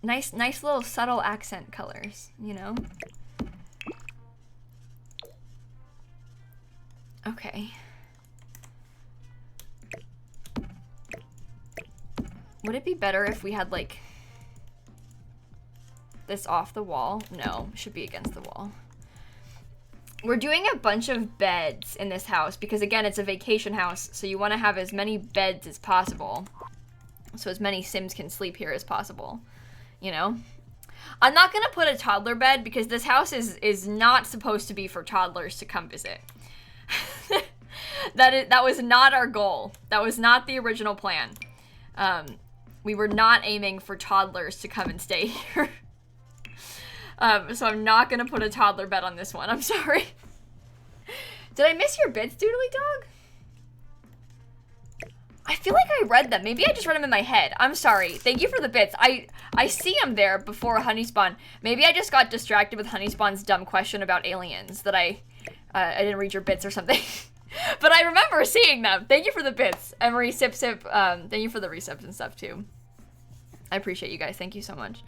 Nice little subtle accent colors, you know? Okay. Would it be better if we had, like, this off the wall? No, it should be against the wall. We're doing a bunch of beds in this house because, again, it's a vacation house, so you want to have as many beds as possible. So as many Sims can sleep here as possible, you know? I'm not going to put a toddler bed because this house is not supposed to be for toddlers to come visit. That was not our goal. That was not the original plan. We were not aiming for toddlers to come and stay here. So I'm not gonna put a toddler bed on this one. I'm sorry. Did I miss your bits, Doodly Dog? I feel like I read them. Maybe I just read them in my head. I'm sorry. Thank you for the bits. I see them there before Honeyspawn. Maybe I just got distracted with Honeyspawn's dumb question about aliens that I didn't read your bits or something. But I remember seeing them. Thank you for the bits. Emery, Sip, thank you for the resubs and stuff too. I appreciate you guys. Thank you so much.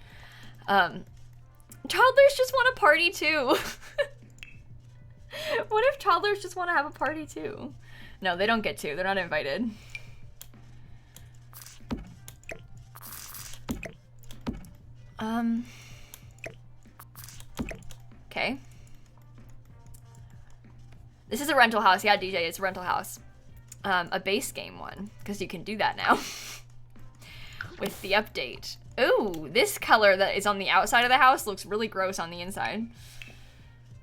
Toddlers just want a party too. What if toddlers just want to have a party too? No, they don't get to. They're not invited. Okay. This is a rental house. Yeah, DJ, it's a rental house. A base game one, because you can do that now. With the update. Ooh, this color that is on the outside of the house looks really gross on the inside.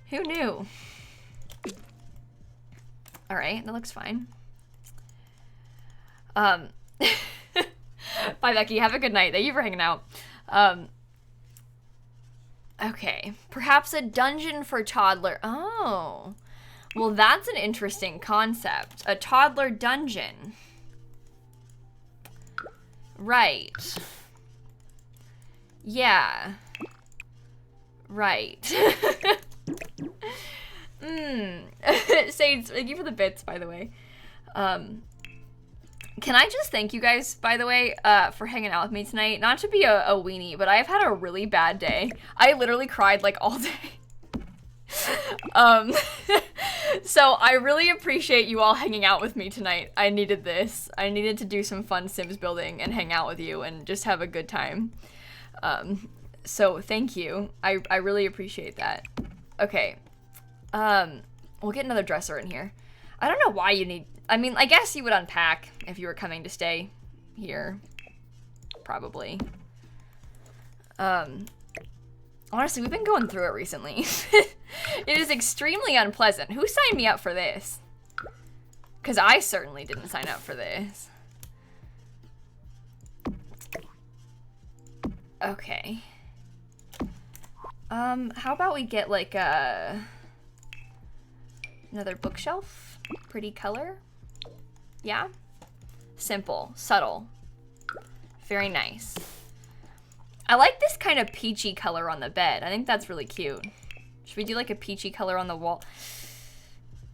Who knew? All right, that looks fine. Bye, Becky. Have a good night. Thank you for hanging out. Okay, perhaps a dungeon for toddler. Oh, well, that's an interesting concept. A toddler dungeon. Right. Yeah. Right. Sage, thank you for the bits, by the way. Can I just thank you guys, by the way, for hanging out with me tonight? Not to be a weenie, but I've had a really bad day. I literally cried, like, all day. So I really appreciate you all hanging out with me tonight. I needed this. I needed to do some fun Sims building and hang out with you and just have a good time. So thank you. I really appreciate that. Okay. We'll get another dresser in here. I don't know why you need... I mean, I guess you would unpack if you were coming to stay here. Probably. Honestly, we've been going through it recently. It is extremely unpleasant. Who signed me up for this? Because I certainly didn't sign up for this. Okay. How about we get like another bookshelf? Pretty color? Yeah? Simple, subtle. Very nice. I like this kind of peachy color on the bed. I think that's really cute. Should we do like a peachy color on the wall?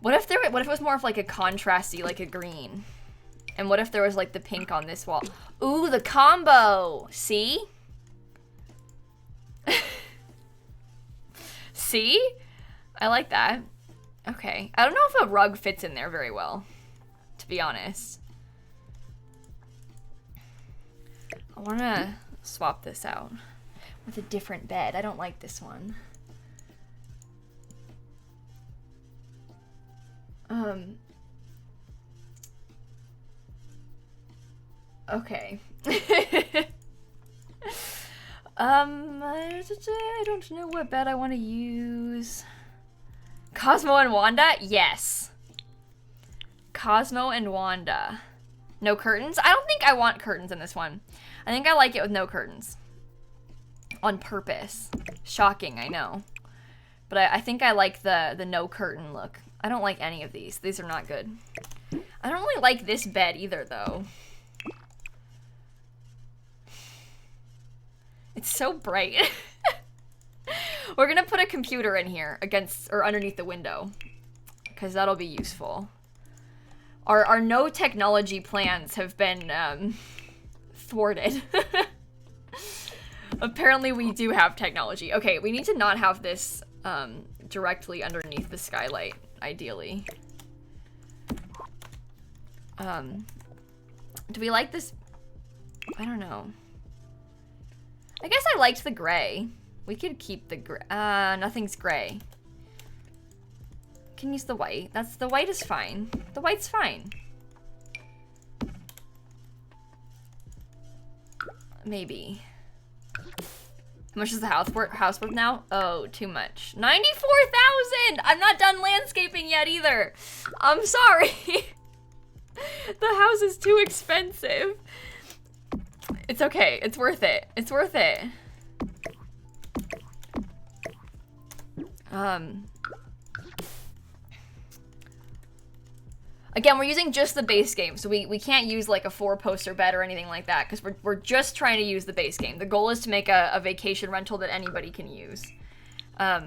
What if it was more of like a contrasty, like a green? And what if there was like the pink on this wall? Ooh, the combo! See? See? I like that. Okay. I don't know if a rug fits in there very well, to be honest. I wanna swap this out with a different bed. I don't like this one. Okay. I don't know what bed I want to use. Cosmo and Wanda? Yes. Cosmo and Wanda. No curtains? I don't think I want curtains in this one. I think I like it with no curtains. On purpose. Shocking, I know. But I think I like the no curtain look. I don't like any of these. These are not good. I don't really like this bed either, though. It's so bright. We're gonna put a computer in here against or underneath the window, because that'll be useful. Our no technology plans have been thwarted. Apparently we do have technology. Okay, we need to not have this directly underneath the skylight, ideally. Do we like this? I don't know. I guess I liked the gray. We could keep the gray. Nothing's gray. Can use the white. The white is fine. The white's fine. Maybe. How much is the house worth now? Oh, too much. 94,000! I'm not done landscaping yet either. I'm sorry. The house is too expensive. It's okay. It's worth it. It's worth it. Again, we're using just the base game, so we can't use like a 4-poster bed or anything like that, because we're just trying to use the base game. The goal is to make a vacation rental that anybody can use.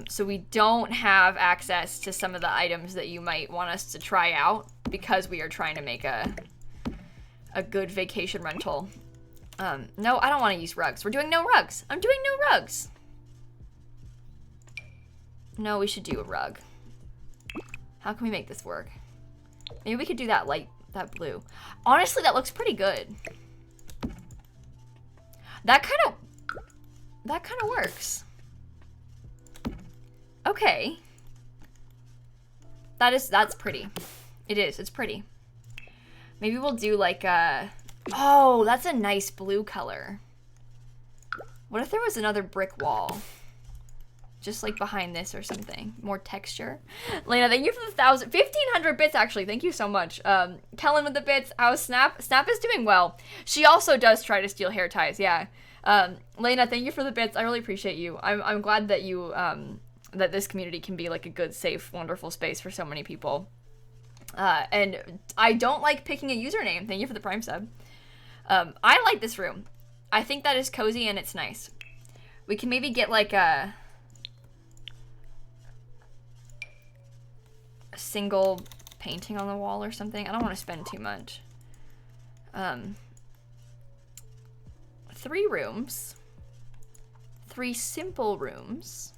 So we don't have access to some of the items that you might want us to try out, because we are trying to make a good vacation rental. No, I don't want to use rugs. We're doing no rugs. I'm doing no rugs. No, we should do a rug. How can we make this work? Maybe we could do that light, that blue. Honestly, that looks pretty good. That kind of works. Okay. That's pretty. It is, it's pretty. Maybe we'll do like a, oh, that's a nice blue color. What if there was another brick wall? Just like behind this or something. More texture. Lena, thank you for the 1,500 bits actually. Thank you so much. Kellen with the bits. How's Snap? Snap is doing well. She also does try to steal hair ties, yeah. Lena, thank you for the bits. I really appreciate you. I'm glad that you, that this community can be like a good, safe, wonderful space for so many people. And I don't like picking a username. Thank you for the Prime sub. I like this room. I think that is cozy and it's nice. We can maybe get like a single painting on the wall or something. I don't want to spend too much. 3 rooms. 3 simple rooms.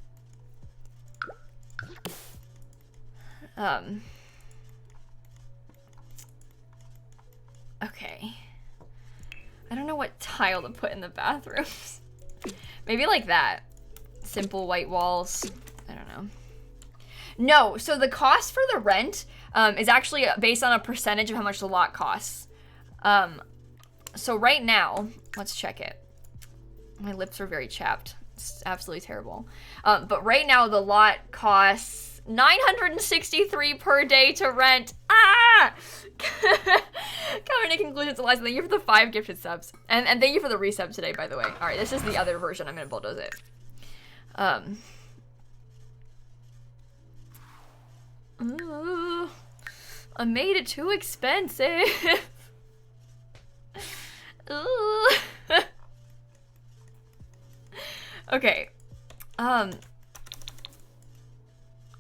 Okay. I don't know what tile to put in the bathrooms. Maybe like that. Simple white walls. I don't know. No, so the cost for the rent is actually based on a percentage of how much the lot costs. So right now, let's check it. My lips are very chapped. It's absolutely terrible. But right now the lot costs $963 per day to rent. Ah! Coming to conclusions, Eliza, thank you for the 5 gifted subs. And thank you for the resub today, by the way. All right, this is the other version. I'm gonna bulldoze it. Ooh, I made it too expensive. Ooh. Okay. I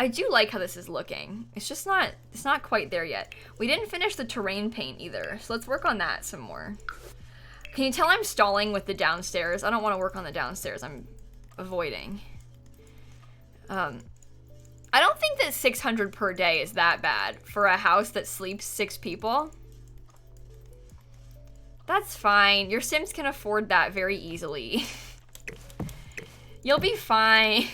do like how this is looking. It's just not, it's not quite there yet. We didn't finish the terrain paint either, so let's work on that some more. Can you tell I'm stalling with the downstairs? I don't want to work on the downstairs. I'm avoiding. I don't think that 600 per day is that bad for a house that sleeps 6 people. That's fine. Your Sims can afford that very easily. You'll be fine.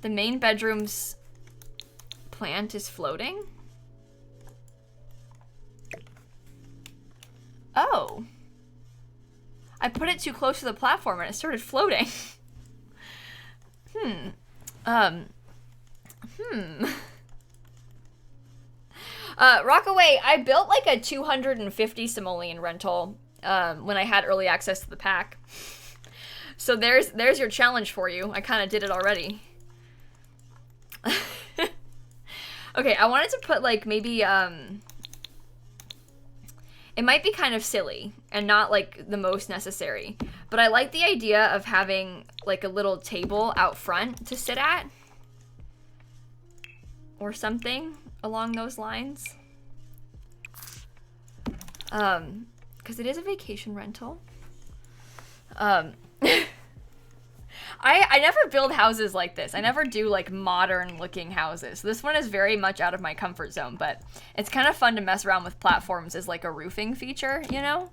The main bedroom's plant is floating. Oh. I put it too close to the platform and it started floating. Rockaway, I built like a 250 simoleon rental when I had early access to the pack. So there's your challenge for you. I kind of did it already. Okay, I wanted to put like maybe it might be kind of silly and not like the most necessary, but I like the idea of having like a little table out front to sit at or something along those lines. Because it is a vacation rental. I never build houses like this. I never do like modern looking houses. This one is very much out of my comfort zone, but it's kind of fun to mess around with platforms as like a roofing feature, you know?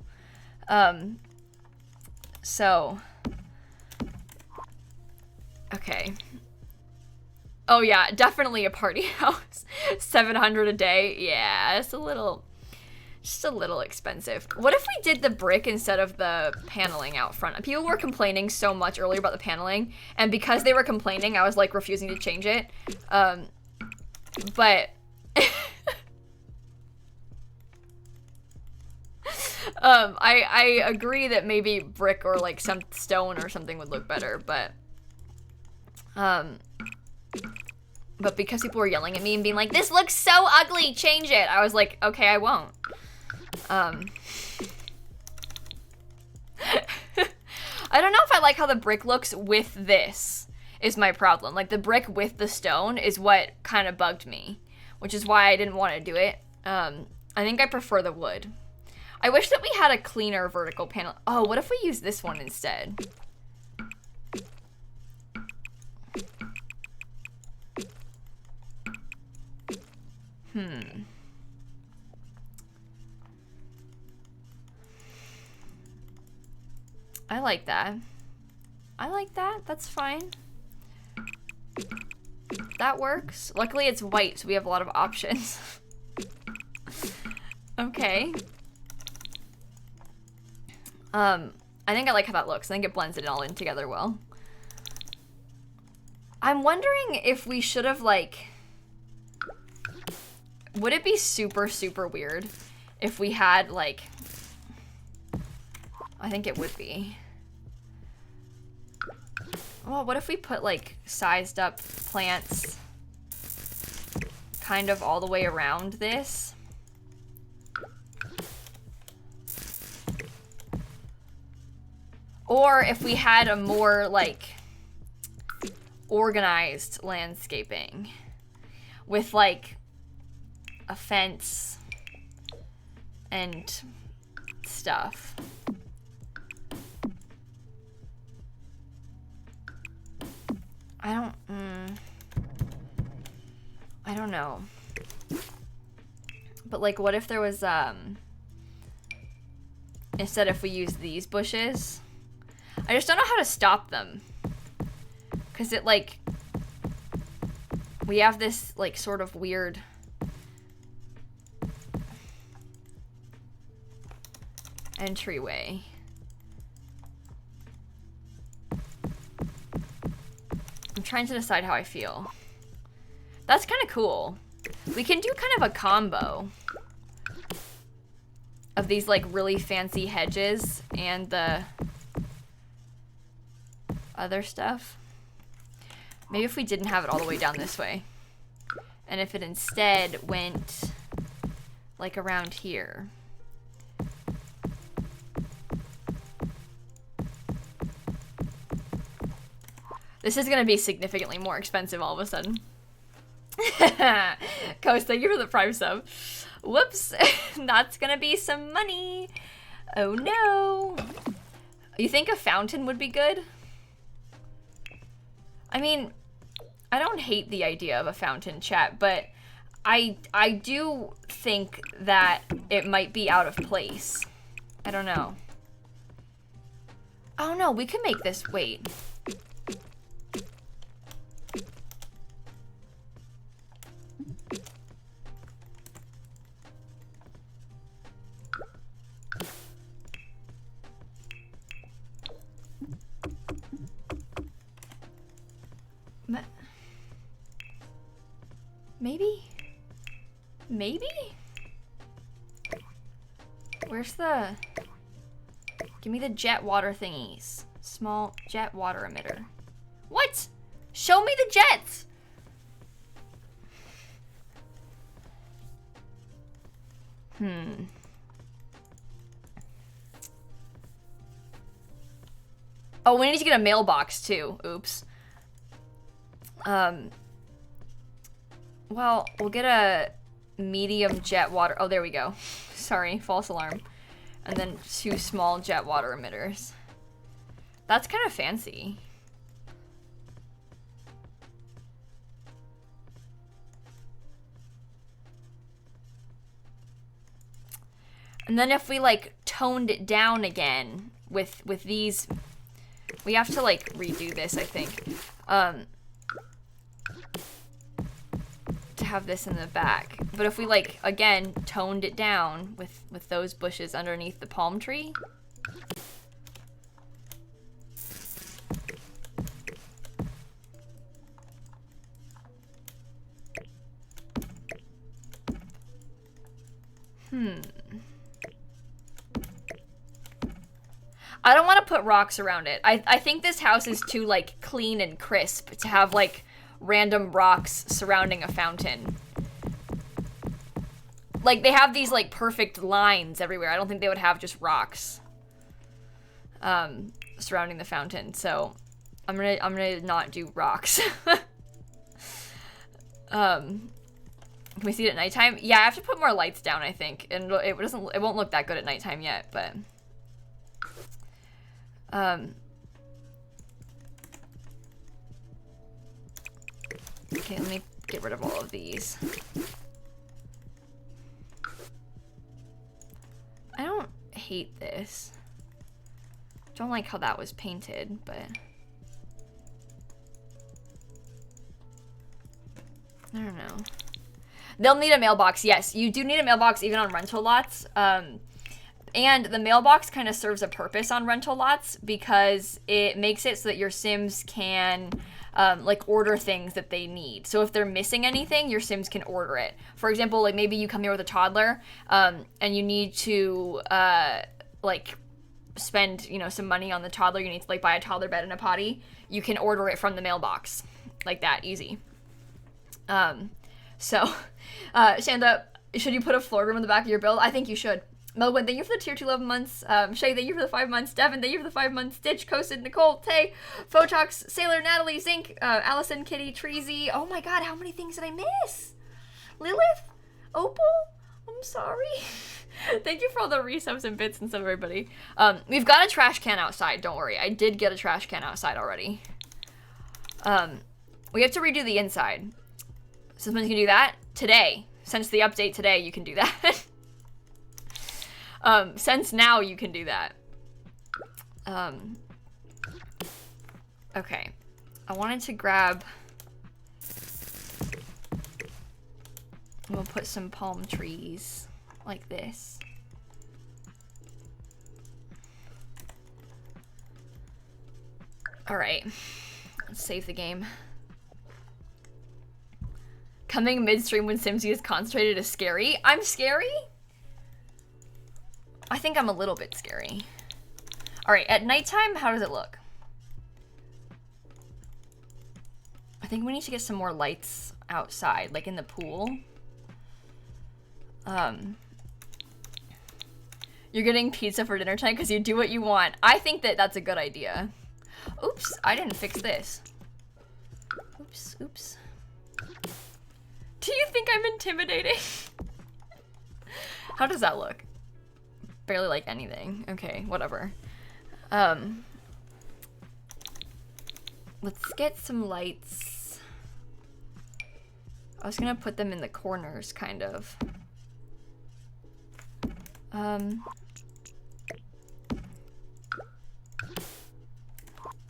So, okay. Oh yeah, definitely a party house. 700 a day. Yeah, it's just a little expensive. What if we did the brick instead of the paneling out front? People were complaining so much earlier about the paneling, and because they were complaining, I was like refusing to change it. But I agree that maybe brick or like some stone or something would look better, but because people were yelling at me and being like, "This looks so ugly, change it," I was like, okay, I won't. I don't know if I like how the brick looks with this is my problem. Like the brick with the stone is what kind of bugged me, which is why I didn't want to do it. I think I prefer the wood. I wish that we had a cleaner vertical panel. Oh, what if we use this one instead? I like that. I like that. That's fine. That works. Luckily it's white, so we have a lot of options. Okay. I think I like how that looks. I think it blends it all in together well. I'm wondering if we should have like... Would it be super, super weird if we had like... I think it would be. Well, what if we put like sized up plants kind of all the way around this? Or if we had a more like organized landscaping with like a fence and stuff. I don't know. But like, what if there was, instead if we use these bushes? I just don't know how to stop them. 'Cause it like, we have this like sort of weird entryway. I'm trying to decide how I feel. That's kind of cool. We can do kind of a combo of these like really fancy hedges and the other stuff. Maybe if we didn't have it all the way down this way. And if it instead went like around here. This is gonna be significantly more expensive all of a sudden. Coast, thank you for the Prime sub. Whoops, that's gonna be some money. Oh no. You think a fountain would be good? I mean, I don't hate the idea of a fountain, chat, but I do think that it might be out of place. I don't know. Oh no, we can make this, wait. Maybe? Maybe? Where's the... Give me the jet water thingies. Small jet water emitter. What? Show me the jets! Oh, we need to get a mailbox too. Oops. Well, we'll get a medium jet water. Oh, there we go. Sorry, false alarm. And then 2 small jet water emitters. That's kind of fancy. And then if we like toned it down again with these, we have to like redo this, I think. To have this in the back. But if we like again toned it down with those bushes underneath the palm tree. I don't want to put rocks around it. I think this house is too like clean and crisp to have like random rocks surrounding a fountain. Like they have these like perfect lines everywhere. I don't think they would have just rocks surrounding the fountain. So I'm gonna not do rocks. Can we see it at nighttime? Yeah, I have to put more lights down, I think, and it won't look that good at nighttime yet, but okay, let me get rid of all of these. I don't hate this. Don't like how that was painted, but I don't know. They'll need a mailbox. Yes, you do need a mailbox even on rental lots. And the mailbox kind of serves a purpose on rental lots because it makes it so that your Sims can like order things that they need. So if they're missing anything, your Sims can order it. For example, like maybe you come here with a toddler and you need to like spend, you know, some money on the toddler. You need to like buy a toddler bed and a potty. You can order it from the mailbox like that, easy. So, Shanda, should you put a floor room in the back of your build? I think you should. Melwin, thank you for the tier 2 11 months. Shay, thank you for the 5 months. Devin, thank you for the 5 months. Stitch, Coasted, Nicole, Tay, Photox, Sailor, Natalie, Zinc, Allison, Kitty, Treasy. Oh my god, how many things did I miss? Lilith? Opal? I'm sorry. Thank you for all the resubs and bits and stuff, everybody. We've got a trash can outside, don't worry. I did get a trash can outside already. We have to redo the inside. So someone can do that today. Since the update today, you can do that. Since now, you can do that. Okay. I wanted to grab... We'll put some palm trees like this. All right. Let's save the game. Coming midstream when Simsie is concentrated is scary. I'm scary? I think I'm a little bit scary. All right, at nighttime, how does it look? I think we need to get some more lights outside, like in the pool. You're getting pizza for dinner tonight because you do what you want. I think that that's a good idea. Oops, I didn't fix this. Oops, oops. Do you think I'm intimidating? How does that look? Barely like anything. Okay, whatever. Let's get some lights. I was gonna put them in the corners, kind of.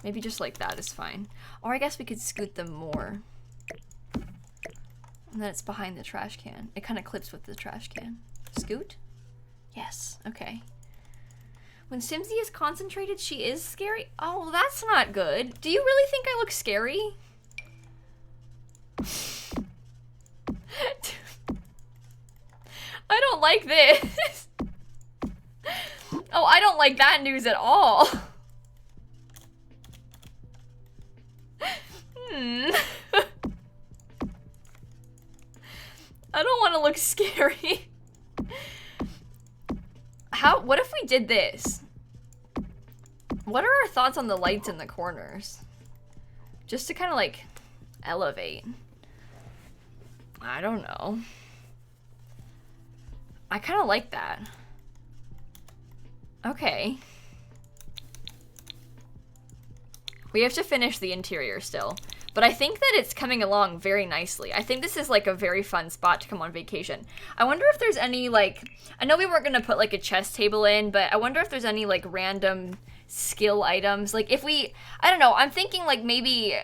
Maybe just like that is fine. Or I guess we could scoot them more. And then it's behind the trash can. It kind of clips with the trash can. Scoot? Yes, okay. When Simsie is concentrated, she is scary? Oh, that's not good. Do you really think I look scary? I don't like this. Oh, I don't like that news at all. I don't want to look scary. What if we did this? What are our thoughts on the lights in the corners? Just to kind of like elevate. I don't know. I kind of like that. Okay. We have to finish the interior still. But I think that it's coming along very nicely. I think this is like a very fun spot to come on vacation. I wonder if there's any like, I know we weren't gonna put like a chess table in, but I wonder if there's any like random skill items. Like if we, I don't know, I'm thinking like maybe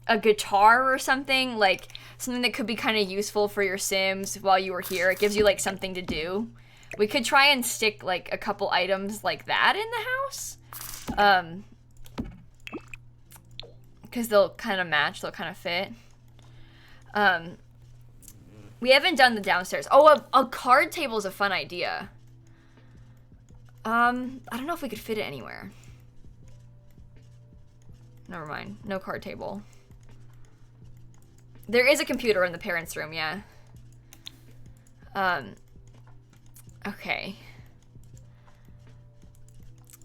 a guitar or something, like something that could be kind of useful for your Sims while you were here. It gives you like something to do. We could try and stick like a couple items like that in the house. Because they'll kind of match, they'll kind of fit. We haven't done the downstairs. Oh, a card table is a fun idea. I don't know if we could fit it anywhere. Never mind, no card table. There is a computer in the parents' room, yeah. Okay.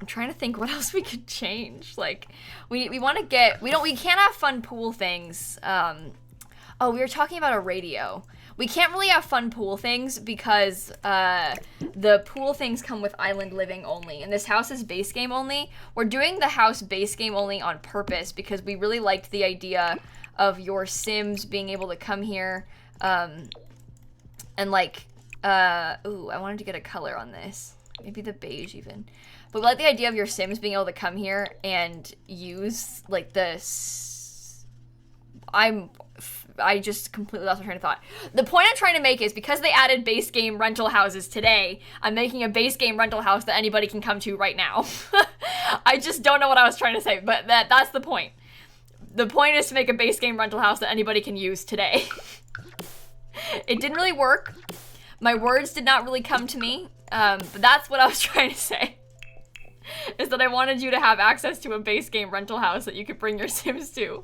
I'm trying to think what else we could change. Like, we want to get, we can't have fun pool things. Oh, we were talking about a radio. We can't really have fun pool things because the pool things come with island living only, and this house is base game only. We're doing the house base game only on purpose because we really liked the idea of your Sims being able to come here, and like, ooh, I wanted to get a color on this. Maybe the beige even. But we like the idea of your Sims being able to come here and use, like, this. I just completely lost my train of thought. The point I'm trying to make is because they added base game rental houses today, I'm making a base game rental house that anybody can come to right now. I just don't know what I was trying to say, but that's the point. The point is to make a base game rental house that anybody can use today. It didn't really work. My words did not really come to me, but that's what I was trying to say. Is that I wanted you to have access to a base game rental house that you could bring your Sims to.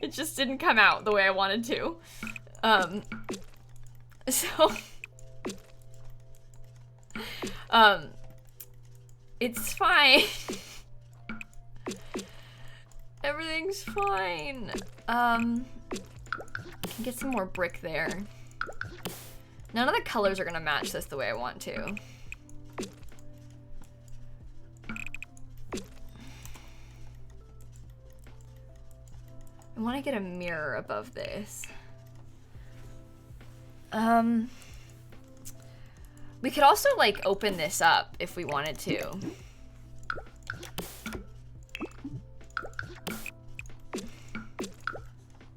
It just didn't come out the way I wanted to. It's fine. Everything's fine. Get some more brick there. None of the colors are gonna match this the way I want to. I want to get a mirror above this. We could also like open this up if we wanted to.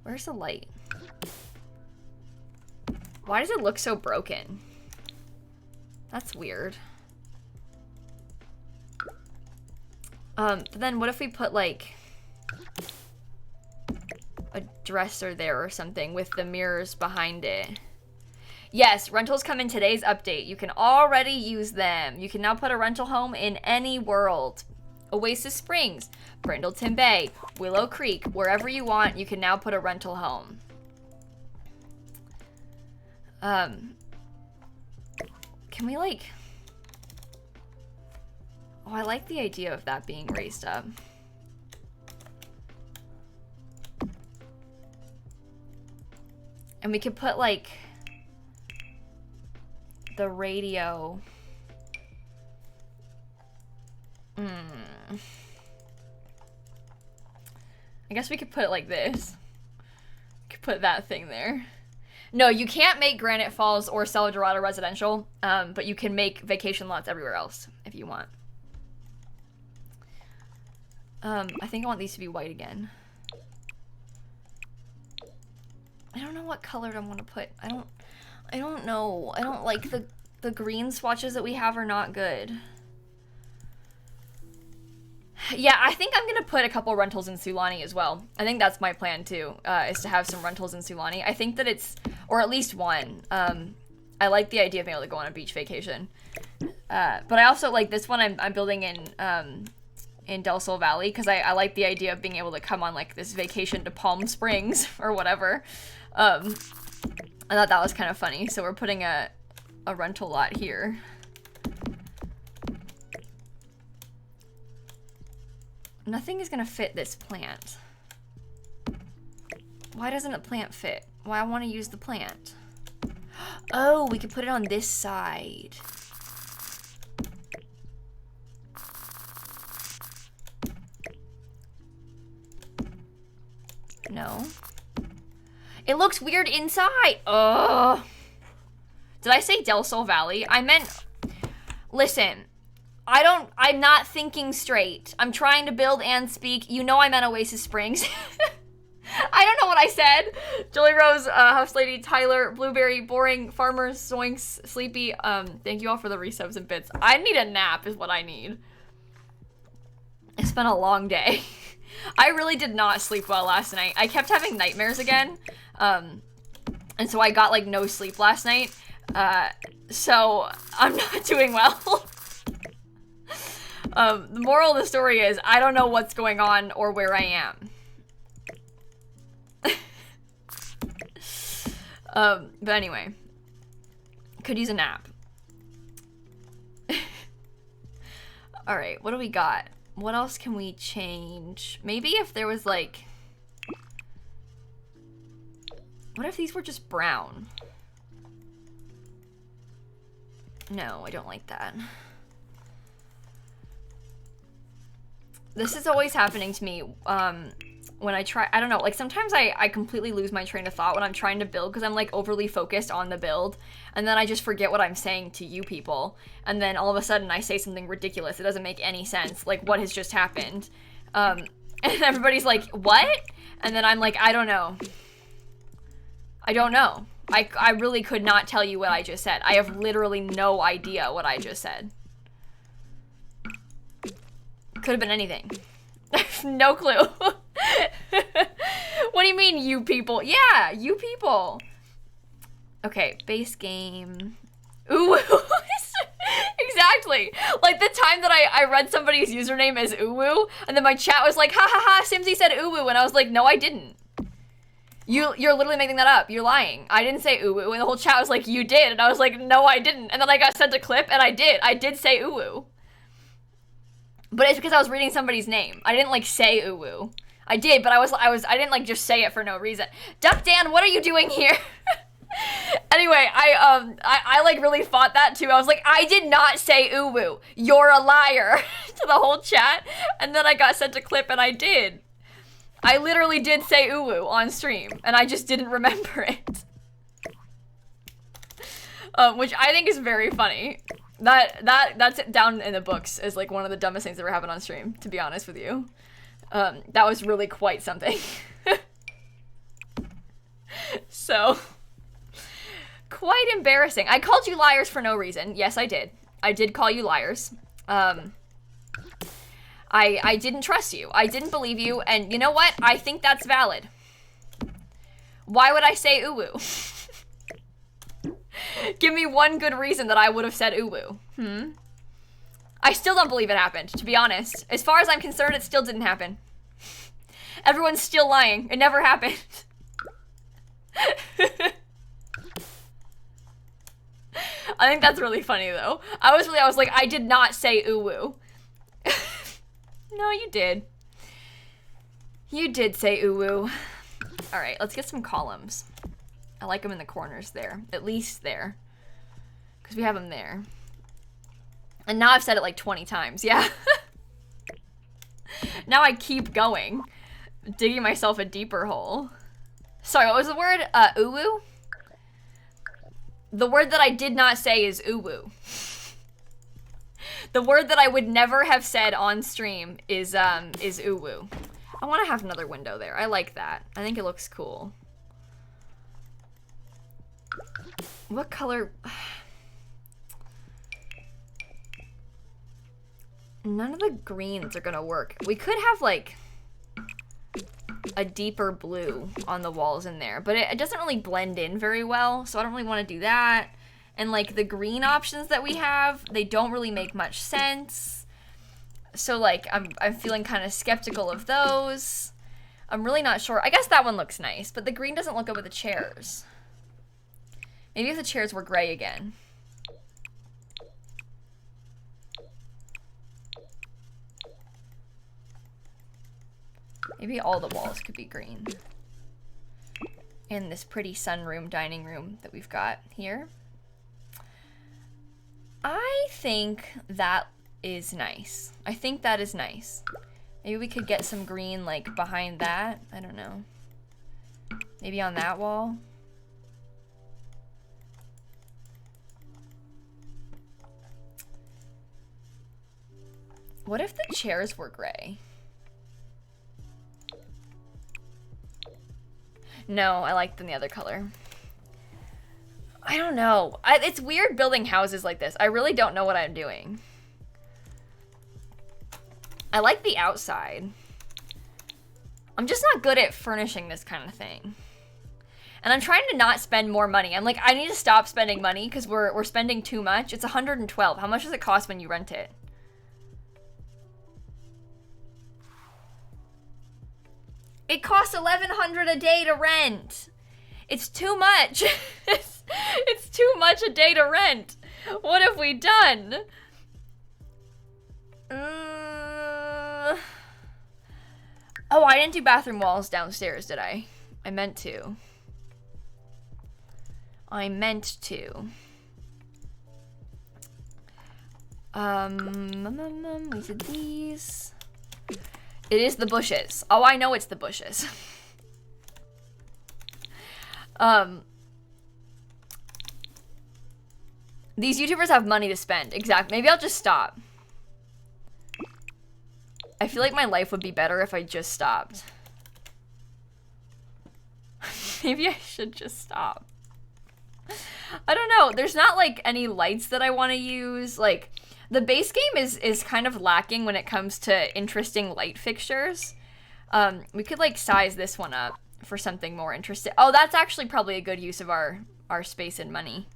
Where's the light? Why does it look so broken? That's weird. But then what if we put like a dresser there or something with the mirrors behind it? Yes, rentals come in today's update. You can already use them. You can now put a rental home in any world. Oasis Springs, Brindleton Bay, Willow Creek, wherever you want, you can now put a rental home. Can we like... Oh, I like the idea of that being raised up. And we could put like the radio. I guess we could put it like this. We could put that thing there. No, you can't make Granite Falls or Cella Dorada residential, but you can make vacation lots everywhere else if you want. I think I want these to be white again. I don't know what color I want to put. I don't know. I don't like the green swatches that we have are not good. Yeah, I think I'm gonna put a couple rentals in Sulani as well. I think that's my plan too, is to have some rentals in Sulani. I think that it's, or at least one. I I like the idea of being able to go on a beach vacation. But I also like this one I'm building in Del Sol Valley because I like the idea of being able to come on like this vacation to Palm Springs or whatever. I thought that was kind of funny. So we're putting a rental lot here. Nothing is gonna fit this plant. Why doesn't the plant fit? Why I want to use the plant? Oh, we could put it on this side. No. It looks weird inside. Ugh. Did I say Del Sol Valley? I meant, listen, I'm not thinking straight. I'm trying to build and speak. You know I meant Oasis Springs. I don't know what I said. Julie Rose, House Lady, Tyler, Blueberry, Boring, Farmers, Zoinks, Sleepy. Thank you all for the resubs and bits. I need a nap is what I need. It's been a long day. I really did not sleep well last night. I kept having nightmares again. And so I got like no sleep last night. So I'm not doing well. The moral of the story is I don't know what's going on or where I am. But anyway, could use a nap. All right, what do we got? What else can we change? Maybe if there was like, what if these were just brown? No, I don't like that. This is always happening to me when I try, I don't know, like sometimes I completely lose my train of thought when I'm trying to build because I'm like overly focused on the build and then I just forget what I'm saying to you people and then all of a sudden I say something ridiculous. It doesn't make any sense, like what has just happened. And everybody's like, what? And then I'm like, I don't know. I don't know. I really could not tell you what I just said. I have literally no idea what I just said. Could have been anything. No clue. What do you mean, you people? Yeah, you people. Okay, base game. Ooh. Exactly. Like the time that I read somebody's username as Uwu, and then my chat was like, ha ha ha, Simsie said Uwu, and I was like, no, I didn't. You're literally making that up. You're lying. I didn't say Uwu, and the whole chat was like, you did, and I was like, no, I didn't. And then I got sent a clip, and I did say Uwu. But it's because I was reading somebody's name. I didn't like say uwu. I did, but I didn't like just say it for no reason. Duck Dan, what are you doing here? Anyway, I like really fought that too. I was like, I did not say uwu. You're a liar to the whole chat. And then I got sent a clip and I did. I literally did say uwu on stream and I just didn't remember it. Which I think is very funny. That's down in the books as like one of the dumbest things that ever happened on stream, to be honest with you. That was really quite something. So, quite embarrassing. I called you liars for no reason. Yes, I did. I did call you liars. I didn't trust you. I didn't believe you, and you know what? I think that's valid. Why would I say uwu? Give me one good reason that I would have said uwu. I still don't believe it happened, to be honest. As far as I'm concerned, it still didn't happen. Everyone's still lying. It never happened. I think that's really funny, though. I was like, I did not say uwu. No, you did. You did say uwu. All right, let's get some columns. I like them in the corners there. At least there. Because we have them there. And now I've said it like 20 times. Yeah. Now I keep going. Digging myself a deeper hole. Sorry, what was the word? Uwu? The word that I did not say is uwu. The word that I would never have said on stream is uwu. I want to have another window there. I like that. I think it looks cool. What color? None of the greens are gonna work. We could have like a deeper blue on the walls in there, but it doesn't really blend in very well, so I don't really want to do that. And like the green options that we have, they don't really make much sense. So like I'm feeling kind of skeptical of those. I'm really not sure. I guess that one looks nice, but the green doesn't look good with the chairs. Maybe if the chairs were gray again. Maybe all the walls could be green. And this pretty sunroom, dining room that we've got here. I think that is nice. I think that is nice. Maybe we could get some green like behind that. I don't know. Maybe on that wall. What if the chairs were gray? No, I like them the other color. I don't know. It's weird building houses like this. I really don't know what I'm doing. I like the outside. I'm just not good at furnishing this kind of thing. And I'm trying to not spend more money. I'm like, I need to stop spending money because we're spending too much. It's $112. How much does it cost when you rent it? It costs $1,100 a day to rent. It's too much. It's too much a day to rent. What have we done? Oh, I didn't do bathroom walls downstairs, did I? I meant to. I meant to. We did these. It is the bushes. Oh, I know it's the bushes. These YouTubers have money to spend. Exactly. Maybe I'll just stop. I feel like my life would be better if I just stopped. Maybe I should just stop. I don't know. There's not like any lights that I want to use. Like the base game is kind of lacking when it comes to interesting light fixtures. We could like size this one up for something more interesting. Oh, that's actually probably a good use of our space and money.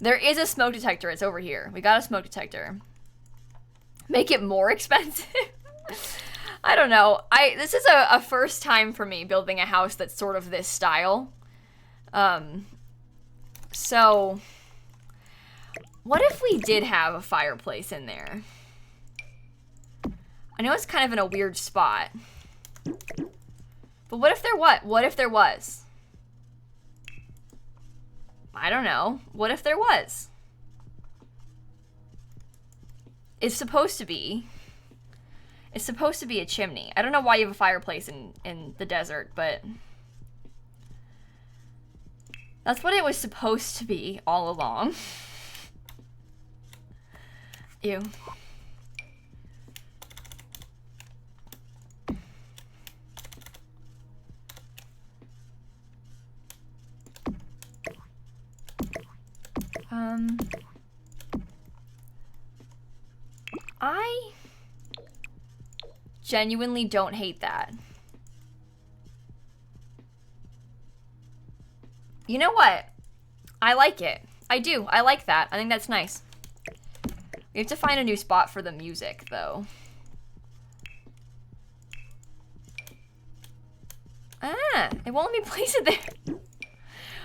There is a smoke detector. It's over here. We got a smoke detector. Make it more expensive? I don't know. This is a first time for me building a house that's sort of this style. So what if we did have a fireplace in there? I know it's kind of in a weird spot. But what if there what? What if there was? I don't know. What if there was? It's supposed to be. It's supposed to be a chimney. I don't know why you have a fireplace in the desert, but that's what it was supposed to be all along. Ew. I genuinely don't hate that. You know what? I like it. I do. I like that. I think that's nice. We have to find a new spot for the music, though. Ah, it won't let me place it there.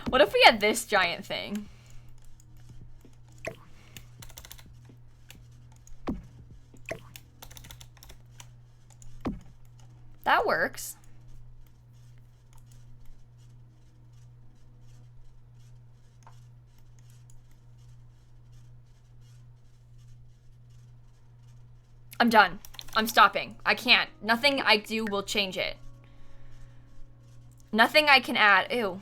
What if we had this giant thing? That works. I'm done. I'm stopping. I can't. Nothing I do will change it. Nothing I can add. Ew.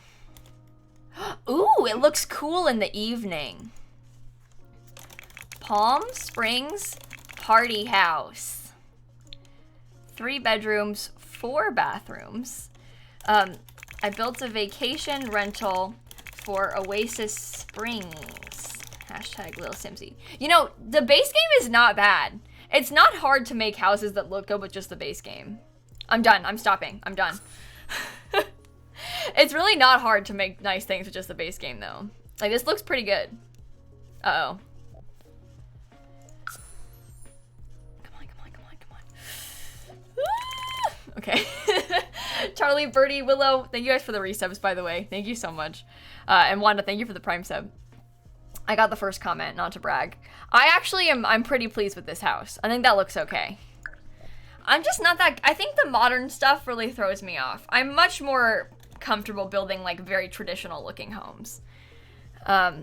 Ooh, it looks cool in the evening. Palm Springs Party House. 3 bedrooms, 4 bathrooms. I built a vacation rental for Oasis Springs. Hashtag lilsimsie. You know, the base game is not bad. It's not hard to make houses that look good with just the base game. I'm done. I'm stopping. I'm done. It's really not hard to make nice things with just the base game, though. Like, this looks pretty good. Uh-oh. Come on, come on, come on, come on. Okay. Charlie, Birdie, Willow, thank you guys for the resubs, by the way. Thank you so much. And Wanda, thank you for the Prime sub. I got the first comment, not to brag. I'm pretty pleased with this house. I think that looks okay. I'm just not that, I think the modern stuff really throws me off. I'm much more comfortable building like very traditional looking homes. Oh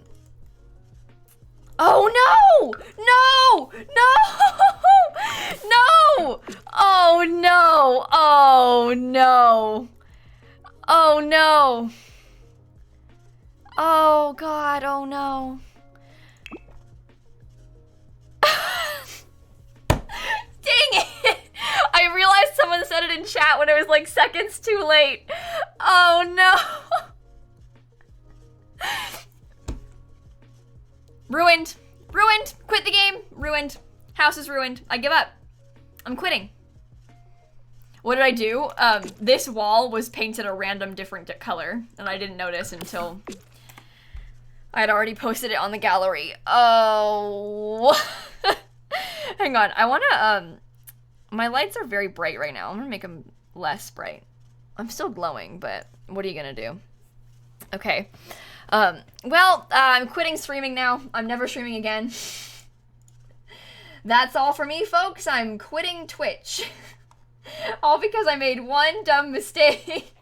no! No! No! No! Oh no! Oh no! Oh no! Oh god, oh no. Dang it! I realized someone said it in chat when it was like seconds too late. Oh no. Ruined. Ruined. Quit the game. Ruined. House is ruined. I give up. I'm quitting. What did I do? This wall was painted a random different color, and I didn't notice until I had already posted it on the gallery. Oh. Hang on. I want to, my lights are very bright right now. I'm going to make them less bright. I'm still glowing, but what are you going to do? Okay. Well, I'm quitting streaming now. I'm never streaming again. That's all for me, folks. I'm quitting Twitch. All because I made one dumb mistake.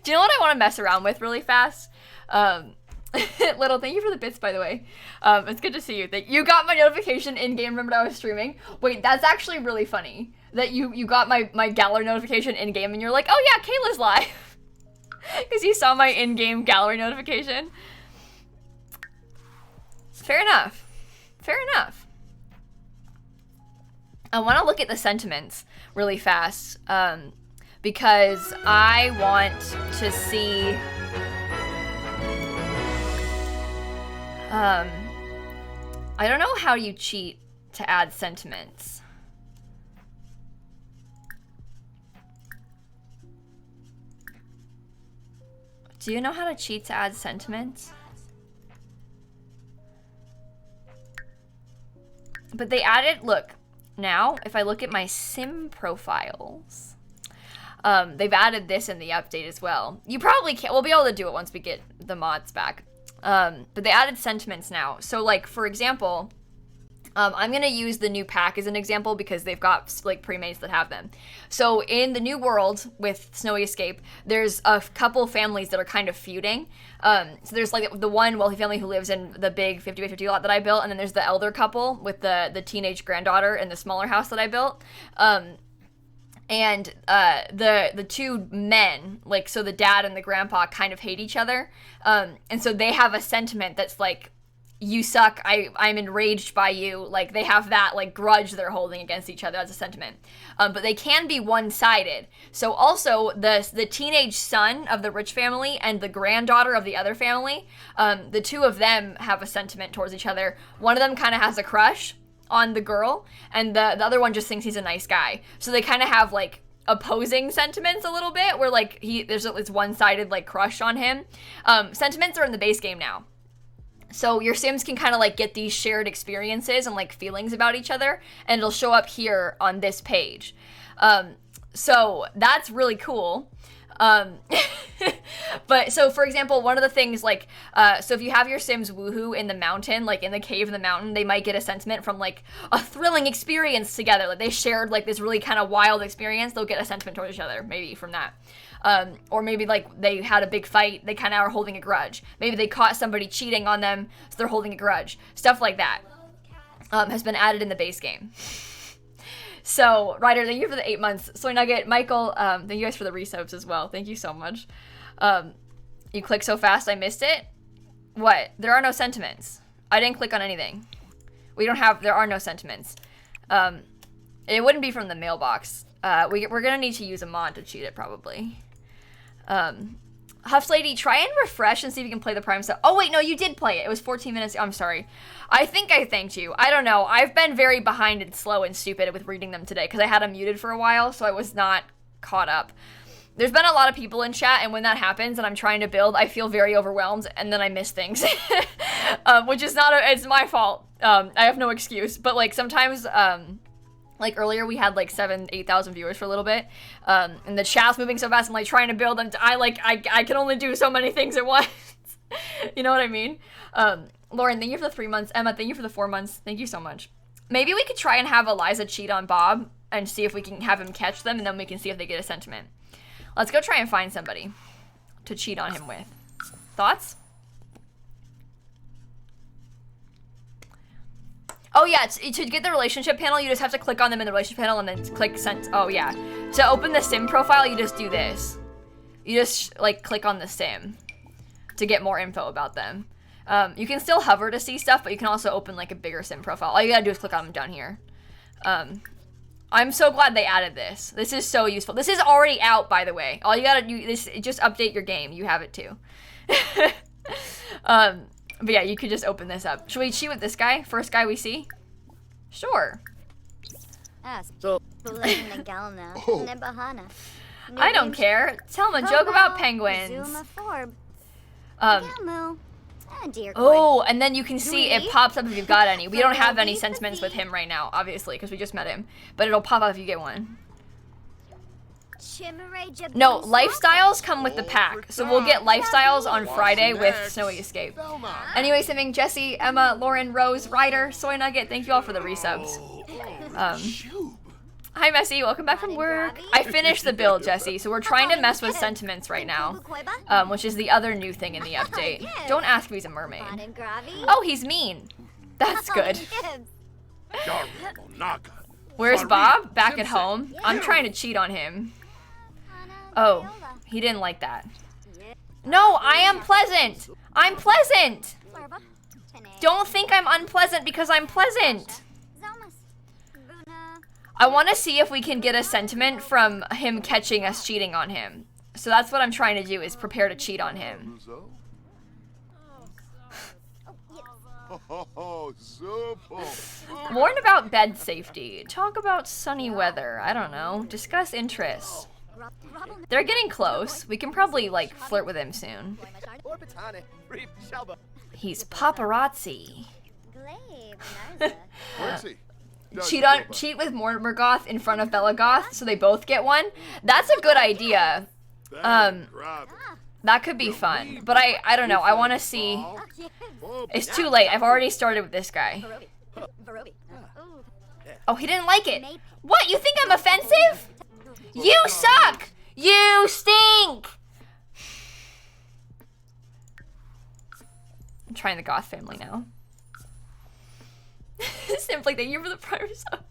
Do you know what I want to mess around with really fast? Little, thank you for the bits, by the way. It's good to see you. You got my notification in-game, remember I was streaming? Wait, that's actually really funny. That you got my gallery notification in-game and you're like, oh yeah, Kayla's live. Because you saw my in-game gallery notification. Fair enough. Fair enough. I want to look at the sentiments really fast. Because I want to see... I don't know how you cheat to add sentiments. Do you know how to cheat to add sentiments? But they added, look, now if I look at my sim profiles, they've added this in the update as well. You probably can't, we'll be able to do it once we get the mods back. But they added sentiments now. So like, for example, I'm gonna use the new pack as an example because they've got like pre-mates that have them. So in the new world with Snowy Escape, there's a couple families that are kind of feuding. So there's like the one wealthy family who lives in the big 50 by 50 lot that I built, and then there's the elder couple with the teenage granddaughter in the smaller house that I built. And the two men, like, so the dad and the grandpa kind of hate each other. And so they have a sentiment that's like, you suck, I'm enraged by you. Like, they have that, like, grudge they're holding against each other as a sentiment. But they can be one-sided. So also, the teenage son of the rich family and the granddaughter of the other family, the two of them have a sentiment towards each other. One of them kind of has a crush on the girl, and the other one just thinks he's a nice guy. So they kind of have, like, opposing sentiments a little bit, where, like, there's this one-sided, like, crush on him. Sentiments are in the base game now. So your Sims can kind of like get these shared experiences and like feelings about each other, and it'll show up here on this page. So that's really cool. But so for example, one of the things like, so if you have your Sims woohoo in the mountain, like in the cave in the mountain, they might get a sentiment from like a thrilling experience together. Like they shared like this really kind of wild experience. They'll get a sentiment towards each other, maybe from that. Or maybe like they had a big fight, they kind of are holding a grudge. Maybe they caught somebody cheating on them, so they're holding a grudge. Stuff like that has been added in the base game. So, Ryder, thank you for the 8 months. Soy Nugget, Michael, thank you guys for the resubs as well. Thank you so much. You click so fast, I missed it. What? There are no sentiments. I didn't click on anything. There are no sentiments. It wouldn't be from the mailbox. We're gonna need to use a mod to cheat it, probably. Huffs Lady, try and refresh and see if you can play the Prime stuff. Oh wait, no, you did play it. It was 14 minutes. I'm sorry. I think I thanked you. I don't know. I've been very behind and slow and stupid with reading them today because I had them muted for a while, so I was not caught up. There's been a lot of people in chat, and when that happens and I'm trying to build, I feel very overwhelmed, and then I miss things. Which is not it's my fault. I have no excuse. But, like, sometimes, like, earlier we had, like, 8,000 viewers for a little bit, and the chat's moving so fast, I'm, like, trying to build, and I can only do so many things at once. You know what I mean? Lauren, thank you for the 3 months. Emma, thank you for the 4 months. Thank you so much. Maybe we could try and have Eliza cheat on Bob and see if we can have him catch them, and then we can see if they get a sentiment. Let's go try and find somebody to cheat on him with. Thoughts? Oh yeah, to get the relationship panel, you just have to click on them in the relationship panel and then click send. Oh yeah. To open the sim profile, you just do this. You just, like, click on the sim to get more info about them. You can still hover to see stuff, but you can also open, like, a bigger sim profile. All you gotta do is click on them down here. I'm so glad they added this. This is so useful. This is already out, by the way. All you gotta do is just update your game. You have it too. But yeah, you could just open this up. Should we cheat with this guy? First guy we see? Sure. I don't care. Tell him a joke about penguins. Oh, and then you can see it pops up if you've got any. We don't have any sentiments with him right now, obviously, because we just met him. But it'll pop up if you get one. No, lifestyles come with the pack. So we'll get lifestyles on Friday with Snowy Escape. Anyway, simming, Jesse, Emma, Lauren, Rose, Ryder, Soy Nugget, thank you all for the resubs. Hi, Messy. Welcome back from work. I finished the build, Jesse, so we're trying to mess with sentiments right now, which is the other new thing in the update. Don't ask if he's a mermaid. Oh, he's mean. That's good. Where's Bob? Back at home. I'm trying to cheat on him. Oh, he didn't like that. No, I am pleasant. I'm pleasant. Don't think I'm unpleasant because I'm pleasant. I want to see if we can get a sentiment from him catching us cheating on him. So that's what I'm trying to do, is prepare to cheat on him. Warn about bed safety. Talk about sunny weather. I don't know. Discuss interests. They're getting close. We can probably, like, flirt with him soon. He's paparazzi. Cheat with Mortimer Goth in front of Bella Goth so they both get one. That's a good idea. That could be fun. But I don't know. I want to see. It's too late. I've already started with this guy. Oh, he didn't like it. What? You think I'm offensive? You suck! You stink! I'm trying the Goth family now. Simply, thank you for the prior sub.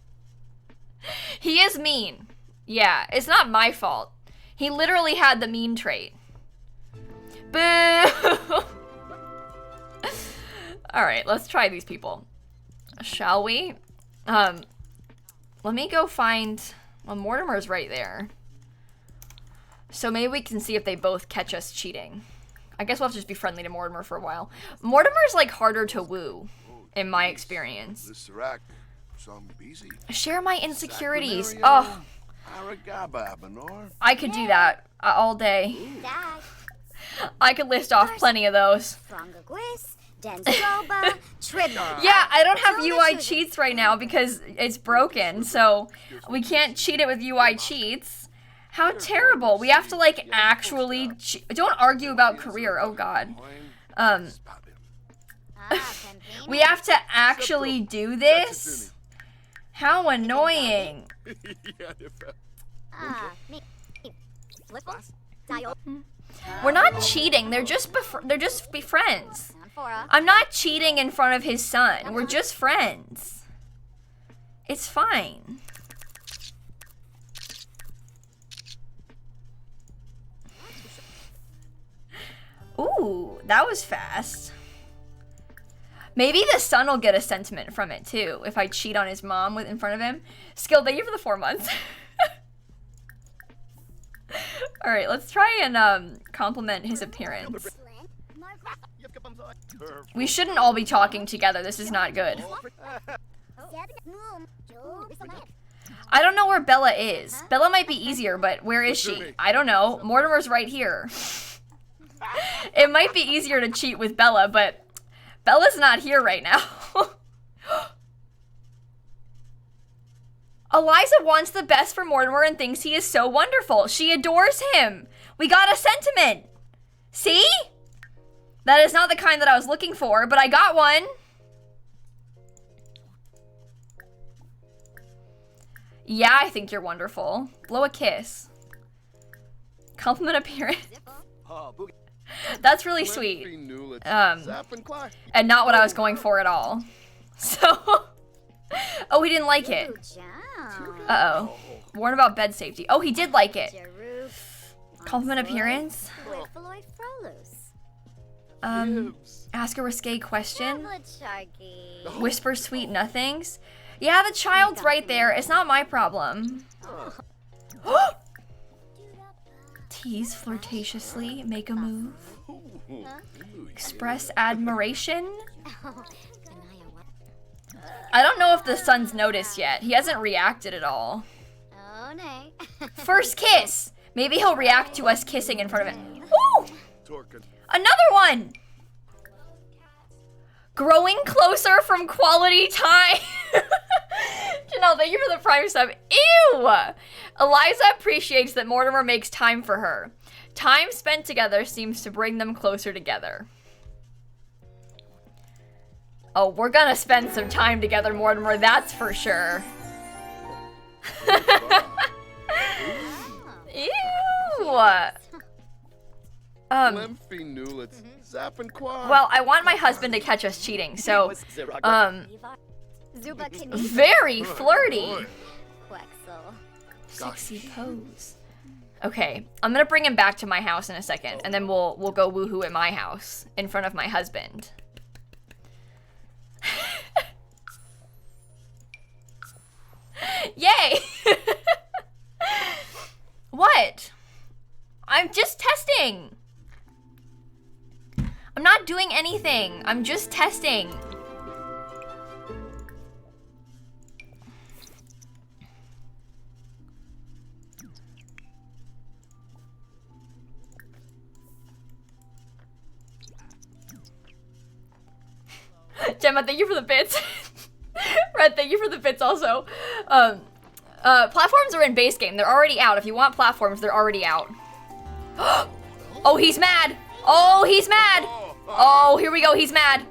He is mean. Yeah, it's not my fault. He literally had the mean trait. Boo! Alright, let's try these people. Shall we? Let me go find... Well, Mortimer's right there. So maybe we can see if they both catch us cheating. I guess we'll have to just be friendly to Mortimer for a while. Mortimer's, like, harder to woo, in my experience. Share my insecurities. Oh. I could do that all day. I could list off plenty of those. Yeah, I don't have UI cheats right now because it's broken, so we can't cheat it with UI cheats. How terrible. We have to, like, actually don't argue about career. Oh god. We have to actually do this? How annoying. We're not cheating. They're just be friends. I'm not cheating in front of his son. We're just friends. It's fine. Ooh, that was fast. Maybe the son will get a sentiment from it too if I cheat on his mom in front of him. Skill, thank you for the 4 months. All right, let's try and compliment his appearance. We shouldn't all be talking together. This is not good. I don't know where Bella is. Bella might be easier, but where is she? I don't know. Mortimer's right here. It might be easier to cheat with Bella, but Bella's not here right now. Eliza wants the best for Mortimer and thinks he is so wonderful. She adores him. We got a sentiment. See? That is not the kind that I was looking for, but I got one. Yeah, I think you're wonderful. Blow a kiss. Compliment appearance. That's really sweet. And not what I was going for at all. So, oh, he didn't like it. Uh-oh. Warn about bed safety. Oh, he did like it. Compliment appearance. Ask a risque question. Whisper sweet nothings. Yeah, the child's right there. It's not my problem. Tease flirtatiously. Make a move. Express admiration. I don't know if the son's noticed yet. He hasn't reacted at all. First kiss. Maybe he'll react to us kissing in front of him. Woo! Another one. Growing closer from quality time. Janelle, thank you for the prime sub. Ew! Eliza appreciates that Mortimer makes time for her. Time spent together seems to bring them closer together. Oh, we're gonna spend some time together, Mortimer, that's for sure. Ew! Well, I want my husband to catch us cheating, so, very flirty. Sexy pose. Okay, I'm gonna bring him back to my house in a second, and then we'll go woohoo at my house in front of my husband. Yay! What? I'm just testing. I'm not doing anything. I'm just testing. Gemma, thank you for the bits. Red, thank you for the bits also. Platforms are in base game. They're already out. If you want platforms, they're already out. Oh, he's mad. Oh, he's mad. Oh, here we go. He's mad.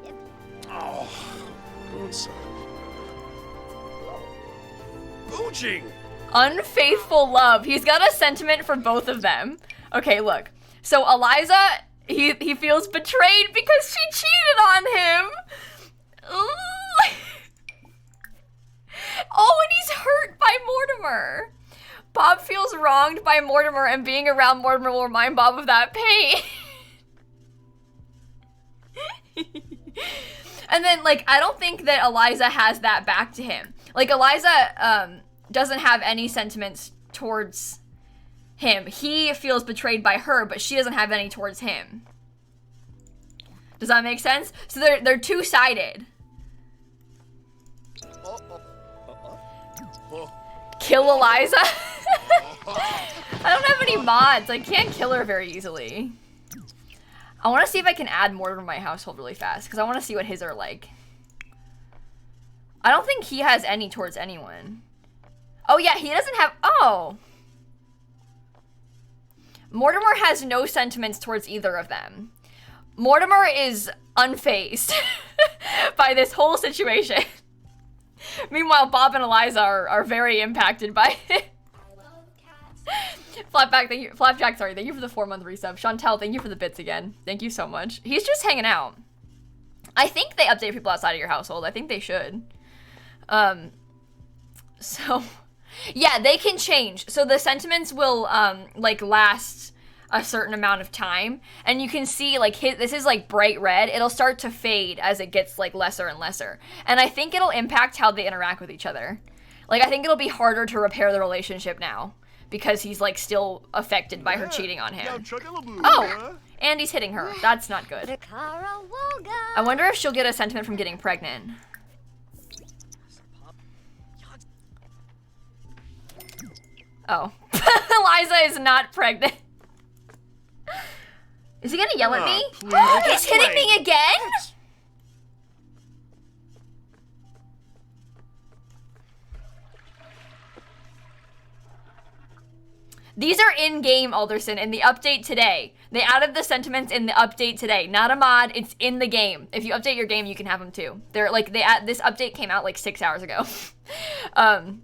Unfaithful love. He's got a sentiment for both of them. Okay, look. So Eliza, he feels betrayed because she cheated on him. Oh, and he's hurt by Mortimer. Bob feels wronged by Mortimer, and being around Mortimer will remind Bob of that pain. And then, like, I don't think that Eliza has that back to him. Like, Eliza doesn't have any sentiments towards him. He feels betrayed by her, but she doesn't have any towards him. Does that make sense? So they're two-sided. Kill Eliza? I don't have any mods. I can't kill her very easily. I want to see if I can add Mortimer to my household really fast, because I want to see what his are like. I don't think he has any towards anyone. Oh yeah, he doesn't have... Oh! Mortimer has no sentiments towards either of them. Mortimer is unfazed by this whole situation. Meanwhile, Bob and Eliza are very impacted by it. Flapjack, sorry, thank you for the 4-month resub. Chantel, thank you for the bits again. Thank you so much. He's just hanging out. I think they update people outside of your household. I think they should. So, yeah, they can change. So the sentiments will, like, last a certain amount of time. And you can see, like, this is, like, bright red. It'll start to fade as it gets, like, lesser and lesser. And I think it'll impact how they interact with each other. Like, I think it'll be harder to repair the relationship now. Because he's, like, still affected by her cheating on him. Oh! And he's hitting her. That's not good. I wonder if she'll get a sentiment from getting pregnant. Oh. Liza is not pregnant. Is he gonna yell at me? He's hitting me again? These are in-game, Alderson, in the update today. They added the sentiments in the update today. Not a mod, it's in the game. If you update your game, you can have them too. They're like, this update came out like 6 hours ago. The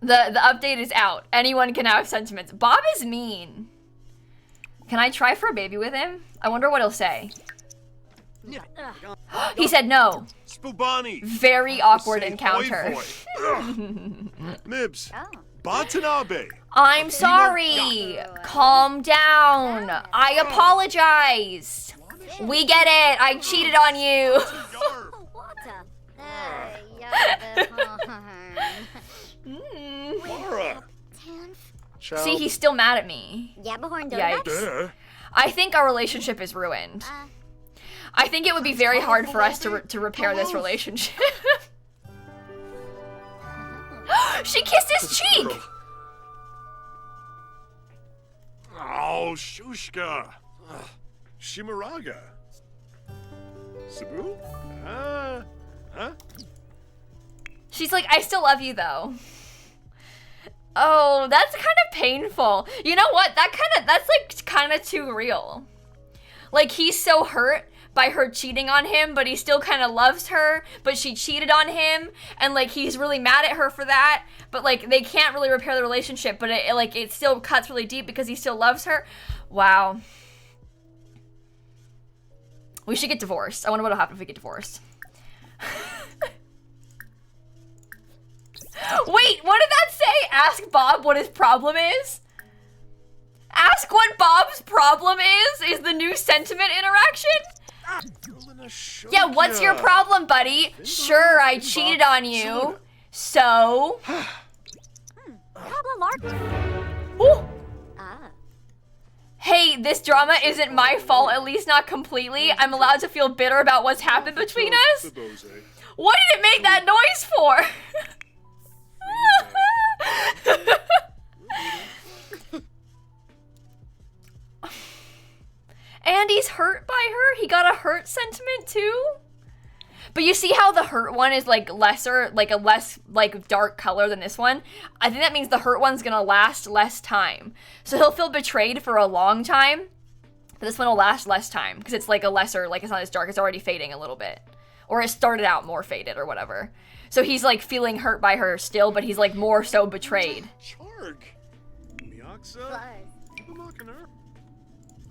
update is out. Anyone can have sentiments. Bob is mean. Can I try for a baby with him? I wonder what he'll say. He said no. Spubani. Very awkward encounter. Mibs. Batanabe. I'm sorry. Calm down. I apologize. We get it. I cheated on you. See, he's still mad at me. Yikes. I think our relationship is ruined. I think it would be very hard for us to repair this relationship. She kissed his cheek! Oh, Shushka. Shimaraga. Sabu? Huh? She's like, I still love you though. Oh, that's kind of painful. You know what? That's like kind of too real. Like, he's so hurt by her cheating on him, but he still kind of loves her, but she cheated on him, and like he's really mad at her for that, but like they can't really repair the relationship, but it still cuts really deep because he still loves her. Wow. We should get divorced. I wonder what'll happen if we get divorced. Wait, what did that say? Ask Bob what his problem is? Ask what Bob's problem is the new sentiment interaction? Yeah, what's your problem, buddy? Sure, I cheated on you. So? Ooh. Hey, this drama isn't my fault, at least not completely. I'm allowed to feel bitter about what's happened between us. What did it make that noise for? And he's hurt by her? He got a hurt sentiment too? But you see how the hurt one is like lesser, like a less like dark color than this one? I think that means the hurt one's gonna last less time. So he'll feel betrayed for a long time, but this one will last less time because it's like a lesser, like it's not as dark, it's already fading a little bit. Or it started out more faded or whatever. So he's like feeling hurt by her still, but he's like more so betrayed.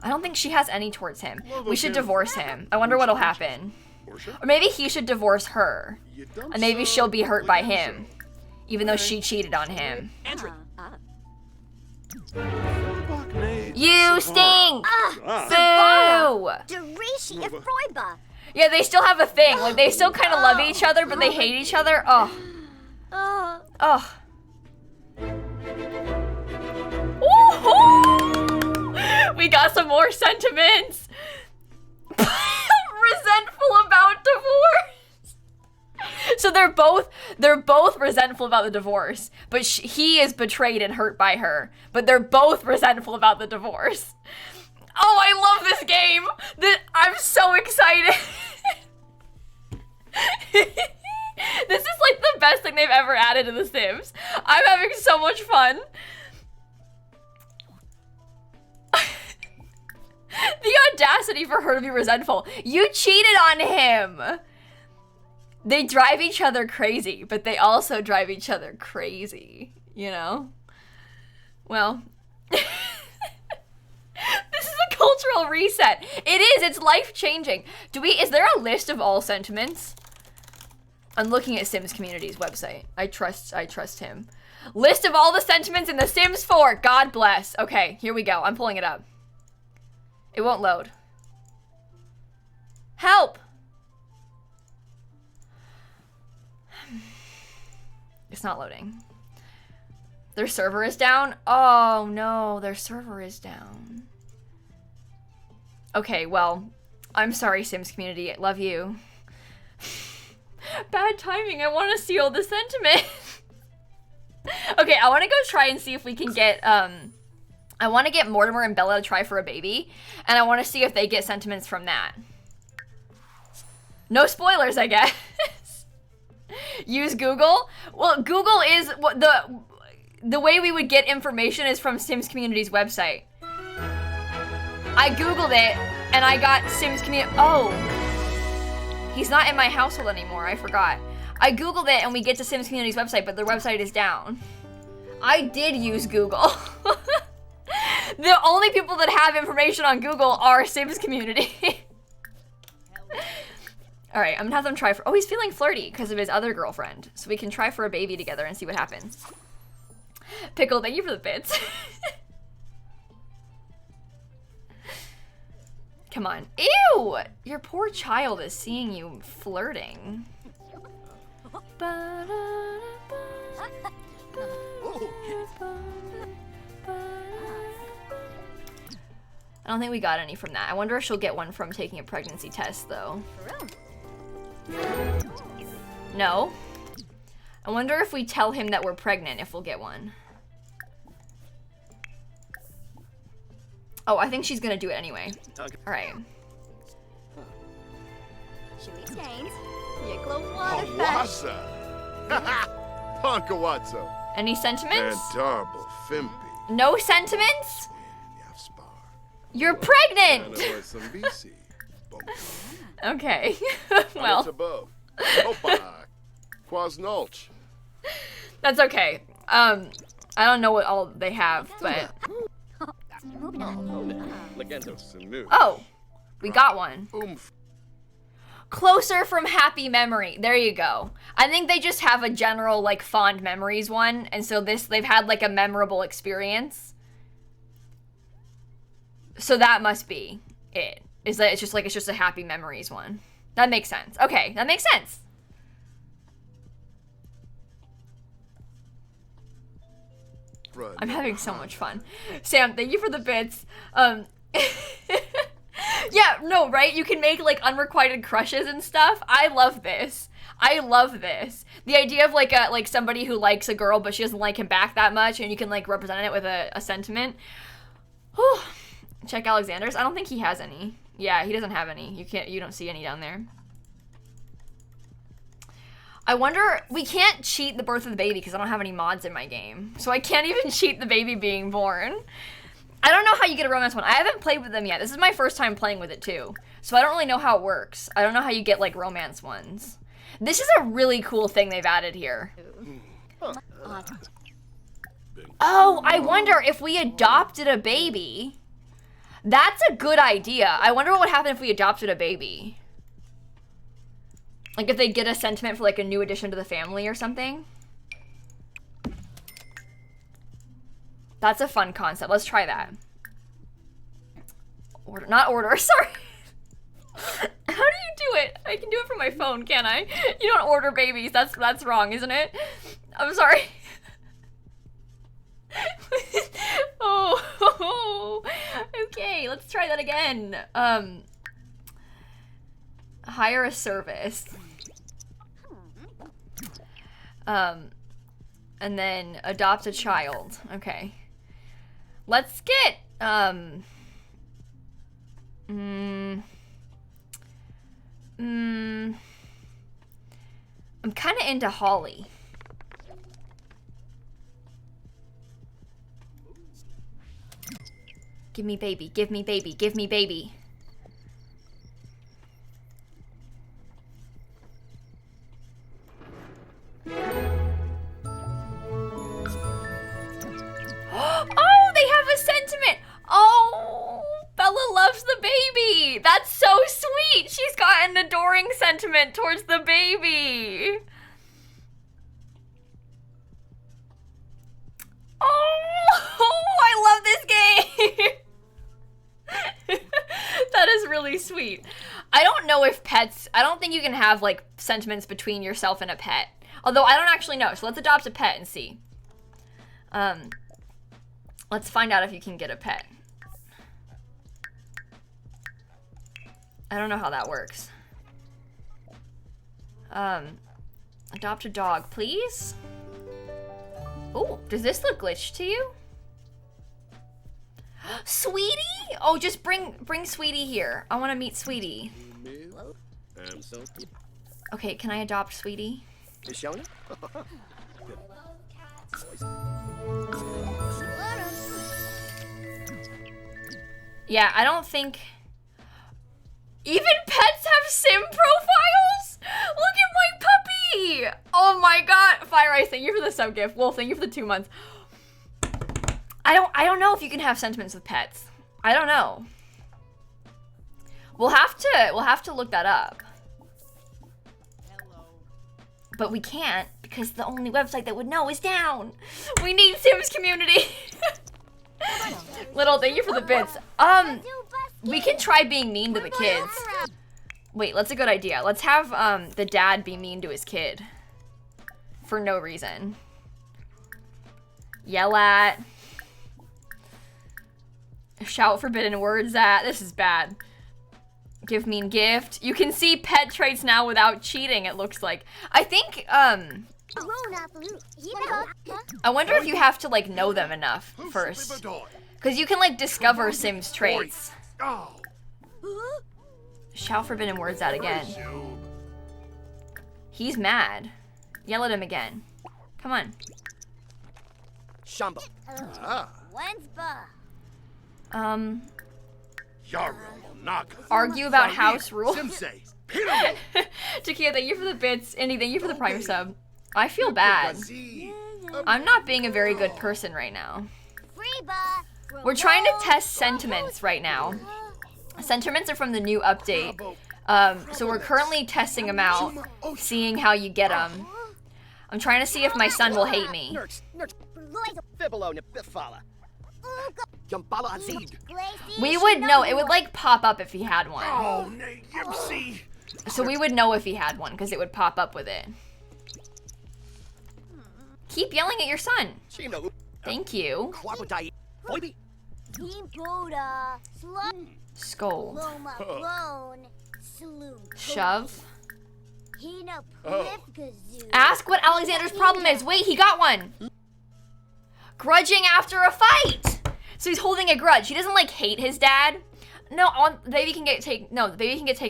I don't think she has any towards him. We should divorce him. I wonder what'll happen. Or maybe he should divorce her. And maybe she'll be hurt by him. Even though she cheated on him. You stink! Boo! Yeah, they still have a thing. Like, they still kind of love each other, but they hate each other. Oh. Oh. Woohoo! We got some more sentiments. Resentful about divorce. So they're both resentful about the divorce, but he is betrayed and hurt by her. But they're both resentful about the divorce. Oh, I love this game. I'm so excited. This is like the best thing they've ever added to The Sims. I'm having so much fun. The audacity for her to be resentful. You cheated on him. They drive each other crazy, but they also drive each other crazy, you know? Well, this is a cultural reset. It is, it's life-changing. Is there a list of all sentiments? I'm looking at Sims Community's website. I trust him. List of all the sentiments in The Sims 4. God bless. Okay, here we go. I'm pulling it up. It won't load. Help! It's not loading. Their server is down? Oh no, their server is down. Okay, well, I'm sorry, Sims Community. I love you. Bad timing. I want to see all the sentiment. Okay, I want to go try and see if we can get, I want to get Mortimer and Bella to try for a baby, and I want to see if they get sentiments from that. No spoilers, I guess. Use Google? Well, Google is what the way we would get information is from Sims Community's website. I Googled it, and I got Sims Community. Oh, he's not in my household anymore. I forgot. I Googled it, and we get to Sims Community's website, but their website is down. I did use Google. The only people that have information on Google are Sims Community. All right, I'm gonna have them try for, oh, he's feeling flirty because of his other girlfriend. So we can try for a baby together and see what happens. Pickle, thank you for the bits. Come on. Ew! Your poor child is seeing you flirting. I don't think we got any from that. I wonder if she'll get one from taking a pregnancy test, though. No. I wonder if we tell him that we're pregnant, if we'll get one. Oh, I think she's gonna do it anyway. Alright. Any sentiments? No sentiments? You're pregnant! Okay. Well. That's okay. I don't know what all they have, but... Oh! We got one. Closer from happy memory. There you go. I think they just have a general, like, fond memories one, and so they've had, like, a memorable experience. So that must be it. Is that it's just a happy memories one. That makes sense. Okay, that makes sense. I'm having so much fun. Sam, thank you for the bits. Yeah, no, right? You can make, like, unrequited crushes and stuff. I love this. I love this. The idea of, like, somebody who likes a girl, but she doesn't like him back that much, and you can, like, represent it with a sentiment. Whew. Check Alexander's. I don't think he has any. Yeah, he doesn't have any. You don't see any down there. I wonder, we can't cheat the birth of the baby because I don't have any mods in my game. So I can't even cheat the baby being born. I don't know how you get a romance one. I haven't played with them yet. This is my first time playing with it too. So I don't really know how it works. I don't know how you get, like, romance ones. This is a really cool thing they've added here. Oh, I wonder if we adopted a baby. That's a good idea. I wonder what would happen if we adopted a baby. Like if they get a sentiment for, like, a new addition to the family or something. That's a fun concept. Let's try that. Order, not order, sorry. How do you do it? I can do it from my phone, can't I? You don't order babies. That's wrong, isn't it? I'm sorry. Oh, okay, let's try that again. Hire a service. And then adopt a child. Okay. Let's get, I'm kind of into Holly. Give me baby, give me baby, give me baby. Oh, they have a sentiment. Oh, Bella loves the baby. That's so sweet. She's got an adoring sentiment towards the baby. Oh, I love this game. That is really sweet. I don't know if pets, I don't think you can have, like, sentiments between yourself and a pet. Although I don't actually know, so let's adopt a pet and see. Let's find out if you can get a pet. I don't know how that works. Adopt a dog, please? Oh, does this look glitched to you? Sweetie? Oh, just bring Sweetie here. I want to meet Sweetie. Okay, can I adopt Sweetie? Yeah, I don't think... Even pets have sim profiles? Look at my puppy! Oh my god. Fire Ice, thank you for the sub gift. Wolf, thank you for the 2 months. I don't know if you can have sentiments with pets. I don't know. We'll have to look that up. But we can't because the only website that would know is down. We need Sims community. Little, thank you for the bits. We can try being mean to the kids. Wait, that's a good idea. Let's have the dad be mean to his kid. For no reason. Yell at. Shout forbidden words at. This is bad. Give mean gift. You can see pet traits now without cheating, it looks like. I think, I wonder if you have to, like, know them enough first. Because you can, like, discover Sims traits. Shout forbidden words at again. He's mad. Yell at him again. Come on. Shamba. Argue about house rules. Takia, thank you for the bits. Indy, thank you for the prime sub. I feel bad. I'm not being a very good person right now. We're trying to test sentiments right now. Sentiments are from the new update. So we're currently testing them out, seeing how you get them. I'm trying to see if my son will hate me. We would know. It would like pop up if he had one. So we would know if he had one because it would pop up with it. Keep yelling at your son. Thank you. Scold. Shove. Ask what Alexander's problem is. Wait, he got one. Grudging after a fight. So he's holding a grudge. He doesn't like hate his dad. No, the baby can get taken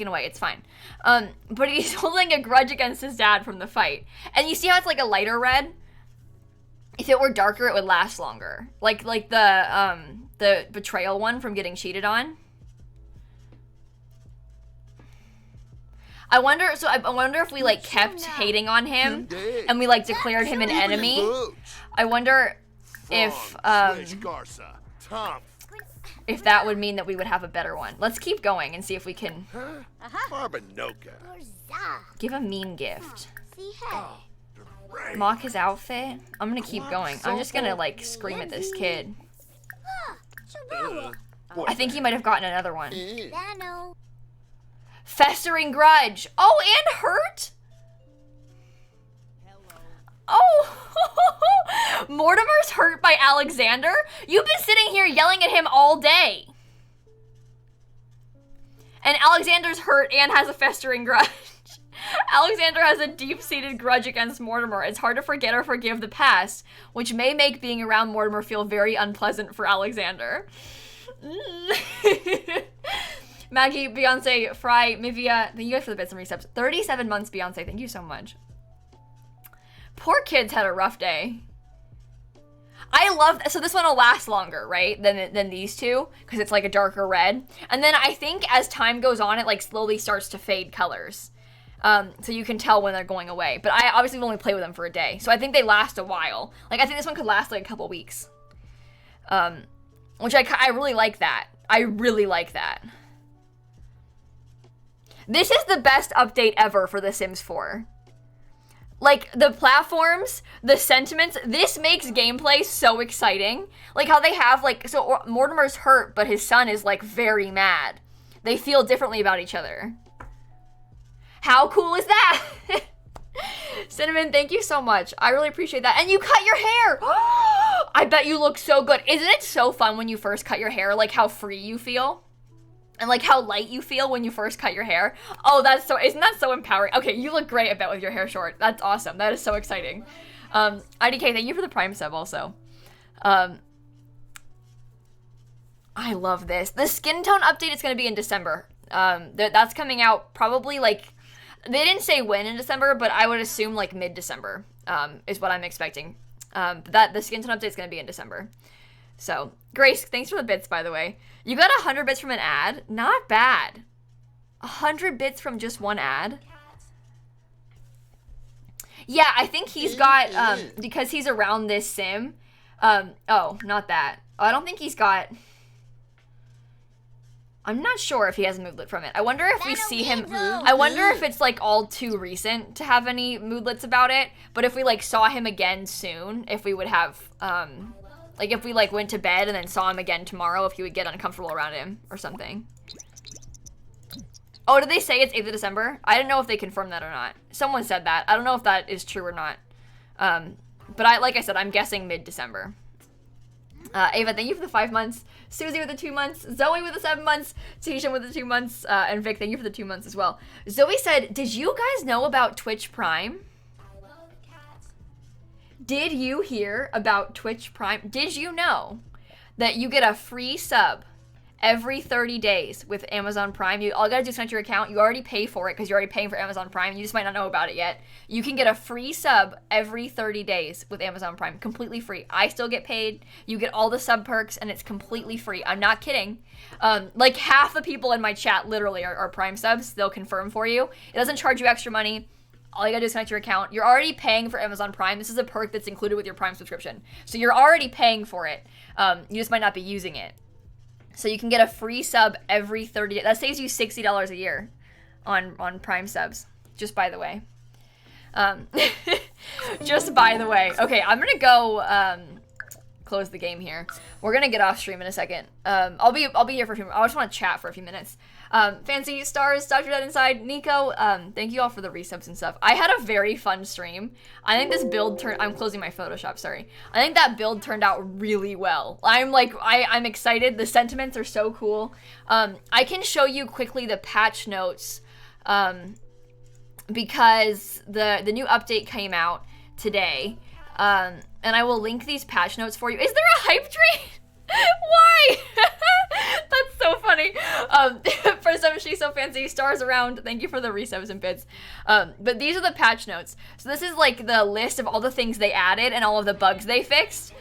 away. It's fine. But he's holding a grudge against his dad from the fight. And you see how it's like a lighter red? If it were darker, it would last longer. Like the betrayal one from getting cheated on. I wonder if we like kept hating on him and we like declared him an enemy. I wonder if that would mean that we would have a better one. Let's keep going and see if we can give a mean gift. Mock his outfit. I'm gonna keep going. I'm just gonna like scream at this kid. I think he might have gotten another one. Festering grudge. Oh, and hurt? Oh, Mortimer's hurt by Alexander? You've been sitting here yelling at him all day. And Alexander's hurt and has a festering grudge. Alexander has a deep-seated grudge against Mortimer. It's hard to forget or forgive the past, which may make being around Mortimer feel very unpleasant for Alexander. Maggie, Beyonce, Fry, Mivia, thank you guys for the bits and resubs. 37 months, Beyonce, thank you so much. Poor kids had a rough day. I love so this one will last longer, right, than these two, because it's like a darker red. And then I think as time goes on, it like slowly starts to fade colors. So you can tell when they're going away. But I obviously only play with them for a day, so I think they last a while. Like I think this one could last like a couple weeks. Which I really like that. I really like that. This is the best update ever for The Sims 4. Like, the platforms, the sentiments, this makes gameplay so exciting. Like, how they have, like, so Mortimer's hurt, but his son is, like, very mad. They feel differently about each other. How cool is that? Cinnamon, thank you so much. I really appreciate that. And you cut your hair! I bet you look so good. Isn't it so fun when you first cut your hair, like, how free you feel? And like how light you feel when you first cut your hair. Oh, isn't that so empowering? Okay, you look great, I bet, with your hair short. That's awesome. That is so exciting. IDK, thank you for the Prime sub also. I love this. The skin tone update is going to be in December. That's coming out probably like, they didn't say when in December, but I would assume like mid-December is what I'm expecting. But the skin tone update is going to be in December. So, Grace, thanks for the bits, by the way. You got 100 bits from an ad? Not bad. 100 bits from just one ad? Yeah, I think he's got, because he's around this sim. Oh, not that. I don't think he's got... I'm not sure if he has a moodlet from it. I wonder if we see him... I wonder if it's, like, all too recent to have any moodlets about it. But if we, like, saw him again soon, if we would have, like, if we, like, went to bed and then saw him again tomorrow, if he would get uncomfortable around him or something. Oh, did they say it's 8th of December? I didn't know if they confirmed that or not. Someone said that. I don't know if that is true or not. But like I said, I'm guessing mid-December. Ava, thank you for the 5 months. Susie with the 2 months. Zoe with the 7 months. Tisha with the 2 months. And Vic, thank you for the 2 months as well. Zoe said, did you guys know about Twitch Prime? Did you hear about Twitch Prime? Did you know that you get a free sub every 30 days with Amazon Prime? All you gotta do is connect your account. You already pay for it because you're already paying for Amazon Prime. You just might not know about it yet. You can get a free sub every 30 days with Amazon Prime, completely free. I still get paid. You get all the sub perks and it's completely free. I'm not kidding. Like half the people in my chat literally are Prime subs. They'll confirm for you. It doesn't charge you extra money. All you gotta do is connect your account. You're already paying for Amazon Prime. This is a perk that's included with your Prime subscription. So you're already paying for it. You just might not be using it. So you can get a free sub every 30 days. That saves you $60 a year on Prime subs, just by the way. Just by the way. Okay, I'm gonna go close the game here. We're gonna get off stream in a second. I'll be here for a few minutes. I just want to chat for a few minutes. Fancy Stars, Dr. Dead Inside, Nico, thank you all for the resubs and stuff. I had a very fun stream. I think this build I'm closing my Photoshop, sorry. I think that build turned out really well. I'm excited. The sentiments are so cool. I can show you quickly the patch notes, because the new update came out today. And I will link these patch notes for you. Is there a hype train? Why? That's so funny. For some She's So Fancy, Stars Around, thank you for the resubs and bits. But these are the patch notes. So this is like the list of all the things they added and all of the bugs they fixed.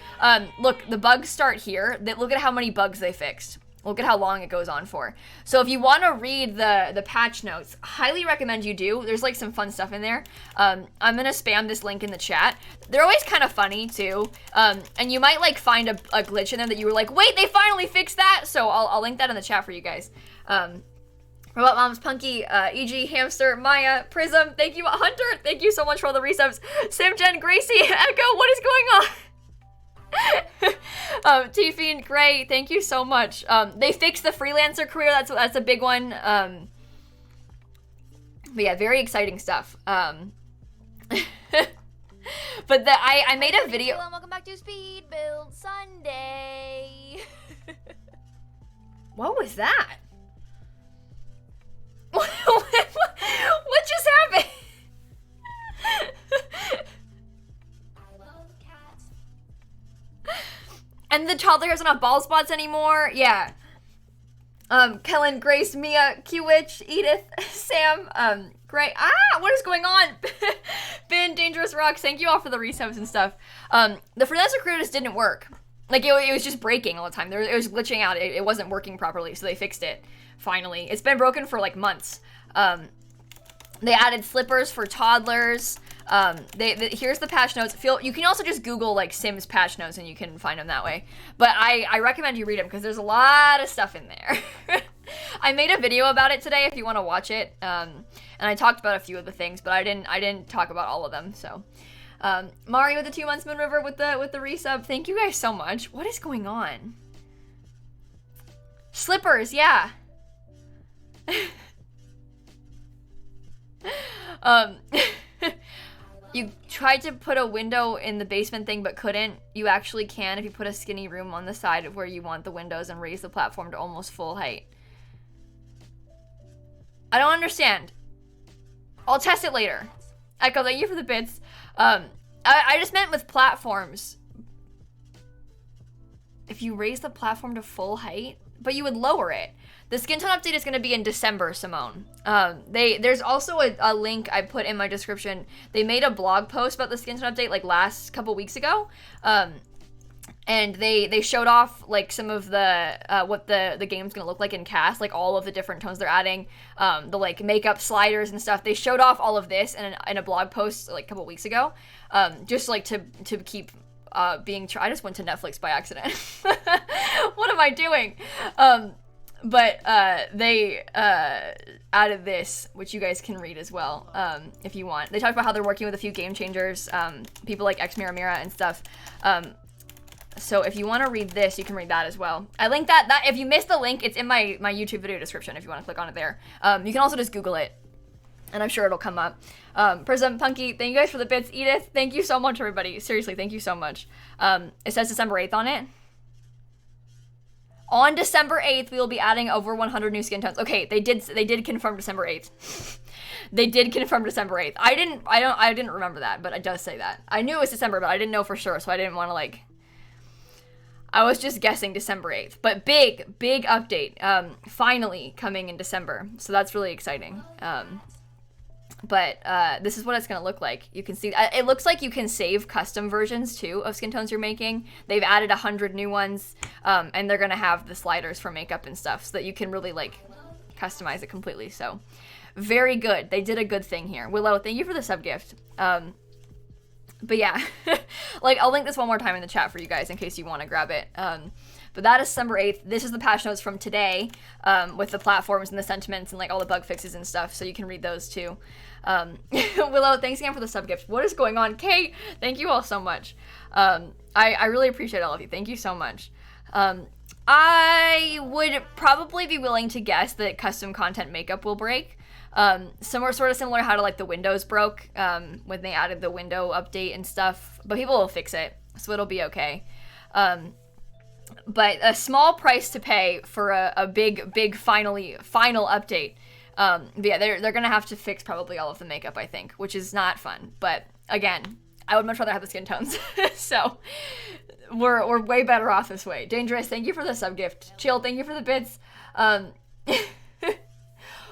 Look, the bugs start here. Look at how many bugs they fixed. Look at how long it goes on for. So if you want to read the patch notes, highly recommend you do. There's like some fun stuff in there. I'm gonna spam this link in the chat. They're always kind of funny too. And you might like find a glitch in there that you were like, wait, they finally fixed that. So I'll link that in the chat for you guys. Robot Moms, Punky, EG, Hamster, Maya, Prism, thank you, Hunter, thank you so much for all the resubs. Simgen, Gracie, Echo, what is going on? T-Fiend, Gray, thank you so much. They fixed the freelancer career, that's a big one. But yeah, very exciting stuff. But I made a video. Hello and welcome back to Speed Build Sunday. What was that? What just happened? And the toddler doesn't have ball spots anymore. Yeah. Kellen, Grace, Mia, Q-Witch, Edith, Sam, Gray. What is going on? Ben, Dangerous Rocks, thank you all for the resubs and stuff. The freelancer career just didn't work. Like, it was just breaking all the time. It was glitching out. It wasn't working properly, so they fixed it, finally. It's been broken for, like, months. They added slippers for toddlers. Here's the patch notes. You can also just Google like Sims patch notes and you can find them that way. But I recommend you read them because there's a lot of stuff in there. I made a video about it today if you want to watch it. And I talked about a few of the things, but I didn't talk about all of them. So, Mari with the 2 months, Moon River with the resub. Thank you guys so much. What is going on? Slippers, yeah. You tried to put a window in the basement thing but couldn't. You actually can if you put a skinny room on the side of where you want the windows and raise the platform to almost full height. I don't understand. I'll test it later. Echo, thank you for the bits. I just meant with platforms. If you raise the platform to full height, but you would lower it. The skin tone update is going to be in December, Simone. There's also a link I put in my description. They made a blog post about the skin tone update like last couple weeks ago. And they showed off like some of the what the game's gonna look like in cast, like all of the different tones they're adding, the like makeup sliders and stuff. They showed off all of this in a blog post like a couple weeks ago, just like to keep being. I just went to Netflix by accident. What am I doing? But they added this, which you guys can read as well if you want. They talked about how they're working with a few game changers, people like X Mira and stuff. So if you want to read this, you can read that as well. I linked that if you missed the link, it's in my YouTube video description if you want to click on it there. You can also just Google it, and I'm sure it'll come up. Prism, Punky, thank you guys for the bits. Edith, thank you so much, everybody. Seriously, thank you so much. It says December 8th on it. On December 8th, we will be adding over 100 new skin tones. Okay, they did confirm December 8th. They did confirm December 8th. I didn't remember that, but it does say that. I knew it was December, but I didn't know for sure, so I didn't want to like. I was just guessing December 8th. But big update. Finally coming in December. So that's really exciting. But this is what it's going to look like. You can see, it looks like you can save custom versions too of skin tones you're making. They've added 100 new ones, and they're going to have the sliders for makeup and stuff so that you can really like customize it completely. So very good. They did a good thing here. Willow, thank you for the sub gift. But yeah, like I'll link this one more time in the chat for you guys in case you want to grab it. But that is December 8th. This is the patch notes from today, with the platforms and the sentiments and like all the bug fixes and stuff, so you can read those too. Willow, thanks again for the sub gift. What is going on? Kate, thank you all so much. I really appreciate all of you. Thank you so much. I would probably be willing to guess that custom content makeup will break. Sort of similar how to like the windows broke when they added the window update and stuff, but people will fix it, so it'll be okay. But a small price to pay for a big final update. But yeah, they're gonna have to fix probably all of the makeup, I think, which is not fun. But again, I would much rather have the skin tones. So we're way better off this way. Dangerous, thank you for the sub gift. Chill, thank you for the bits.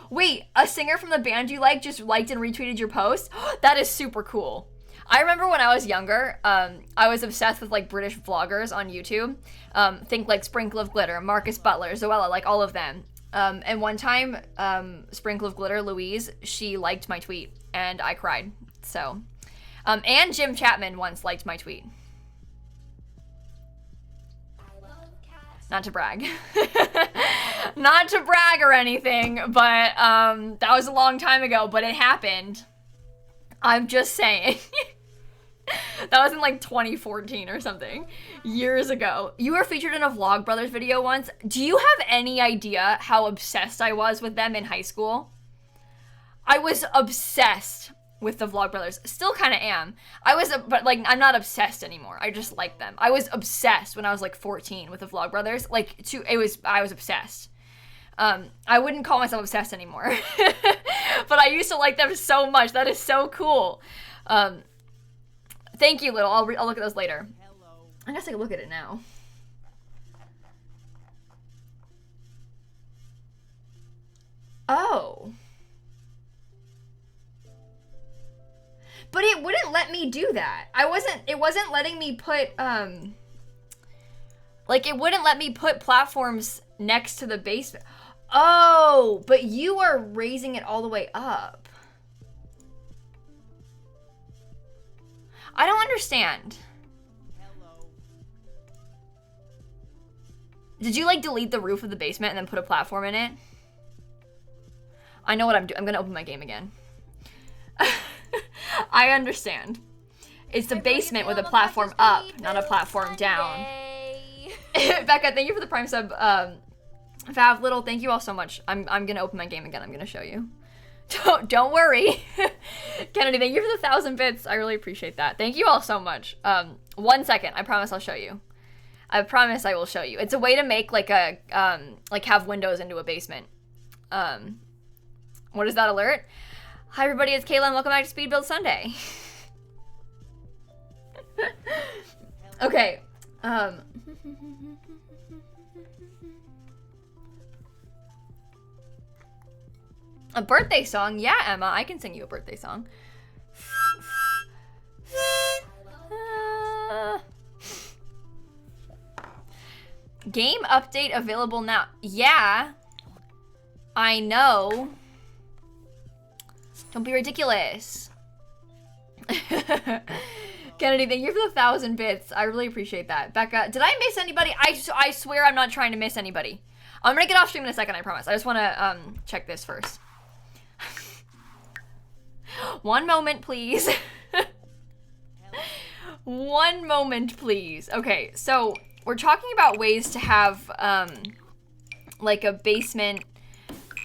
Wait, a singer from the band you like just liked and retweeted your post? That is super cool. I remember when I was younger, I was obsessed with like British vloggers on YouTube. Think like Sprinkle of Glitter, Marcus Butler, Zoella, like all of them. And one time, Sprinkle of Glitter, Louise, she liked my tweet and I cried. So, and Jim Chapman once liked my tweet. Not to brag. Not to brag or anything, but that was a long time ago, but it happened. I'm just saying. That was in like 2014 or something. Years ago. You were featured in a Vlogbrothers video once. Do you have any idea how obsessed I was with them in high school? I was obsessed with the Vlogbrothers. Still kind of am. But like, I'm not obsessed anymore. I just like them. I was obsessed when I was like 14 with the Vlogbrothers. Like, I was obsessed. I wouldn't call myself obsessed anymore. But I used to like them so much. That is so cool. Thank you, Little. I'll look at those later. I guess I can look at it now. Oh. But it wouldn't let me do that. It wasn't letting me put, like, it wouldn't let me put platforms next to the basement. Oh, but you are raising it all the way up. I don't understand. Did you, like, delete the roof of the basement and then put a platform in it? I know what I'm doing. I'm gonna open my game again. I understand. It's the basement with a platform up, not a platform down. Becca, thank you for the Prime sub. Fav, Little, thank you all so much. I'm gonna open my game again. I'm gonna show you. Don't worry. Kennedy, thank you for the 1,000 bits. I really appreciate that. Thank you all so much. 1 second. I promise I'll show you. I promise I will show you. It's a way to make like a like have windows into a basement. What is that alert? Hi everybody, it's Kayla and welcome back to Speed Build Sunday. Okay. A birthday song? Yeah, Emma, I can sing you a birthday song. Game update available now. Yeah. I know. Don't be ridiculous. Kennedy, thank you for the 1,000 bits. I really appreciate that. Becca, did I miss anybody? I swear I'm not trying to miss anybody. I'm gonna get off stream in a second, I promise. I just wanna check this first. One moment, please. One moment, please. Okay, so we're talking about ways to have like a basement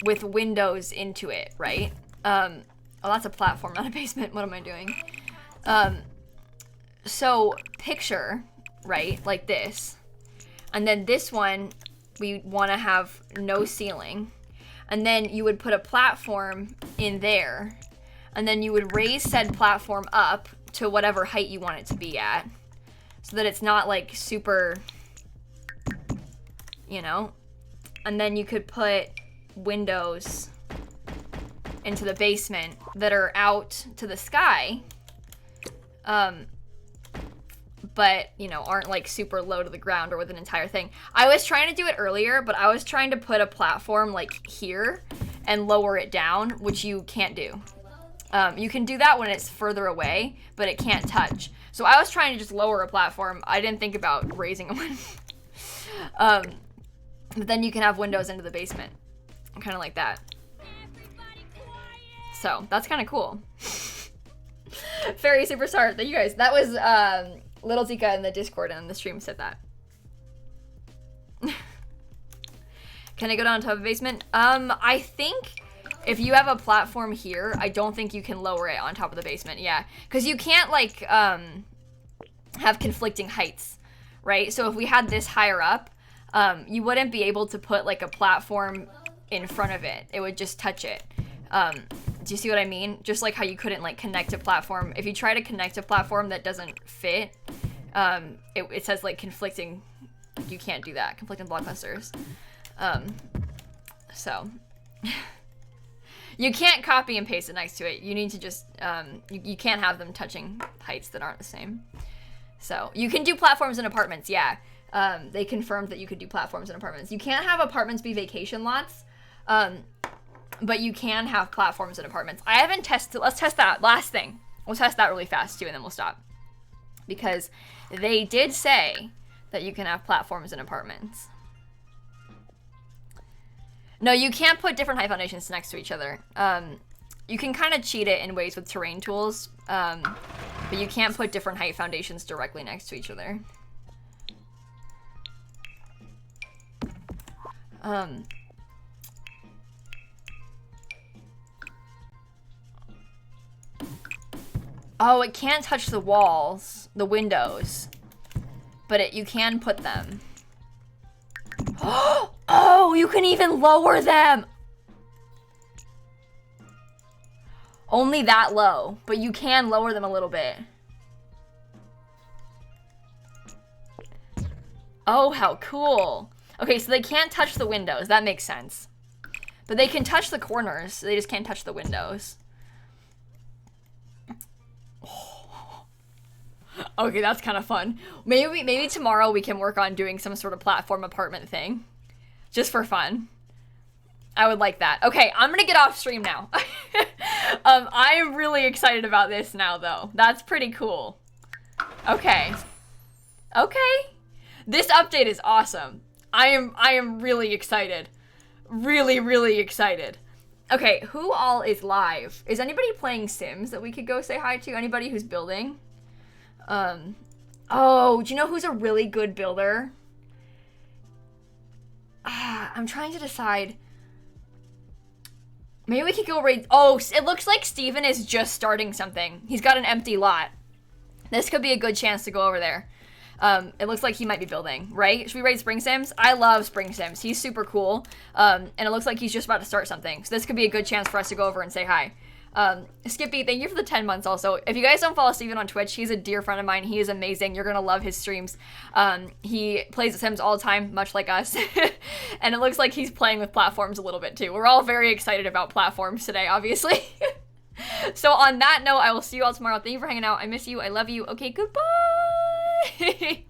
with windows into it, right? Oh, that's a platform, not a basement. What am I doing? So picture, right, like this. And then this one, we want to have no ceiling. And then you would put a platform in there. And then you would raise said platform up to whatever height you want it to be at. So that it's not like super, you know? And then you could put windows into the basement that are out to the sky. But, you know, aren't like super low to the ground or with an entire thing. I was trying to do it earlier, but I was trying to put a platform like here and lower it down, which you can't do. You can do that when it's further away, but it can't touch. So I was trying to just lower a platform. I didn't think about raising a window. But then you can have windows into the basement. Kind of like that. So that's kind of cool. Fairy Superstar, thank you guys. That was Little Zika in the Discord and the stream said that. Can I go down top of the basement? I think if you have a platform here, I don't think you can lower it on top of the basement. Yeah, because you can't like have conflicting heights, right? So if we had this higher up, you wouldn't be able to put like a platform in front of it. It would just touch it. Do you see what I mean? Just like how you couldn't like connect a platform. If you try to connect a platform that doesn't fit, it says like conflicting. You can't do that. Conflicting blockbusters. So you can't copy and paste it next to it. You need to just you can't have them touching heights that aren't the same. So you can do platforms in apartments. Yeah, they confirmed that you could do platforms in apartments. You can't have apartments be vacation lots. But you can have platforms in apartments. I haven't tested, let's test that last thing. We'll test that really fast too and then we'll stop. Because they did say that you can have platforms in apartments. No, you can't put different height foundations next to each other. You can kind of cheat it in ways with terrain tools, but you can't put different height foundations directly next to each other. Oh, it can't touch the walls, the windows, but you can put them. Oh, you can even lower them. Only that low, but you can lower them a little bit. Oh, how cool. Okay, so they can't touch the windows. That makes sense. But they can touch the corners. They just can't touch the windows. Okay, that's kind of fun. Maybe tomorrow we can work on doing some sort of platform apartment thing. Just for fun. I would like that. Okay, I'm gonna get off stream now. I am really excited about this now, though. That's pretty cool. Okay. Okay. This update is awesome. I am really excited. Really, really excited. Okay, who all is live? Is anybody playing Sims that we could go say hi to? Anybody who's building? Oh, do you know who's a really good builder? I'm trying to decide. Maybe we could go raid. Oh, it looks like Steven is just starting something. He's got an empty lot. This could be a good chance to go over there. It looks like he might be building, right? Should we raid Spring Sims? I love Spring Sims. He's super cool. And it looks like he's just about to start something. So this could be a good chance for us to go over and say hi. Skippy, thank you for the 10 months also. If you guys don't follow Steven on Twitch, he's a dear friend of mine. He is amazing. You're gonna love his streams. He plays The Sims all the time, much like us. And it looks like he's playing with platforms a little bit too. We're all very excited about platforms today, obviously. So on that note, I will see you all tomorrow. Thank you for hanging out. I miss you. I love you. Okay, goodbye.